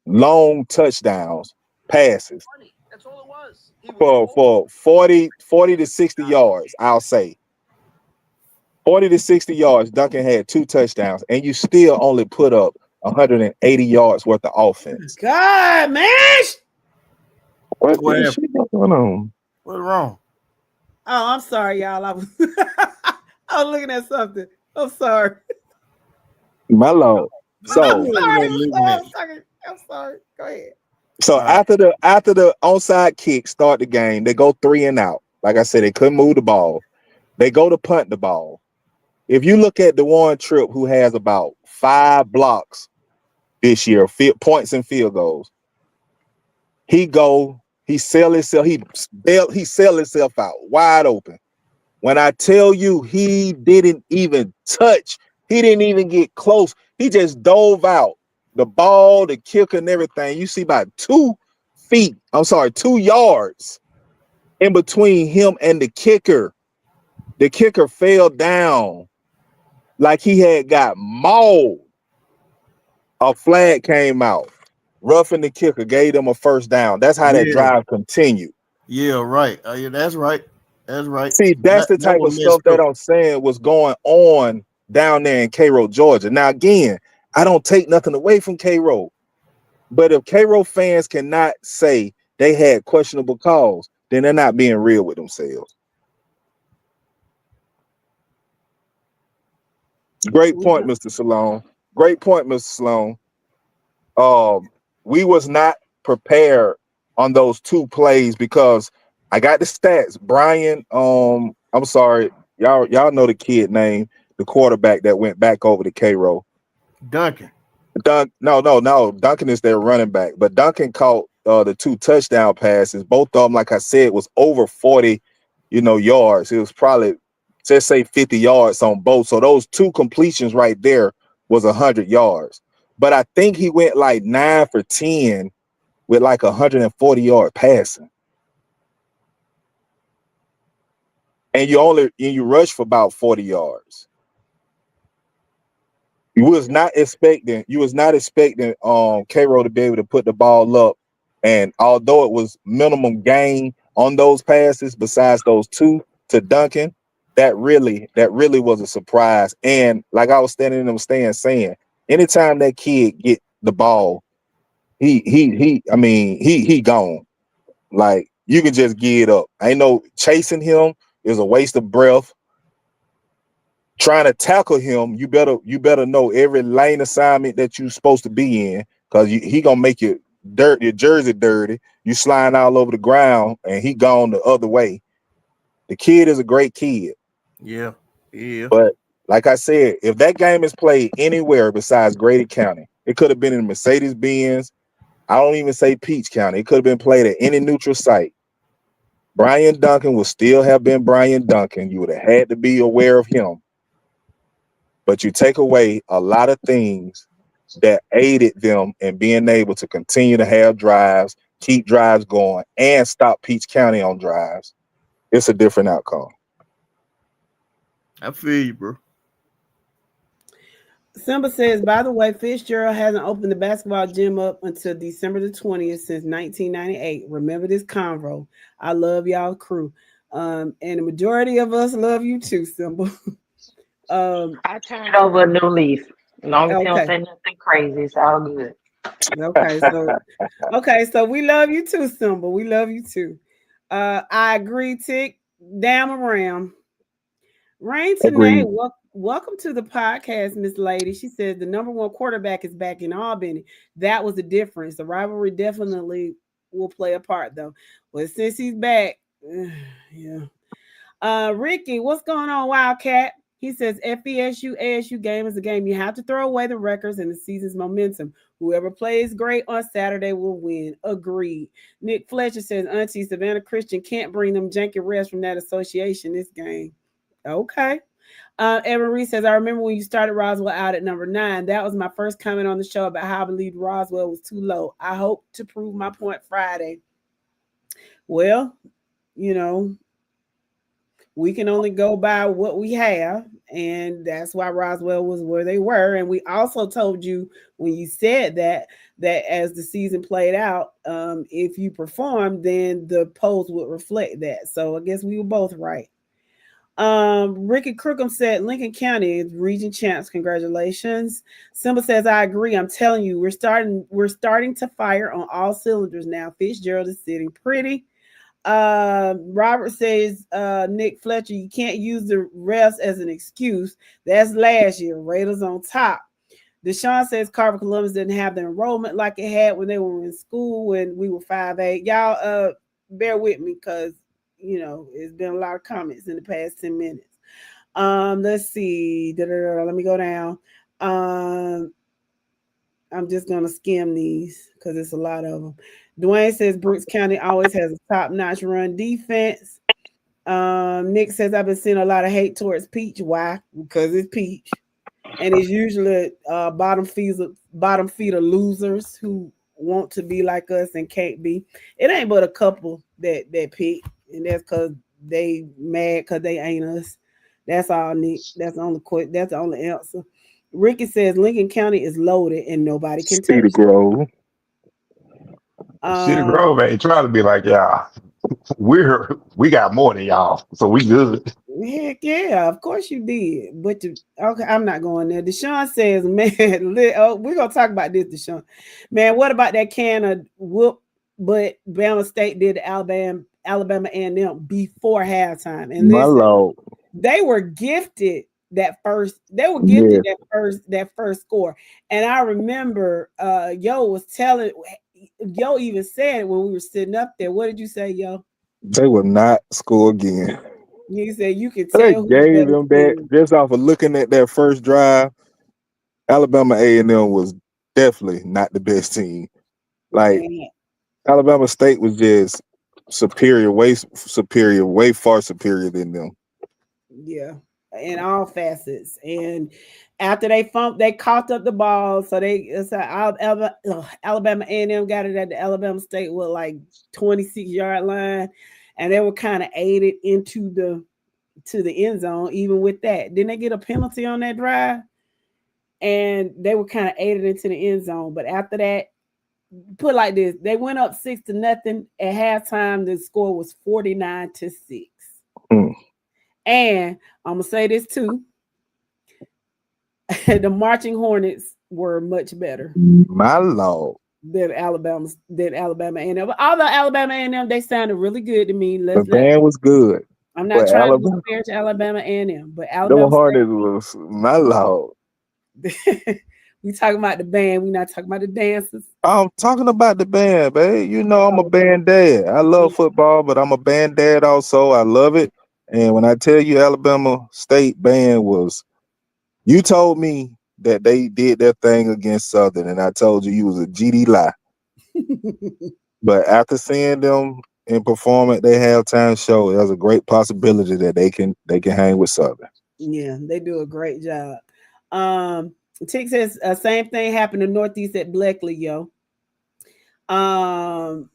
long touchdowns passes for 40 to 60 yards. I'll say 40 to 60 yards. Duncan had 2 touchdowns, and you still only put up 180 yards worth of offense. God, man. What is going on? What's wrong? Oh, I'm sorry, y'all. I was I was looking at something. I'm sorry. My lord. So I'm sorry. Go ahead. So after the onside kick start the game, they go 3 and out. Like I said, they couldn't move the ball. They go to punt the ball. If you look at DeJuan Tripp, who has about 5 blocks this year, points and field goals, he sell himself out wide open. When I tell you he didn't even get close. He just dove out. The ball, the kicker, and everything. You see about 2 yards in between him and the kicker. The kicker fell down like he had got mauled. A flag came out. Roughing the kicker, gave them a first down. That's how that drive continued. Yeah, right. Yeah, that's right. That's right. See, that's the type of stuff that I'm saying was going on down there in Cairo, Georgia. Now, again, I don't take nothing away from Cairo. But if Cairo fans cannot say they had questionable calls, then they're not being real with themselves. Great point, Mr. Salone. Great point, Mr. Sloan. We was not prepared on those two plays because I got the stats. Brian, I'm sorry, y'all know the kid name, the quarterback that went back over to Cairo. Duncan. No. Duncan is their running back, but Duncan caught the two touchdown passes. Both of them, like I said, was over 40, yards. It was probably just say 50 yards on both. So those two completions right there was 100 yards. But I think he went like 9 for 10 with like 140-yard passing. And you rush for about 40 yards. You was not expecting Cairo to be able to put the ball up. And although it was minimum gain on those passes, besides those two to Duncan, that really was a surprise. And like I was standing in the stand saying, anytime that kid get the ball, he gone. Like you can just get it up. I know chasing him is a waste of breath. Trying to tackle him, you better know every lane assignment that you're supposed to be in, because he gonna make your jersey dirty. You sliding all over the ground, and he gone the other way. The kid is a great kid. Yeah. But like I said, if that game is played anywhere besides Grady County, it could have been in Mercedes-Benz. I don't even say Peach County. It could have been played at any neutral site. Brian Duncan would still have been Brian Duncan. You would have had to be aware of him. But you take away a lot of things that aided them in being able to continue to have drives, keep drives going, and stop Peach County on drives. It's a different outcome. I feel you, bro. Simba says, by the way, Fitzgerald hasn't opened the basketball gym up until December the 20th since 1998. Remember this convo. I love y'all crew. And the majority of us love you too, Simba. I turned over a new leaf. As long as he don't Okay. say nothing crazy, it's all good. Okay, so we love you too, Simba. We love you too. I agree, Tick. Damn around. Rain tonight. Agreed. Welcome to the podcast, Miss Lady. She says the number one quarterback is back in Albany. That was the difference. The rivalry definitely will play a part, though. But since he's back, yeah. Ricky, what's going on, Wildcat? He says FESU ASU game is a game. You have to throw away the records and the season's momentum. Whoever plays great on Saturday will win. Agreed. Nick Fletcher says Auntie Savannah Christian can't bring them janky refs from that association this game. Okay. Evan Reese says, I remember when you started Roswell out at number 9. That was my first comment on the show about how I believed Roswell was too low. I hope to prove my point Friday. Well, you know, we can only go by what we have, and that's why Roswell was where they were. And we also told you when you said that as the season played out, if you performed, then the polls would reflect that. So I guess we were both right. Ricky Crookham said Lincoln County is region champs. Congratulations. Simba says, I agree. I'm telling you, we're starting to fire on all cylinders now. Fitzgerald is sitting pretty. Robert says, Nick Fletcher, you can't use the refs as an excuse. That's last year. Raiders on top. Deshaun says Carver Columbus didn't have the enrollment like it had when they were in school when we were 5A. Y'all bear with me because it's been a lot of comments in the past 10 minutes. Let's see. Let me go down. I'm just gonna skim these because it's a lot of them. Dwayne says Brooks County always has a top-notch run defense. Nick says I've been seeing a lot of hate towards Peach. Why? Because it's Peach, and it's usually bottom feeder losers who want to be like us and can't be. It ain't but a couple that pick, and that's because they mad because they ain't us. That's all, Nick. That's the only answer. Ricky says Lincoln County is loaded and nobody can Cedar touch them. Grove. Cedar Um, Grove ain't trying to be like y'all. We got more than y'all, so we good. Heck yeah, of course you did. But okay, I'm not going there. Deshaun says, man, we're gonna talk about this, Deshaun. Man, what about that can of whoop? But Bama State did Alabama A&M before halftime. And My listen, Lord. they were gifted Yeah. that first score. And I remember Yo was telling Yo even said it when we were sitting up there. What did you say, yo? They will not score again. You said you could They tell who the gave better them that team. just off of looking at that first drive. Alabama A&M was definitely not the best team. Like And Alabama State was just superior, way far superior than them. yeah, in all facets. And after they caught up the ball, so Alabama A&M got it at the Alabama State with like 26-yard line, and they were kind of aided into the end zone. Even with that, didn't they get a penalty on that drive? And they were kind of aided into the end zone. But after that, put like this, they went up 6-0 at halftime. The score was 49-6. Mm. And I'm gonna say this too: the Marching Hornets were much better My lord. than Alabama A&M. But although Alabama A&M, they sounded really good to me. The band was good, I'm not but trying to be Alabama, fair to Alabama A&M, but them Alabama Hornets was my lord. State. We talking about the band. We not talking about the dancers. I'm talking about the band, babe. You know I'm a Oh, band dad. I love football, but I'm a band dad also. I love it. And when I tell you Alabama State band was, you told me that they did their thing against Southern, and I told you was a GD lie. But after seeing them and perform at their halftime show, there's a great possibility that they can hang with Southern. yeah, they do a great job. Um, Tick says same thing happened to Northeast at Blackley, yo. Um,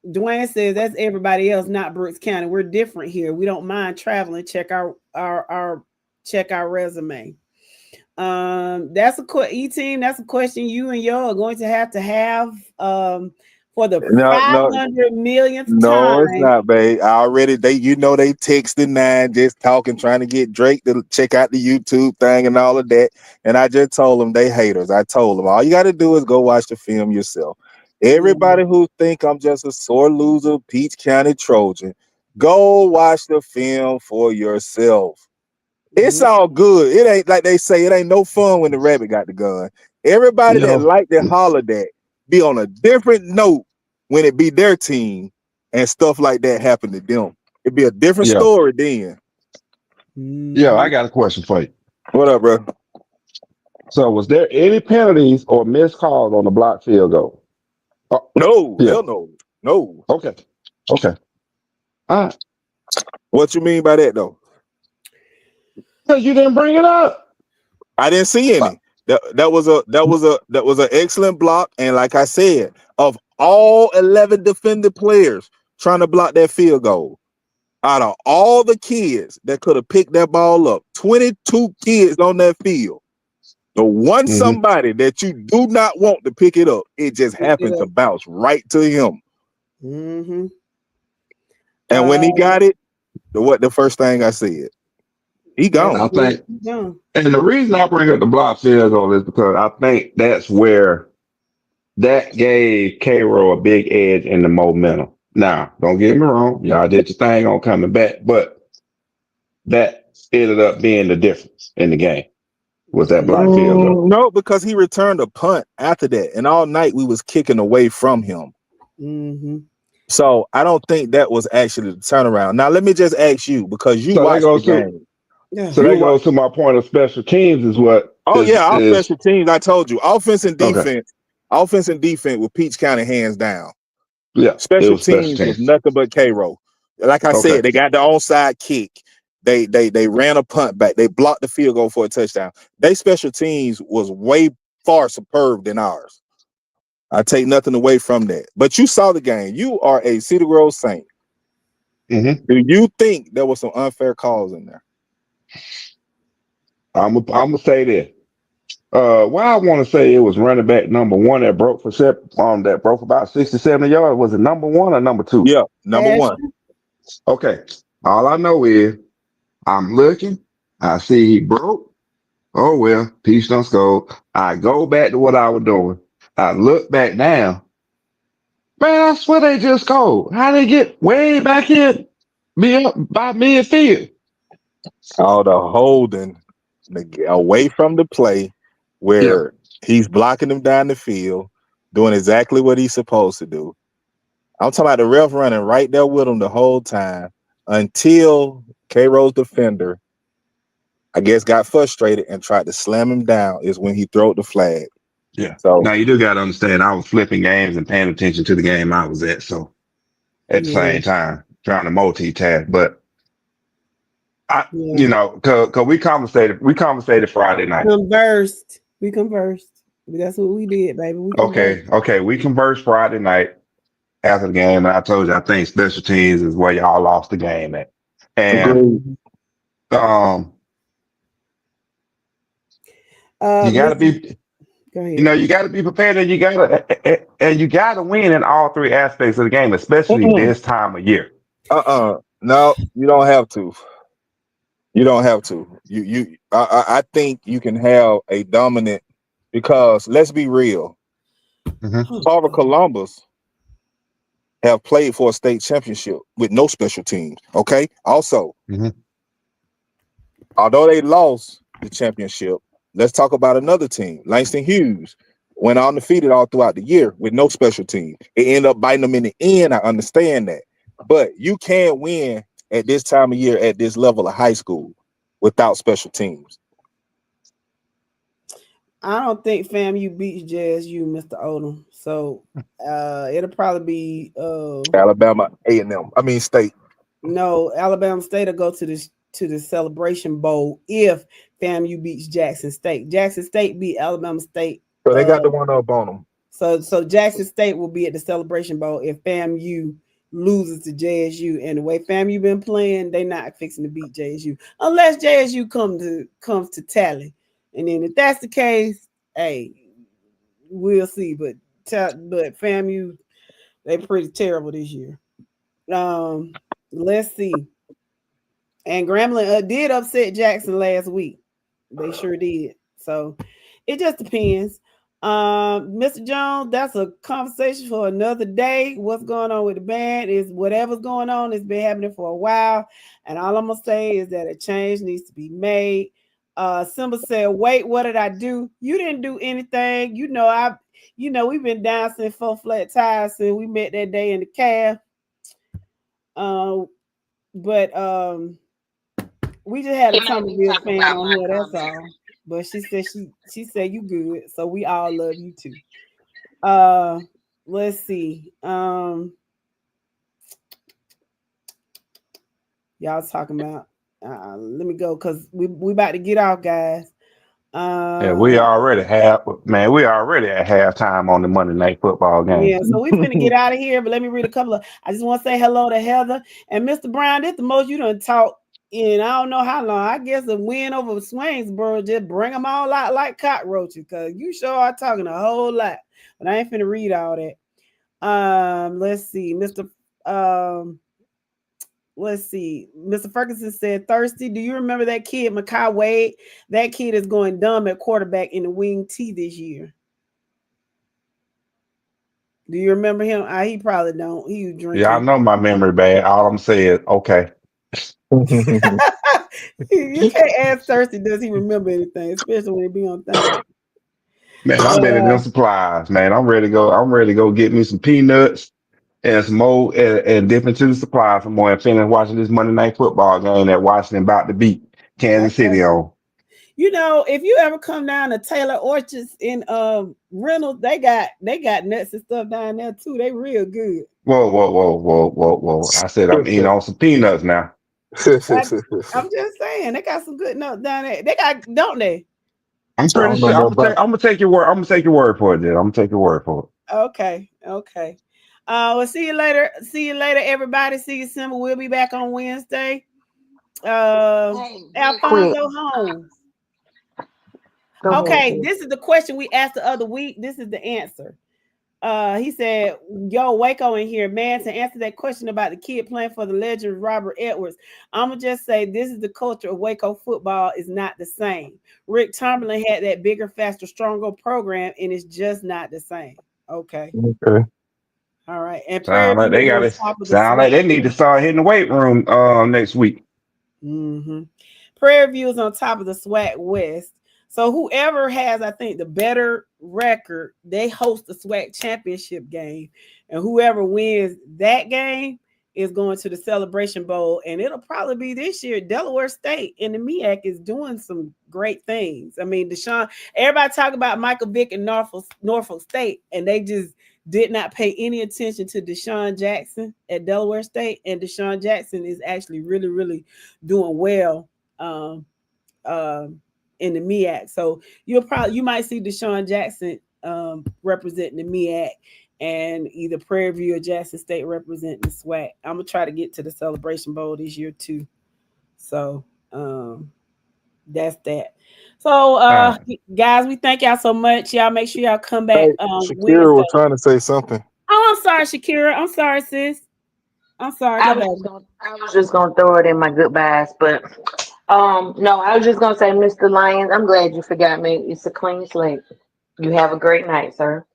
Dwayne says that's everybody else, not Brooks County. We're different here. We don't mind traveling. Check our resume. That's a team. That's a question you and yo are going to have for the No, no, 500 millionth no, it's time. not, babe. I already they texted nine, just talking, trying to get Drake to check out the YouTube thing and all of that. And I just told them they haters. I told them all you got to do is go watch the film yourself. Yeah. Everybody who think I'm just a sore loser, Peach County Trojan, go watch the film for yourself. It's Mhm. all good. It ain't like they say, it ain't no fun when the rabbit got the gun. Everybody that Yo, like that holler that be on a different note when it be their team and stuff like that happen to them. It'd be a different yo, story then. yo, I Mhm. got a question for you. What up, bro? So, was there any penalties or missed calls on the block field goal? Oh, No, yeah. hell no. No. Okay. Okay. All right. What you mean by that though? Because you didn't bring it up. I didn't see any. That was an excellent block. And like I said, of all 11 defended players trying to block that field goal, out of all the kids that could have picked that ball up, 22 kids on that field, the one Mm-hmm. somebody that you do not want to pick it up, it just Pick it happened to up. bounce right to him. Mhm. And when he Uh, got it, the first thing I said, he that's gone. I it. think, Yeah. and the reason I bring up the block field goal is because I think that's where that gave Cairo a big edge in the momentum. Now, don't get me wrong, y'all did your thing on coming back, but that ended up being the difference in the game was that Yeah. block field goal. No, because he returned a punt after that, and all night we was kicking away from him. Mhm. So I don't think that was actually the turnaround. Now let me just ask you, because you So that watched the goes to game. Yeah. so You that wa- goes to my point of special teams is what Oh yeah, our is special teams. I told you, okay. offense and defense with Peach County hands down. Yeah, it Special was special teams was teams. nothing but Cairo. Like I Okay. said, they got the onside kick. They ran a punt back. They blocked the field goal for a touchdown. They special teams was way far superb than ours. I take nothing away from that. But you saw the game. You are a Cedar Grove Saint. Mm-hmm. Do you think there was some unfair calls in there? I'm gonna say this. Why I want to say it was running back number one that broke that broke about 60, 70 yards. Was it number one or number two? Yeah, number one. Ashton. Okay. All I know is I'm looking. I see he broke. Oh well, peace don't scold. I go back to what I was doing. I look back now. Man, I swear they just scored. How they get way back in me up by midfield? All the holding away from the play Yeah. where he's blocking them down the field. doing exactly what he's supposed to do. I'm talking about the ref running right there with him the whole time until K Rose defender, I guess, got frustrated and tried to slam him down. Is when he threw the flag. Yeah. So Now you do got to understand, I was flipping games and paying attention to the game I was at. So at the Yeah, same time, trying to multitask, but yeah. cause we conversated Friday night. Conversed. We conversed. That's what we did, baby. We conversed. Okay. We conversed Friday night after the game, and I told you I think special teams is where y'all lost the game at. And agreed. um, you gotta Listen, be, go ahead. you gotta be prepared, and you gotta win in all three aspects of the game, especially Mm-mm. this time of year. No, you don't have to. You don't have to. I think you can have a dominant because let's be real. Hmm. Oh, Carver God. Columbus have played for a state championship with no special teams. Okay. Also, Hmm. although they lost the championship, let's talk about another team. Langston Hughes went undefeated all throughout the year with no special team. It ended up biting them in the end. I understand that. But you can't win at this time of year at this level of high school without special teams. I don't think FAMU beats JSU, Mr. Odom. So it'll probably be Alabama A&M. I mean state. no, Alabama State will go to the Celebration Bowl if FAMU beats Jackson State. Jackson State beat Alabama State. So they got the one up on them. So Jackson State will be at the Celebration Bowl if FAMU loses to JSU. And the way FAMU been playing, they not fixing to beat JSU unless JSU comes to tally. And then if that's the case, hey, we'll see. But FAMU, they pretty terrible this year. Let's see. And Grambling did upset Jackson last week. They sure did. So it just depends. Mr. Jones, that's a conversation for another day. What's going on with the band is whatever's going on. It's been happening for a while. And all I'm gonna say is that a change needs to be made. Simba said, wait, what did I do? You didn't do anything. We've been dancing 4 flat tires since we met that day in the cab. But we just had a Thomasville fan on here, that's all. But she said you good, so we all love you too. Let's see. Y'all talking about let me go because we about to get off, guys. Yeah, Uh we already at halftime on the Monday Night Football game. yeah, so we finna get out of here, but let me read a couple of I just want to say hello to Heather and Mr. Brown. This the most you done talk in I don't know how long. I guess a win over Swainsboro just bring them all out like cockroaches because you sure are talking a whole lot. But I ain't finna read all that. Let's see, Mr. Ferguson said, Thirsty, do you remember that kid, Makai Wade? That kid is going dumb at quarterback in the wing T this year. Do you remember him? He probably don't. He was Yeah, I drinking. know my memory bad. All I'm saying is okay. You can't ask Thirsty, does he remember anything, especially when he be on things. Man, I'm But ready to them supplies, man. I'm ready to go. I'm ready to go get me some peanuts and some more and dip into the supply for more and finish watching this Monday Night Football game that Washington about to beat I Kansas City got you. on. If you ever come down to Taylor Orchards in Reynolds, they got nuts and stuff down there too. They real good. Whoa. I said I'm eating on some peanuts now. I, I'm just saying they got some good nuts down there. They got, don't they? I'm I pretty don't know sure no about. I'm gonna take your word. I'm gonna take your word for it, dude. I'm gonna take your word for it. Okay. We'll see you later. See you later, everybody. See you soon. We'll be back on Wednesday. Quick, Alfonso Holmes. go ahead, Okay, sis. this is the question we asked the other week. This is the answer. He said, "Yo, Waco in here, man." To answer that question about the kid playing for the legend Robert Edwards, I'm gonna just say this is the culture of Waco football is not the same. Rick Tomlin had that bigger, faster, stronger program, and it's just not the same. Okay, Okay. all right. And Prairie Sound like they View is got on to top of the sound like SWAT. they need to start hitting the weight room next week. Mm-hmm. Prairie View is on top of the SWAT West. So whoever has, I think, the better record, they host the SWAC championship game, and whoever wins that game is going to the Celebration Bowl, and it'll probably be this year. Delaware State in the MEAC is doing some great things. I mean, Deshaun, everybody talk about Michael Vick and Norfolk State, and they just did not pay any attention to Deshaun Jackson at Delaware State, and Deshaun Jackson is actually really, really doing well. In the MEAC. So you might see Deshaun Jackson representing the MEAC and either Prairie View or Jackson State representing the SWAC. I'm gonna try to get to the Celebration Bowl this year too. So that's that. So guys, we thank y'all so much. Y'all make sure y'all come back Hey, Shakira Wednesday. was trying to say something. Oh, I'm sorry, Shakira. I'm sorry, sis. I'm sorry. I was just gonna throw it in my goodbyes, but no, I was just gonna say, Mr. Lyons, I'm glad you forgot me. It's a clean slate. You have a great night, sir.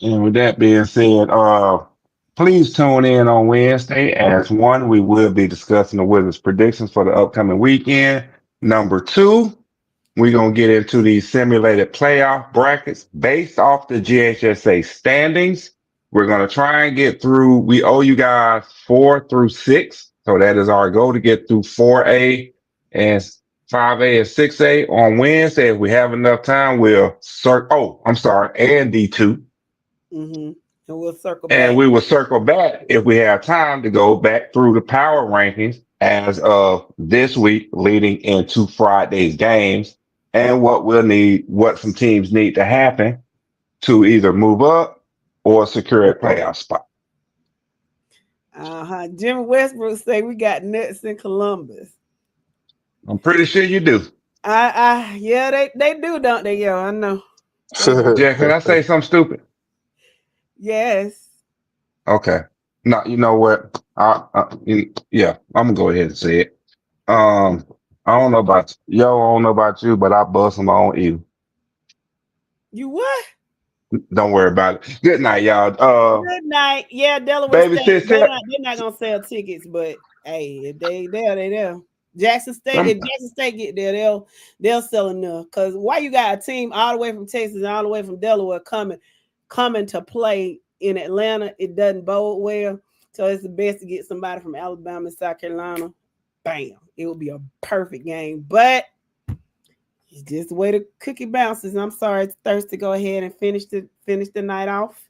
And with that being said, please tune in on Wednesday. As one, we will be discussing the Wizards' predictions for the upcoming weekend. Number two, we're going to get into these simulated playoff brackets based off the GHSA standings. We're going to try and get through. We owe you guys 4 through 6. So that is our goal, to get through 4A and 5A and 6A on Wednesday. If we have enough time, we'll and D2. Mm-hmm. And we'll circle back. And we will circle back if we have time to go back through the power rankings as of this week leading into Friday's games, and what some teams need to happen to either move up or secure a playoff spot. Jimmy Westbrook say we got nuts in Columbus. I'm pretty sure you do. Yeah, they do, don't they? Yo, I know. Jack, can I say something stupid? Yes. Okay. No, you know what? Yeah, I'm gonna go ahead and say it. I don't know about yo. I don't know about you, but I bust them on you. You what? Don't worry about it. Good night, y'all. Good night. Yeah, Delaware Baby State. sis, They're not gonna sell tickets, but hey, if they there. Jackson State. If Jackson State get there, they'll sell enough. Cause why you got a team all the way from Texas and all the way from Delaware coming to play in Atlanta? It doesn't bode well. So it's the best to get somebody from Alabama and South Carolina. Bam! It will be a perfect game, but it's just the way the cookie bounces. I'm sorry, it's Thursday. Go ahead and finish the night off.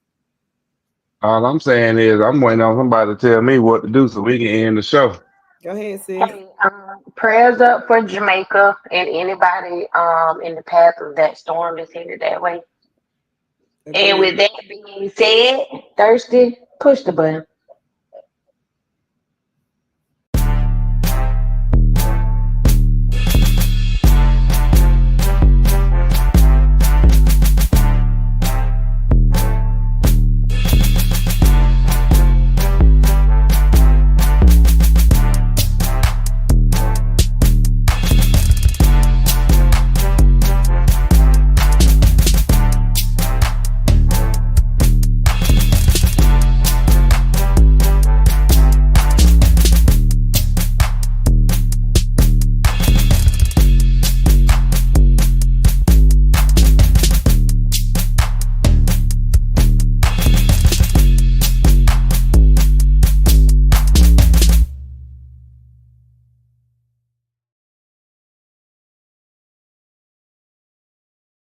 all I'm saying is I'm waiting on somebody to tell me what to do so we can end the show. Go ahead, sis. Hey, prayers up for Jamaica and anybody in the path of that storm that's headed that way. Agreed. And with that being said, Thursday, push the button.